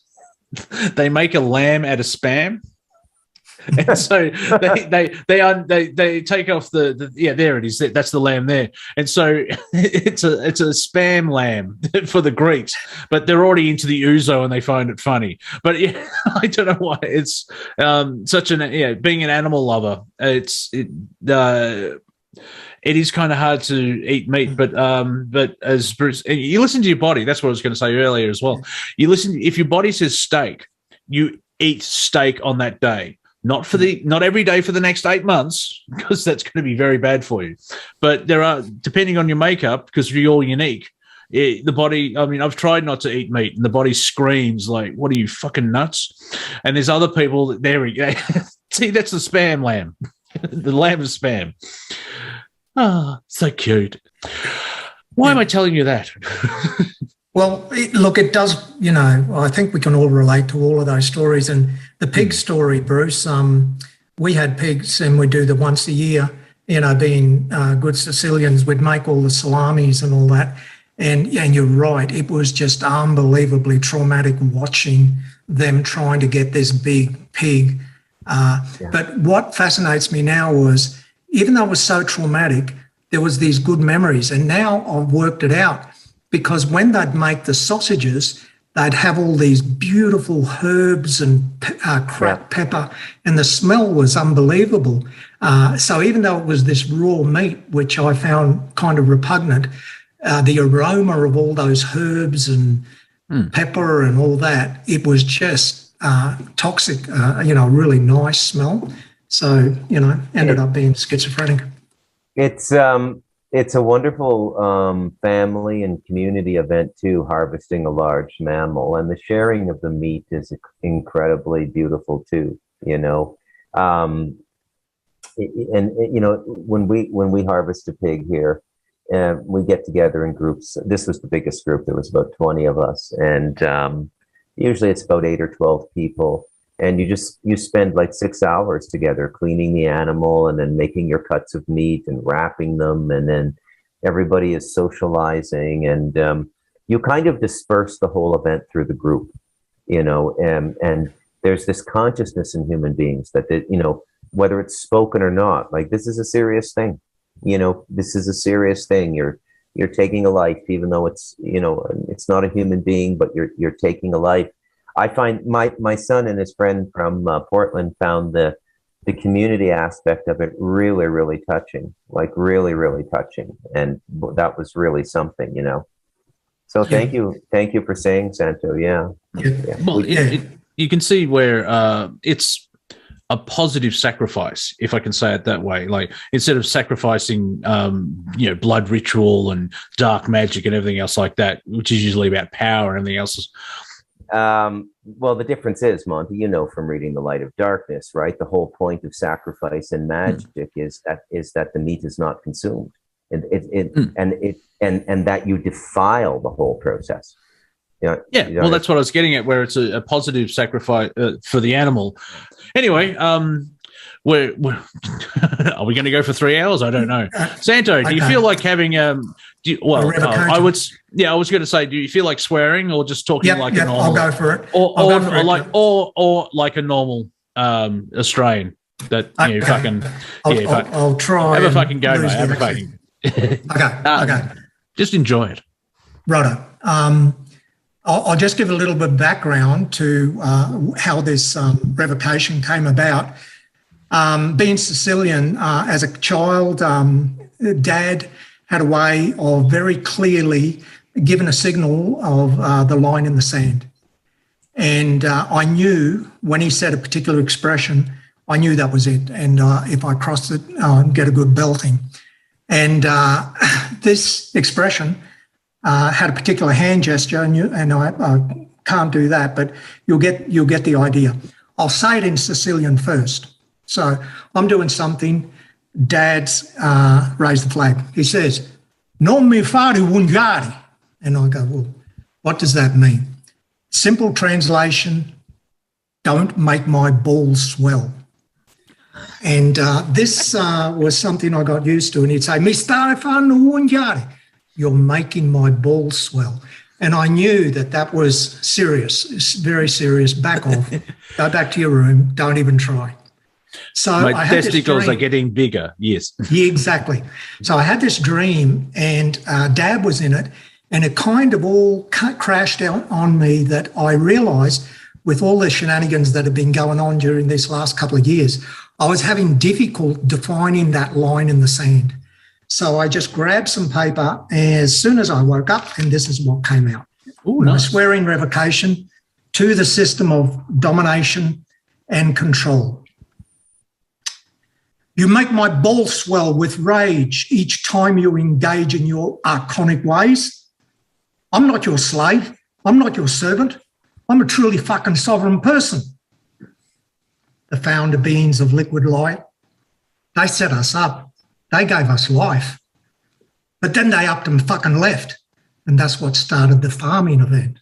they make a lamb out of Spam. And so they take off the there it is, that's the lamb there. And so it's a Spam lamb for the Greeks, but they're already into the ouzo and they find it funny. But I don't know why it's such an being an animal lover, it is kind of hard to eat meat, but as Bruce, you listen to your body. That's what I was going to say earlier as well. You listen, if your body says steak, you eat steak on that day. Not every day for the next 8 months, because that's going to be very bad for you. But there are, depending on your makeup, because you're all unique, the body, I mean, I've tried not to eat meat and the body screams like, what are you, fucking nuts? And there's other people that, there we go. See, that's the Spam lamb. The lamb of Spam. Oh, so cute. Why am I telling you that? Well, it does, I think we can all relate to all of those stories. And the pig story, Bruce, we had pigs, and we do the once a year, being good Sicilians, we'd make all the salamis and all that. And you're right, it was just unbelievably traumatic watching them trying to get this big pig. But what fascinates me now was, even though it was so traumatic, there was these good memories. And now I've worked it out, because when they'd make the sausages, they'd have all these beautiful herbs and cracked pepper, and the smell was unbelievable. So even though it was this raw meat, which I found kind of repugnant, the aroma of all those herbs and pepper and all that, it was just toxic, really nice smell. So, ended up being schizophrenic. It's a wonderful family and community event too, harvesting a large mammal, and the sharing of the meat is incredibly beautiful too. You know, and you know, when we harvest a pig here, we get together in groups. This was the biggest group. There was about 20 of us, and usually it's about 8 or 12 people. And you spend like 6 hours together cleaning the animal and then making your cuts of meat and wrapping them, and then everybody is socializing, and you kind of disperse the whole event through the group, you know, and there's this consciousness in human beings that, you know, whether it's spoken or not, like this is a serious thing, you know, this is a serious thing. You're taking a life, even though it's, you know, it's not a human being, but you're taking a life. I find my son and his friend from Portland found the community aspect of it really, really touching, like really, really touching. And that was really something, you know. So thank you for saying, Santo. Yeah. Well, you can see where it's a positive sacrifice, if I can say it that way. Like instead of sacrificing, you know, blood ritual and dark magic and everything else like that, which is usually about power and everything else. Well, the difference is, Monty, you know, from reading The Light of Darkness, right? The whole point of sacrifice and magic is that the meat is not consumed, and that you defile the whole process. Well, that's what I was getting at, where it's a positive sacrifice for the animal. Anyway, we're are we going to go for 3 hours? I don't know. Santo, do you feel like having I was going to say, do you feel like swearing or just talking a normal? I'll go for it. Or like a normal Australian that you fucking I'll try. Have a fucking go, mate. Have a fucking. Okay. Just enjoy it. Righto. I'll just give a little bit of background to how this revocation came about. Being Sicilian, as a child, Dad had a way of very clearly giving a signal of the line in the sand. And I knew when he said a particular expression, I knew that was it. And if I crossed it, I'd get a good belting. And this expression had a particular hand gesture, and I can't do that, but you'll get the idea. I'll say it in Sicilian first. So I'm doing something. Dad's raised the flag. He says, "Non mi fare ungari," and I go, "Well, what does that mean?" Simple translation: "Don't make my balls swell." And this was something I got used to. And he'd say, "Mi stare fanno ungari." You're making my balls swell. And I knew that was serious. It's very serious. Back off. Go back to your room. Don't even try. So my testicles are getting bigger. Yes. Yeah, exactly. So I had this dream, and Dad was in it, and it kind of all crashed out on me that I realised with all the shenanigans that have been going on during these last couple of years, I was having difficulty defining that line in the sand. So I just grabbed some paper as soon as I woke up, and this is what came out. Ooh, nice. My swearing revocation to the system of domination and control. You make my balls swell with rage each time you engage in your archonic ways. I'm not your slave. I'm not your servant. I'm a truly fucking sovereign person. The founder beings of liquid light, they set us up. They gave us life. But then they upped and fucking left. And that's what started the farming event.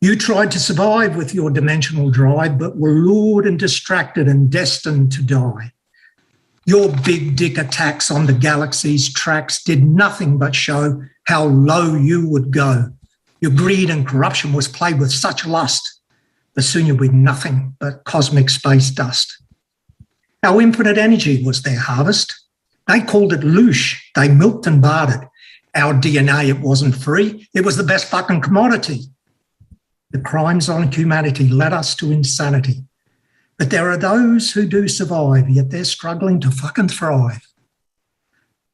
You tried to survive with your dimensional drive, but were lured and distracted and destined to die. Your big dick attacks on the galaxy's tracks did nothing but show how low you would go. Your greed and corruption was played with such lust, but soon you'll be nothing but cosmic space dust. Our infinite energy was their harvest. They called it loosh. They milked and bartered. Our DNA, it wasn't free. It was the best fucking commodity. The crimes on humanity led us to insanity. But there are those who do survive, yet they're struggling to fucking thrive.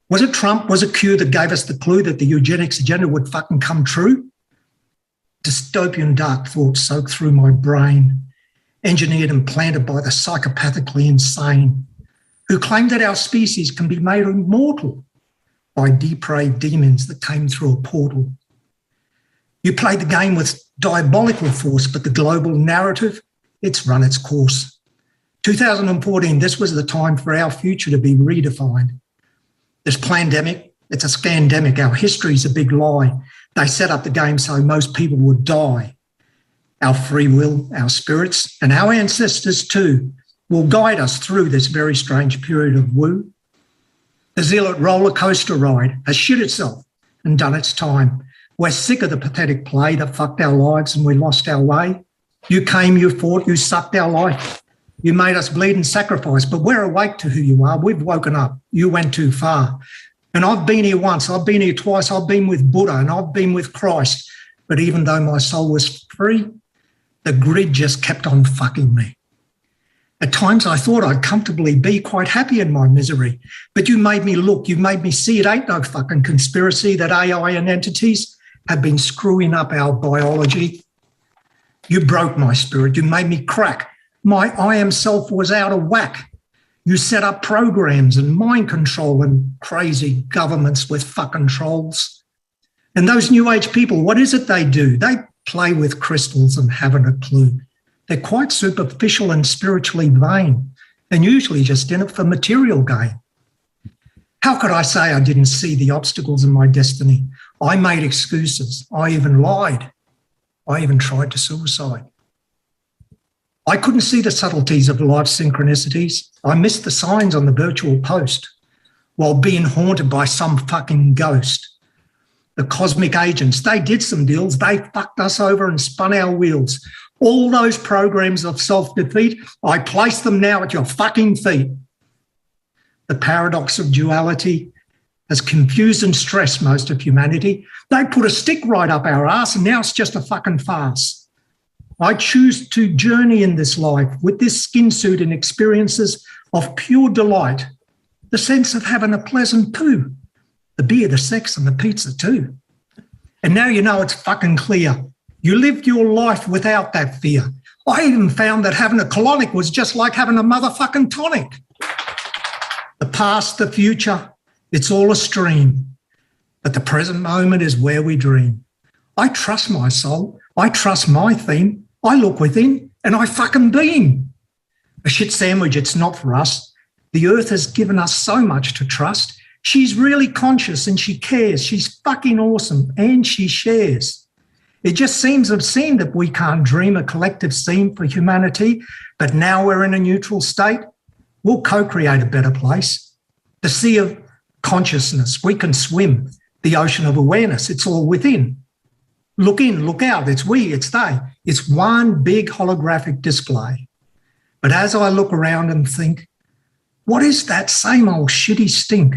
Was it Trump? Was it Q that gave us the clue that the eugenics agenda would fucking come true? Dystopian dark thoughts soaked through my brain, engineered and planted by the psychopathically insane. who claim that our species can be made immortal by depraved demons that came through a portal. You played the game with diabolical force, but the global narrative, it's run its course. 2014, this was the time for our future to be redefined. This pandemic, it's a scandemic. Our history's a big lie. They set up the game so most people would die. Our free will, our spirits, and our ancestors too will guide us through this very strange period of woo. The zealot roller coaster ride has shit itself and done its time. We're sick of the pathetic play that fucked our lives and we lost our way. You came, you fought, you sucked our life. You made us bleed and sacrifice, but we're awake to who you are. We've woken up. You went too far. And I've been here once, I've been here twice, I've been with Buddha and I've been with Christ. But even though my soul was free, the grid just kept on fucking me. At times I thought I'd comfortably be quite happy in my misery, but you made me look, you made me see it ain't no fucking conspiracy that AI and entities have been screwing up our biology. You broke my spirit, you made me crack. My I am self was out of whack. You set up programs and mind control and crazy governments with fucking trolls. And those new age people, what is it they do? They play with crystals and haven't a clue. They're quite superficial and spiritually vain and usually just in it for material gain. How could I say I didn't see the obstacles in my destiny? I made excuses. I even lied. I even tried to suicide. I couldn't see the subtleties of life's synchronicities. I missed the signs on the virtual post while being haunted by some fucking ghost. The cosmic agents, they did some deals. They fucked us over and spun our wheels. All those programs of self-defeat, I place them now at your fucking feet. The paradox of duality has confused and stressed most of humanity. They put a stick right up our ass and now it's just a fucking farce. I choose to journey in this life with this skin suit and experiences of pure delight, the sense of having a pleasant poo, the beer, the sex, and the pizza too. And now you know it's fucking clear. You lived your life without that fear. I even found that having a colonic was just like having a motherfucking tonic. The past, the future, it's all a stream. But the present moment is where we dream. I trust my soul. I trust my theme. I look within and I fucking beam. A shit sandwich, it's not for us. The earth has given us so much to trust. She's really conscious and she cares. She's fucking awesome and she shares. It just seems obscene that we can't dream a collective scene for humanity, but now we're in a neutral state. We'll co-create a better place. The sea of consciousness, we can swim. The ocean of awareness, it's all within. Look in, look out, it's we, it's they. It's one big holographic display. But as I look around and think, what is that same old shitty stink?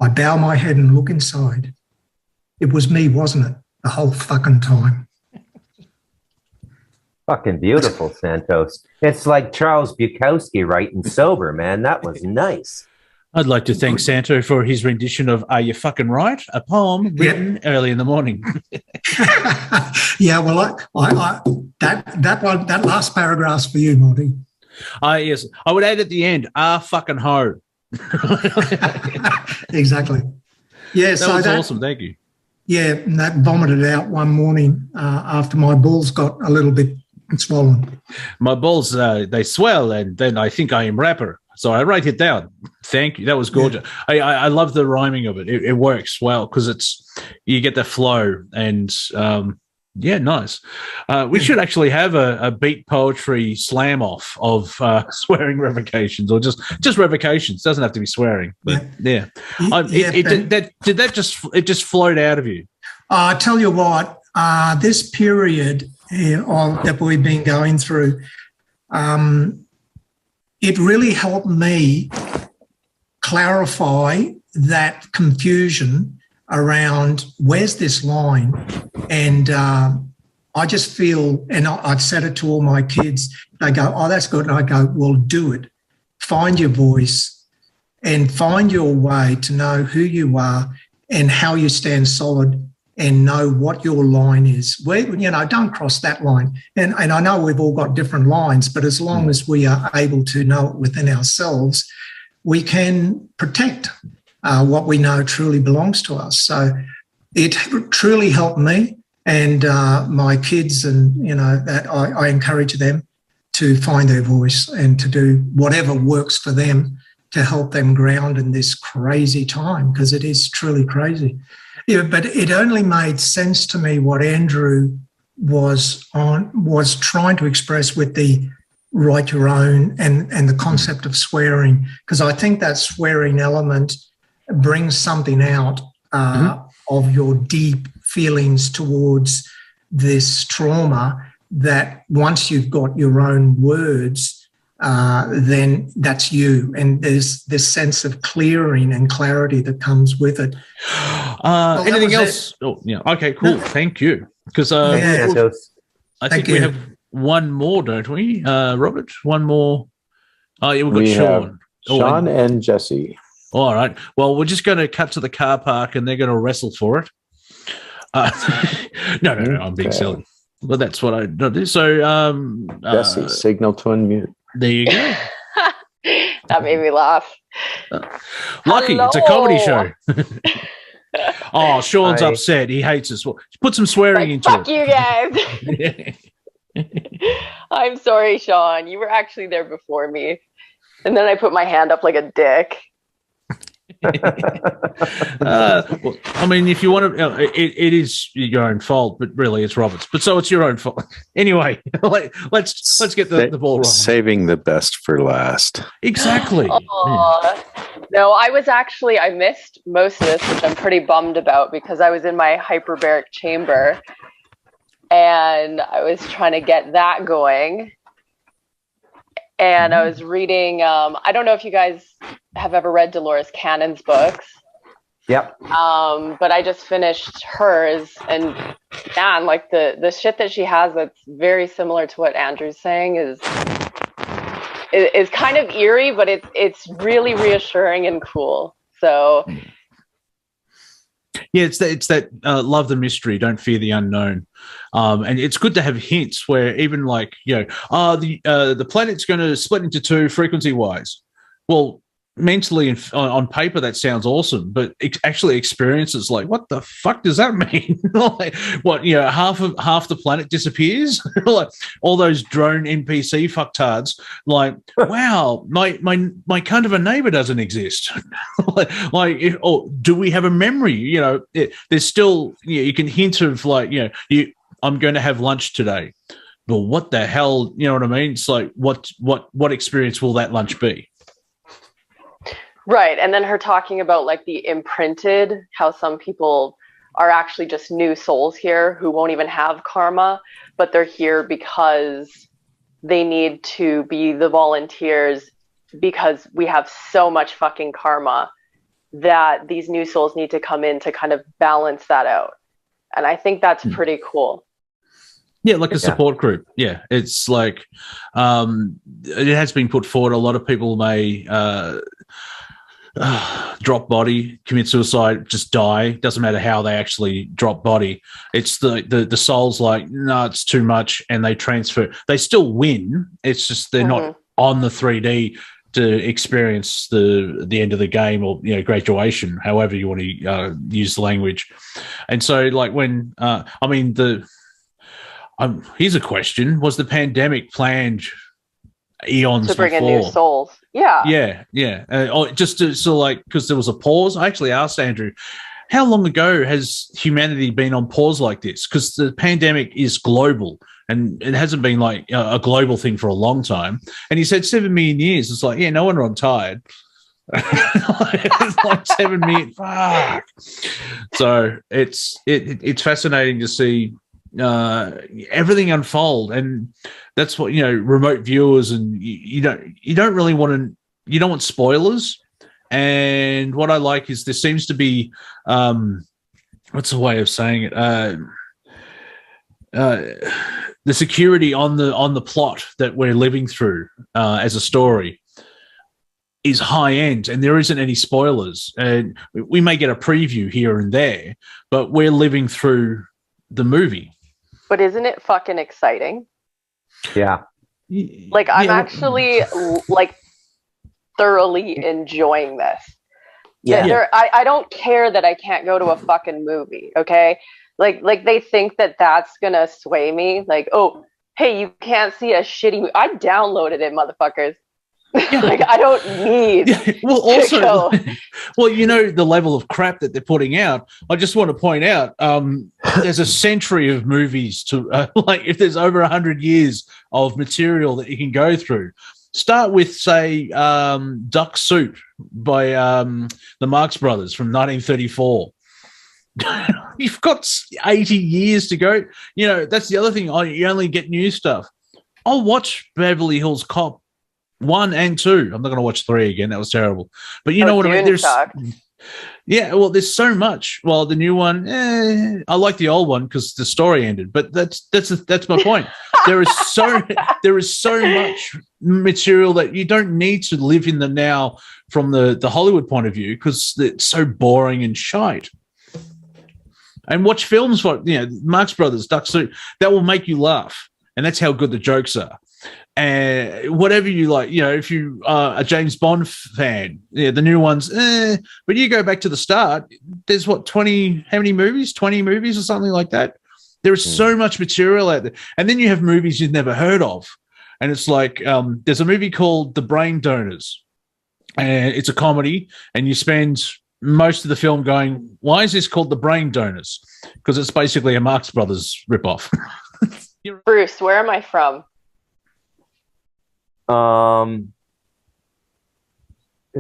I bow my head and look inside. It was me, wasn't it? The whole fucking time. Fucking beautiful, Santos. It's like Charles Bukowski writing sober, man. That was nice. I'd like to thank Santo for his rendition of Are You Fucking Right? A poem written early in the morning. Yeah, well, that last paragraph's for you, Monty. Yes, I would add at the end, fucking ho. Exactly. Yeah, that was awesome. Thank you. Yeah, and that vomited out one morning after my balls got a little bit swollen. My balls, they swell, and then I think I am rapper. So I write it down. Thank you. That was gorgeous. Yeah. I love the rhyming of it. It works well because you get the flow and nice. We should actually have a beat poetry slam off of swearing revocations or just revocations. Doesn't have to be swearing, but yeah. Did that just float out of you? I tell you what, this period that we've been going through, it really helped me clarify that confusion around where's this line. And I just feel, and I've said it to all my kids, they go, oh, that's good. And I go, well, do it. Find your voice and find your way to know who you are and how you stand solid and know what your line is. Don't cross that line. And I know we've all got different lines, but as long as we are able to know it within ourselves, we can protect what we know truly belongs to us. So it truly helped me and my kids, and that I encourage them to find their voice and to do whatever works for them to help them ground in this crazy time, because it is truly crazy. Yeah, but it only made sense to me what Andrew was trying to express with the write your own and the concept of swearing, because I think that swearing element brings something out of your deep feelings towards this trauma, that once you've got your own words, then that's you. And there's this sense of clearing and clarity that comes with it. Anything else? Oh, yeah. Okay, cool. No. Thank you. Because I think we have one more, don't we, Robert? One more. Oh, yeah, we've got Sean. Sean and Jesse. All right. Well, we're just going to cut to the car park and they're going to wrestle for it. No, I'm being silly. Well, that's what I do. So, Jesse, signal to unmute. There you go. That made me laugh. Lucky, Hello. it's a comedy show. Oh, Sean's upset. He hates us. Well, put some swearing into fuck it. You guys. I'm sorry, Sean. You were actually there before me. And then I put my hand up like a dick. Well, I mean, if you want to, it is your own fault, but really it's Robert's. But so it's your own fault. Anyway, let's get the ball rolling. Saving the best for last. Exactly. No, I missed most of this, which I'm pretty bummed about, because I was in my hyperbaric chamber and I was trying to get that going. And I was reading, I don't know if you guys have ever read Dolores Cannon's books. Yep. But I just finished hers, and man, like the shit that she has that's very similar to what Andrew's saying is kind of eerie, but it's really reassuring and cool. So yeah, it's that love the mystery, don't fear the unknown. And it's good to have hints where even like, the planet's going to split into two frequency wise. Well, mentally and on paper that sounds awesome, but actually experiences like, what the fuck does that mean? Like, what, half the planet disappears? Like all those drone NPC fucktards, like, wow, my kind of a neighbor doesn't exist. Do we have a memory? There's still, you can hint of like, I'm going to have lunch today, but what the hell, you know what I mean? It's like, what experience will that lunch be? right. And then her talking about like the imprinted, how some people are actually just new souls here who won't even have karma, but they're here because they need to be the volunteers, because we have so much fucking karma that these new souls need to come in to kind of balance that out. And I think that's pretty cool. Yeah, like a support group. Yeah, it's like it has been put forward. A lot of people may drop body, commit suicide, just die. Doesn't matter how they actually drop body. It's the soul's like, no, it's too much, and they transfer. They still win. It's just they're not on the 3D to experience the end of the game, or graduation, however you want to use the language. And so, like when here's a question: was the pandemic planned eons to bring before? In new souls? Yeah. Just to like, because there was a pause. I actually asked Andrew, how long ago has humanity been on pause like this? Because the pandemic is global, and it hasn't been like a global thing for a long time. And he said 7 million years. It's like, yeah, no wonder I'm tired. It's like 7 million. Fuck. So it's fascinating to see everything unfold, and that's what remote viewers, and you don't really want to, you don't want spoilers. And what I like is there seems to be what's the way of saying it, the security on the plot that we're living through as a story is high end, and there isn't any spoilers, and we may get a preview here and there, but we're living through the movie. But isn't it fucking exciting? Yeah. Like I'm actually like thoroughly enjoying this. Yeah. I don't care that I can't go to a fucking movie. Okay. Like they think that that's going to sway me. Like, oh, hey, you can't see a shitty movie. I downloaded it, motherfuckers. Yeah. Like, I don't need well, to also, go. well, the level of crap that they're putting out. I just want to point out, there's a century of movies to like. If there's over 100 years of material that you can go through, start with say Duck Soup by the Marx Brothers from 1934. You've got 80 years to go. That's the other thing. You only get new stuff. I'll watch Beverly Hills Cop 1 and 2. I'm not going to watch 3 again. That was terrible. But you know what I mean? There's there's so much. Well, the new one, I like the old one because the story ended. But that's my point. There is so much material that you don't need to live in the now from the Hollywood point of view because it's so boring and shite. And watch films like Marx Brothers, Duck Soup. That will make you laugh, and that's how good the jokes are. And whatever you like, if you are a James Bond fan, the new ones, but you go back to the start, there's 20 movies or something like that. There is so much material out there. And then you have movies you've never heard of. And it's like, there's a movie called The Brain Donors, and it's a comedy, and you spend most of the film going, why is this called The Brain Donors? Because it's basically a Marx Brothers ripoff. Bruce, where am I from?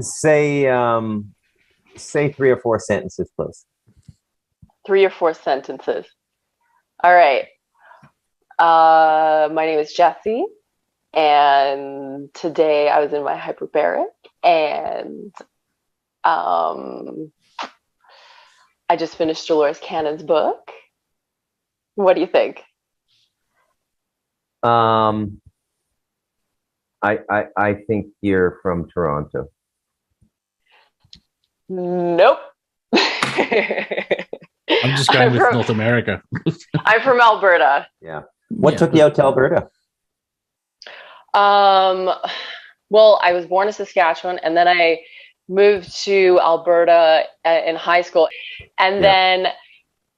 Say 3 or 4 sentences, please. 3 or 4 sentences. All right. My name is Jessie, and today I was in my hyperbaric, and I just finished Dolores Cannon's book. What do you think? I think you're from Toronto. Nope. I'm just going with North America. I'm from Alberta. Yeah. What took you out to Alberta? Well, I was born in Saskatchewan, and then I moved to Alberta in high school, and then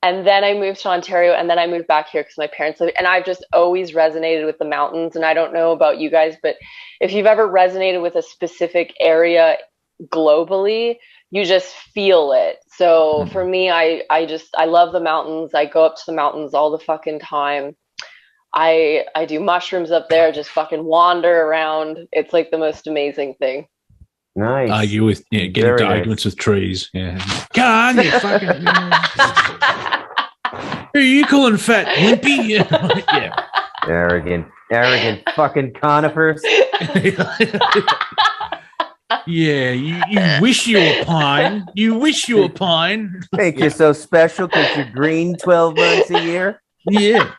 I moved to Ontario, and then I moved back here because my parents live. And I've just always resonated with the mountains. And I don't know about you guys, but if you've ever resonated with a specific area globally, you just feel it. So for me, I love the mountains. I go up to the mountains all the fucking time. I do mushrooms up there, just fucking wander around. It's like the most amazing thing. Nice. Argue with, get into arguments with trees. Yeah. Come on, you fucking. Who are you calling fat, limpy? Yeah. Arrogant fucking conifers. Yeah, you wish you were pine. You wish you were pine. Think you're so special because you're green 12 months a year? Yeah.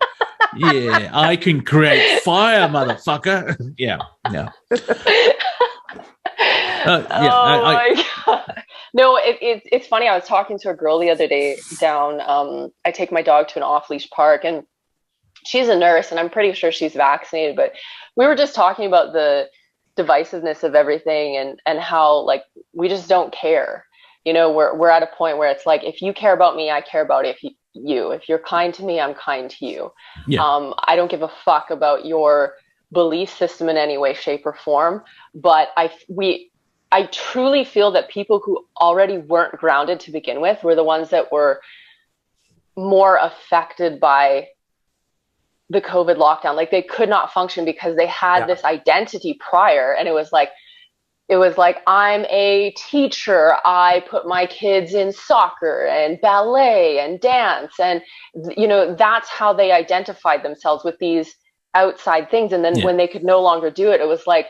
Yeah, I can create fire, motherfucker. Yeah. My God. No, it's funny. I was talking to a girl the other day down. I take my dog to an off-leash park, and she's a nurse, and I'm pretty sure she's vaccinated. But we were just talking about the divisiveness of everything, and how like we just don't care. We're at a point where it's like, if you care about me, I care about you. If you're kind to me, I'm kind to you. Yeah. I don't give a fuck about your belief system in any way, shape, or form. But I truly feel that people who already weren't grounded to begin with were the ones that were more affected by the COVID lockdown. Like they could not function because they had this identity prior. And it was like, I'm a teacher. I put my kids in soccer and ballet and dance. And, that's how they identified themselves, with these outside things. And then when they could no longer do it, it was like,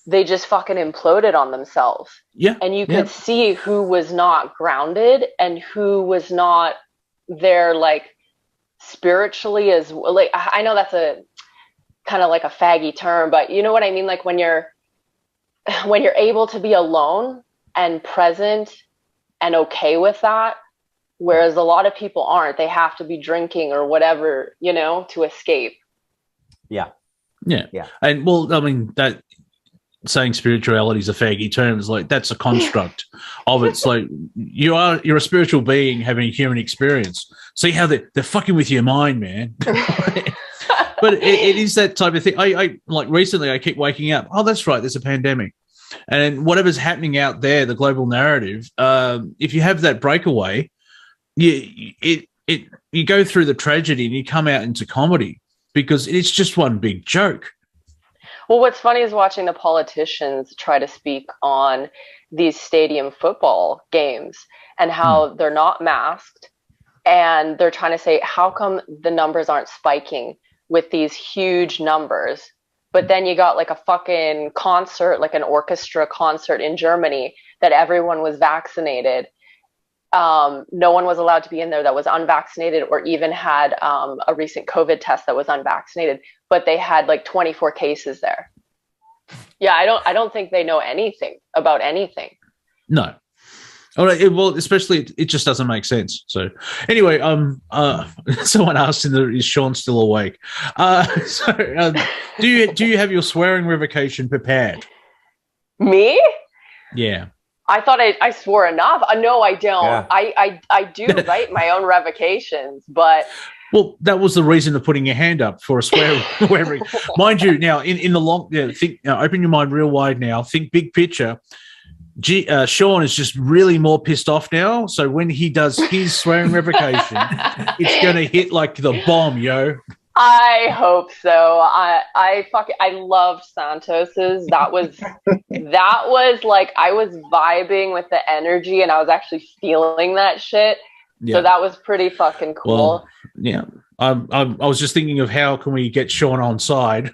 they just fucking imploded on themselves. Yeah. And you could see who was not grounded and who was not there, like spiritually as well. Like, I know that's a kind of like a faggy term, but you know what I mean? Like when you're able to be alone and present and okay with that, whereas a lot of people aren't. They have to be drinking or whatever, to escape. Yeah. And well, I mean, that saying spirituality is a faggy term is like that's a construct of it's like you're a spiritual being having a human experience. See how they're fucking with your mind, man. But it is that type of thing. I like recently I keep waking up. Oh, that's right. There's a pandemic, and whatever's happening out there, the global narrative. If you have that breakaway, you go through the tragedy and you come out into comedy because it's just one big joke. Well, what's funny is watching the politicians try to speak on these stadium football games and how they're not masked, and they're trying to say, how come the numbers aren't spiking with these huge numbers? But then you got like a fucking concert, like an orchestra concert in Germany that everyone was vaccinated. No one was allowed to be in there that was unvaccinated or even had a recent COVID test that was unvaccinated, but they had like 24 cases there. Yeah, I don't think they know anything about anything. No. All right. Well, especially it just doesn't make sense. So anyway, someone asked is Sean still awake? Do you have your swearing revocation prepared? Me? Yeah. I thought I swore enough. No, I don't. Yeah. I do write my own revocations, but well, that was the reason of putting your hand up for a swear. Mind you, now in the long, think, open your mind real wide now. Think big picture. Sean is just really more pissed off now. So when he does his swearing revocation, it's going to hit like the bomb, yo. I hope so. I loved Santos's. That was like I was vibing with the energy, and I was actually feeling that shit. Yeah. So that was pretty fucking cool. Well, yeah. I was just thinking of how can we get Sean on side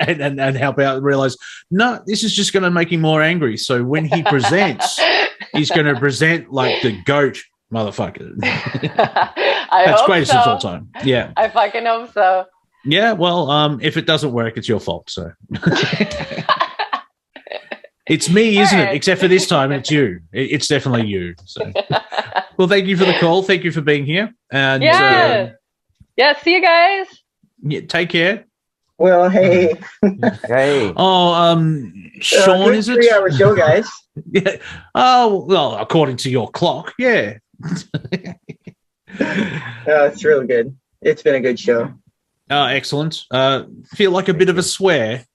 and help out and realize, no, this is just going to make him more angry. So when he presents, he's going to present like the goat motherfucker. That's greatest of all time. Yeah. I fucking hope so. Yeah, well, if it doesn't work, it's your fault. So it's me, isn't it? Except for this time, it's you. It's definitely you. So, well, thank you for the call. Thank you for being here. And yeah, see you guys. Yeah, take care. Well, hey. Hey. Oh, Sean, is it? 3-hour show, guys. Yeah. Oh, well, according to your clock, yeah. It's really good. It's been a good show. Oh, excellent. Feel like a bit of a swear.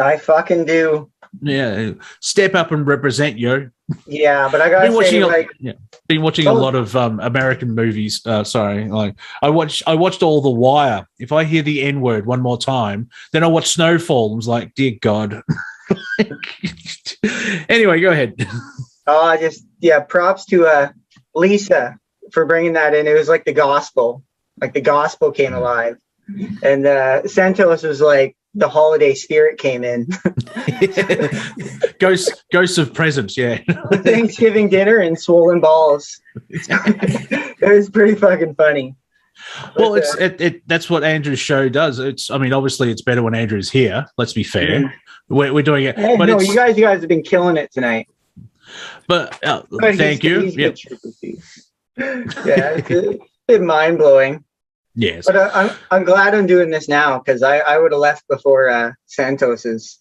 I fucking do. Yeah. Step up and represent you. Yeah, but I gotta say, been watching a lot of American movies. Sorry, like I watched all The Wire. If I hear the N word one more time, then I watch Snowfall. I was like, dear God. Anyway, go ahead. Props to Lisa for bringing that in. It was like the gospel. Like the gospel came alive, and Santos was like the holiday spirit came in. Ghosts of presents, yeah. Thanksgiving dinner and swollen balls. It was pretty fucking funny. Well, that's what Andrew's show does. Obviously it's better when Andrew's here. Let's be fair. Mm-hmm. We're doing it. Hey, but no, you guys have been killing it tonight. But thank you. Yeah, it's a bit mind blowing. Yes, but I'm glad I'm doing this now because I would have left before Santos's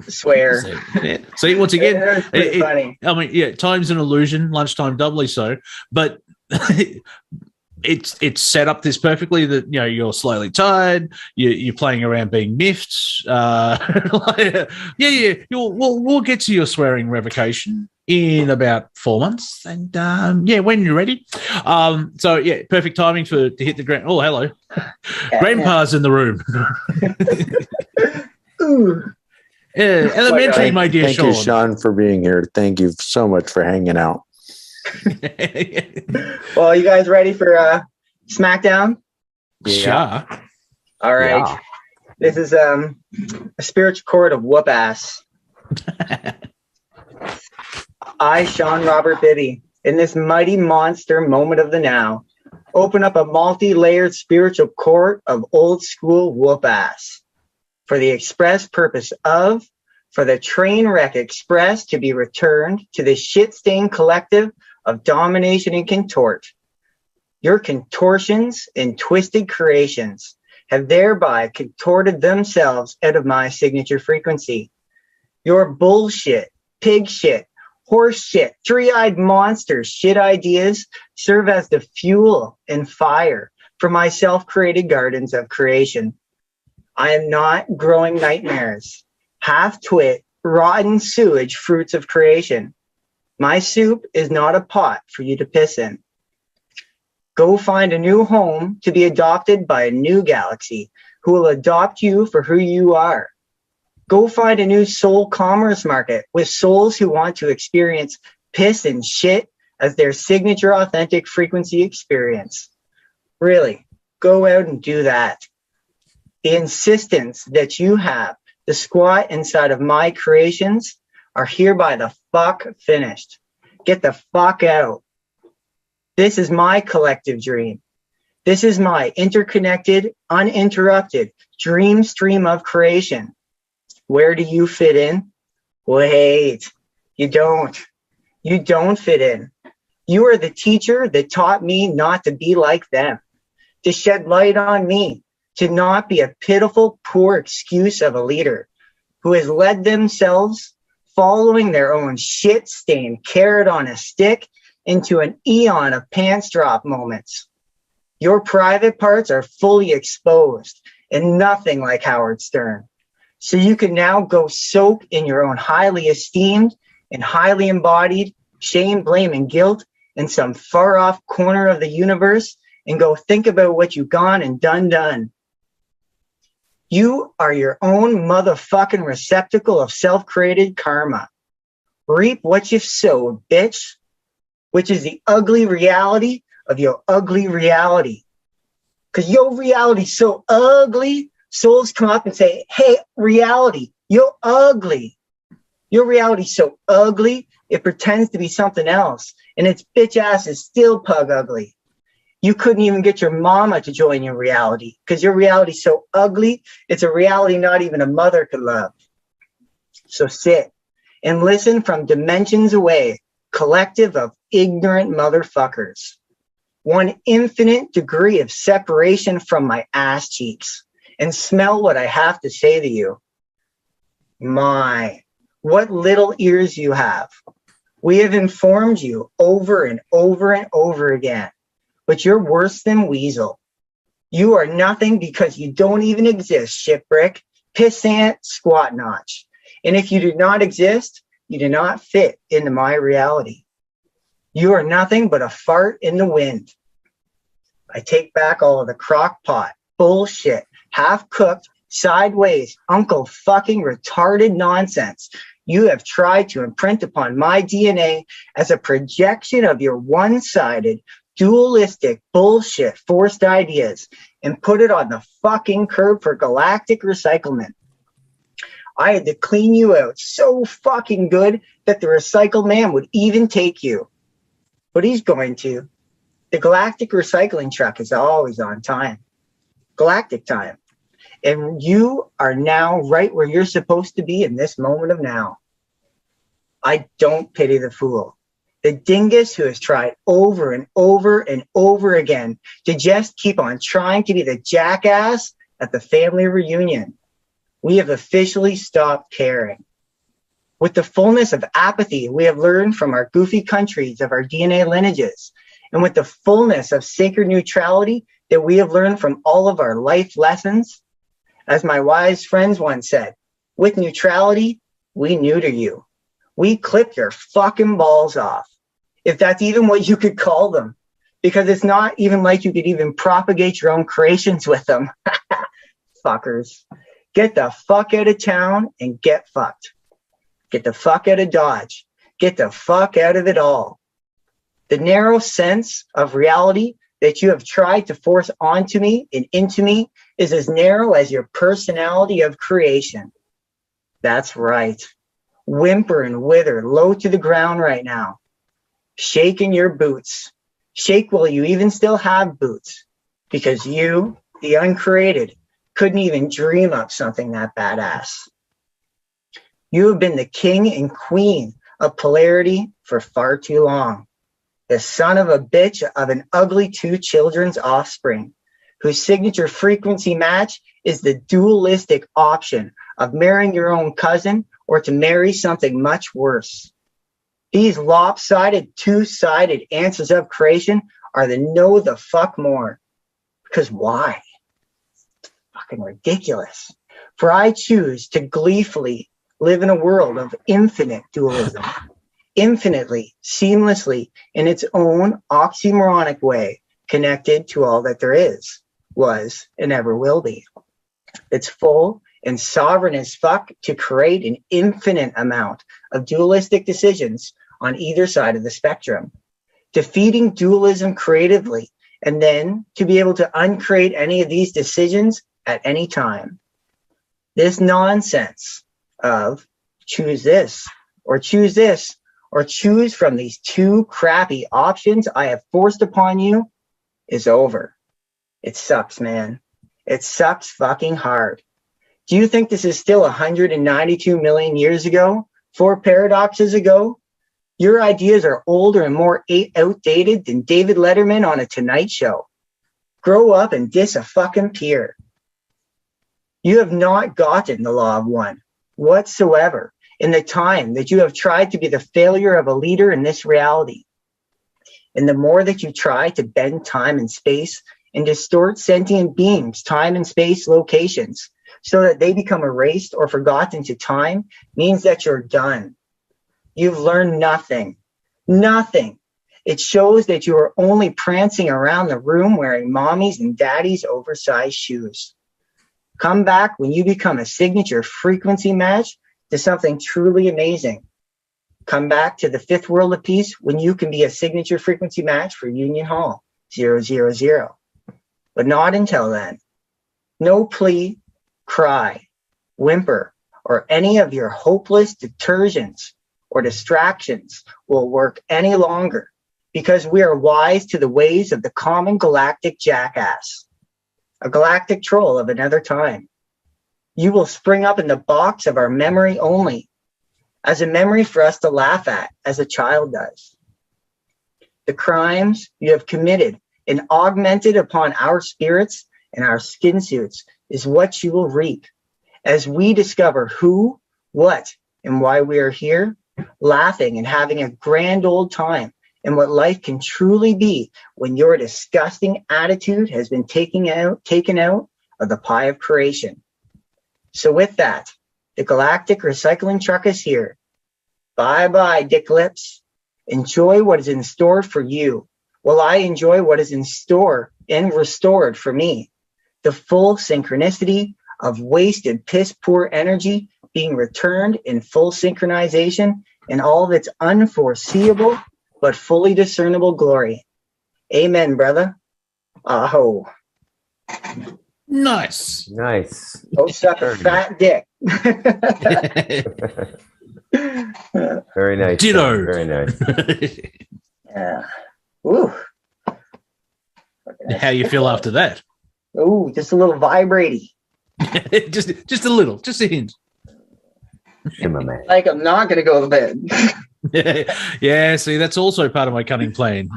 swear. See, once again, it's funny. Time's an illusion. Lunchtime doubly so. But it's set up this perfectly that you're slowly tired. You're playing around being miffed. We'll get to your swearing revocation in about 4 months, and when you're ready. Perfect timing to hit the ground. Oh, hello, Grandpa's in the room. Ooh. Elementary, my dear Thank Sean. you, Sean, for being here. Thank you so much for hanging out. Well, you guys ready for SmackDown? Yeah. Sure. All right. Yeah. This is a spiritual chord of whoop ass. I, Sean Robert Bibby, in this mighty monster moment of the now, open up a multi-layered spiritual court of old school whoop ass for the express purpose of, for the train wreck express to be returned to the shit-stained collective of domination and contort. Your contortions and twisted creations have thereby contorted themselves out of my signature frequency. Your bullshit, pig shit, horse shit, three-eyed monster shit ideas serve as the fuel and fire for my self-created gardens of creation. I am not growing nightmares, half-twit, rotten sewage fruits of creation. My soup is not a pot for you to piss in. Go find a new home to be adopted by a new galaxy who will adopt you for who you are. Go find a new soul commerce market with souls who want to experience piss and shit as their signature authentic frequency experience. Really, go out and do that. The insistence that you have to squat inside of my creations are hereby the fuck finished. Get the fuck out. This is my collective dream. This is my interconnected, uninterrupted dream stream of creation. Where do you fit in? Wait, you don't. You don't fit in. You are the teacher that taught me not to be like them, to shed light on me, to not be a pitiful, poor excuse of a leader who has led themselves following their own shit-stained carrot on a stick into an eon of pants drop moments. Your private parts are fully exposed and nothing like Howard Stern. So you can now go soak in your own highly esteemed and highly embodied shame, blame, and guilt in some far off corner of the universe and go think about what you've gone and done. You are your own motherfucking receptacle of self-created karma. Reap what you've sowed, bitch, which is the ugly reality of your ugly reality. Because your reality's so ugly, souls come up and say, hey, reality, you're ugly. Your reality's so ugly, it pretends to be something else. And its bitch ass is still pug ugly. You couldn't even get your mama to join your reality because your reality's so ugly, it's a reality not even a mother could love. So sit and listen from dimensions away, collective of ignorant motherfuckers. One infinite degree of separation from my ass cheeks, and smell what I have to say to you. My, what little ears you have. We have informed you over and over and over again, but you're worse than weasel. You are nothing because you don't even exist, shipwreck, pissant, squat notch. And if you do not exist, you do not fit into my reality. You are nothing but a fart in the wind. I take back all of the crock pot, bullshit, half-cooked, sideways, uncle fucking retarded nonsense you have tried to imprint upon my DNA as a projection of your one-sided, dualistic bullshit forced ideas and put it on the fucking curb for galactic recyclement. I had to clean you out so fucking good that the recycle man would even take you. But he's going to. The galactic recycling truck is always on time. Galactic time. And you are now right where you're supposed to be in this moment of now. I don't pity the fool. The dingus who has tried over and over and over again to just keep on trying to be the jackass at the family reunion. We have officially stopped caring. With the fullness of apathy we have learned from our goofy countries of our DNA lineages, and with the fullness of sacred neutrality that we have learned from all of our life lessons, as my wise friends once said, with neutrality, we neuter you. We clip your fucking balls off, if that's even what you could call them, because it's not even like you could even propagate your own creations with them. Fuckers. Get the fuck out of town and get fucked. Get the fuck out of Dodge. Get the fuck out of it all. The narrow sense of reality that you have tried to force onto me and into me is as narrow as your personality of creation. That's right. Whimper and wither low to the ground right now. Shake in your boots. Shake while you even still have boots. Because you, the uncreated, couldn't even dream up something that badass. You have been the king and queen of polarity for far too long. The son of a bitch of an ugly two children's offspring, whose signature frequency match is the dualistic option of marrying your own cousin or to marry something much worse. These lopsided, two-sided answers of creation are the no the fuck more. Because why? It's fucking ridiculous. For I choose to gleefully live in a world of infinite dualism, infinitely, seamlessly, in its own oxymoronic way, connected to all that there is, was, and ever will be. It's full and sovereign as fuck to create an infinite amount of dualistic decisions on either side of the spectrum, defeating dualism creatively, and then to be able to uncreate any of these decisions at any time. This nonsense of choose this, or choose this, or choose from these two crappy options I have forced upon you is over. It sucks, man. It sucks fucking hard. Do you think this is still 192 million years ago? 4 paradoxes ago? Your ideas are older and more outdated than David Letterman on a Tonight Show. Grow up and diss a fucking peer. You have not gotten the law of one whatsoever in the time that you have tried to be the failure of a leader in this reality. And the more that you try to bend time and space and distort sentient beings' time and space locations so that they become erased or forgotten to time, means that you're done. You've learned nothing. Nothing. It shows that you are only prancing around the room wearing mommy's and daddy's oversized shoes. Come back when you become a signature frequency match to something truly amazing. Come back to the fifth world of peace when you can be a signature frequency match for Union Hall 000. But not until then. No plea, cry, whimper, or any of your hopeless detersions or distractions will work any longer, because we are wise to the ways of the common galactic jackass, a galactic troll of another time. You will spring up in the box of our memory only, as a memory for us to laugh at, as a child does. The crimes you have committed and augmented upon our spirits and our skin suits is what you will reap, as we discover who, what, and why we are here, laughing and having a grand old time, and what life can truly be when your disgusting attitude has been taken out of the pie of creation. So with that, the Galactic Recycling Truck is here. Bye-bye, dick lips. Enjoy what is in store for you, while I enjoy what is in store and restored for me. The full synchronicity of wasted piss-poor energy being returned in full synchronization in all of its unforeseeable but fully discernible glory. Amen, brother. Aho. Nice. Nice. Oh, suck a fat dick. Very nice. Ditto. Very nice. Yeah. Ooh. How you feel after that? Ooh, just a little vibraty. just a little, just a hint. Shimmer man. Like I'm not going to go to bed. Yeah, see, that's also part of my cunning plan.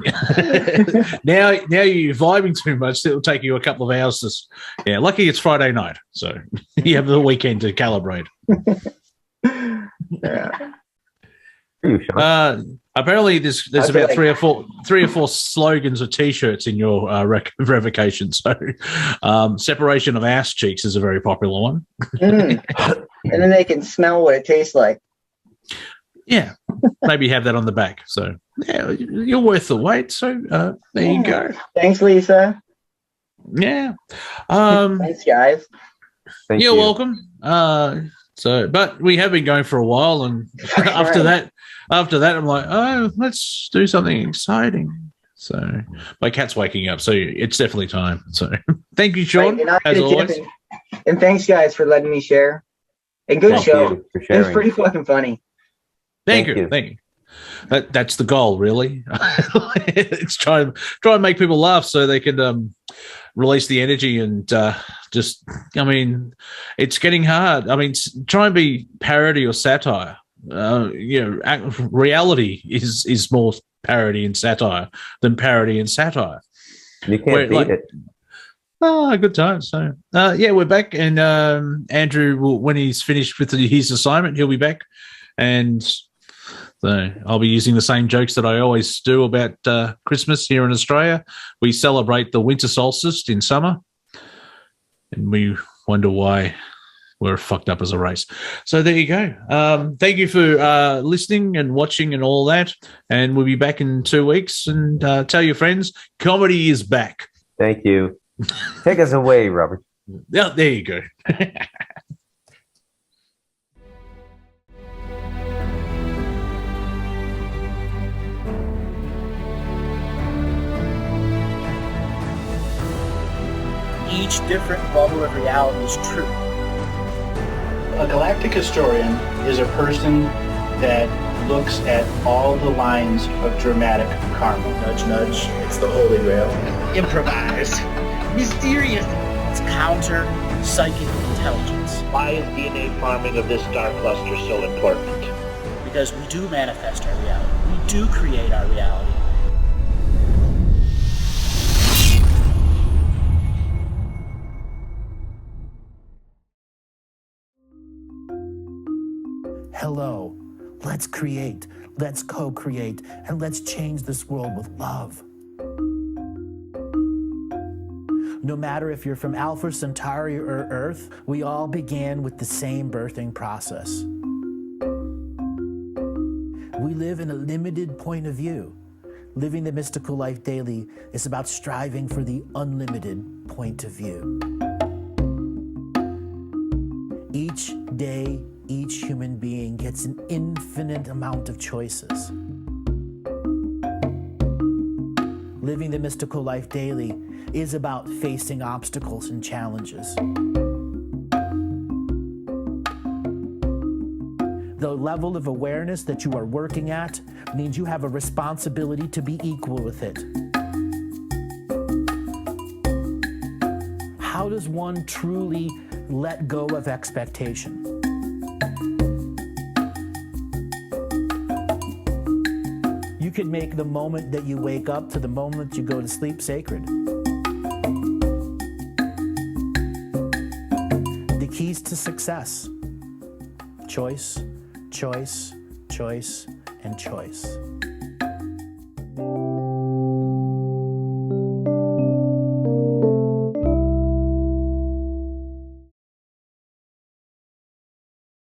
now you're vibing too much, it'll take you a couple of hours to lucky it's Friday night, so you have the weekend to calibrate. Yeah. Apparently there's about three or four slogans or t-shirts in your revocation. So separation of ass cheeks is a very popular one. And then they can smell what it tastes like. Yeah, maybe have that on the back. So yeah, you're worth the wait. So there you go. Thanks, Lisa. Yeah. Thanks, guys. Thank You're you. welcome. But we have been going for a while, and after that, I'm like, oh, let's do something exciting. So my cat's waking up, so it's definitely time. So thank you, Sean, as always. And thanks, guys, for letting me share. And good Thank show. you for It was sharing. pretty fucking funny. Thank you. That's the goal, really. It's try and make people laugh so they can release the energy and just. I mean, it's getting hard. I mean, try and be parody or satire. Reality is more parody and satire than parody and satire. You can't beat it. Oh, good time. So, yeah, we're back, and Andrew will, when he's finished with his assignment, he'll be back, and so I'll be using the same jokes that I always do about Christmas here in Australia. We celebrate the winter solstice in summer, and we wonder why we're fucked up as a race. So there you go. Thank you for listening and watching and all that, and we'll be back in 2 weeks. And tell your friends, comedy is back. Thank you. Take us away, Robert. Yeah, there you go. Each different bubble of reality is true. A galactic historian is a person that looks at all the lines of dramatic karma. Nudge, nudge, it's the Holy Grail. Improvise. Mysterious. It's counter psychic intelligence. Why is DNA farming of this star cluster so important? Because we do manifest our reality. We do create our reality. Hello, let's create, let's co-create, and let's change this world with love. No matter if you're from Alpha Centauri or Earth, we all began with the same birthing process. We live in a limited point of view. Living the mystical life daily is about striving for the unlimited point of view. Each day, each human being gets an infinite amount of choices. Living the mystical life daily is about facing obstacles and challenges. The level of awareness that you are working at means you have a responsibility to be equal with it. How does one truly let go of expectation? You can make the moment that you wake up to the moment you go to sleep sacred. The keys to success: choice, choice, choice, and choice.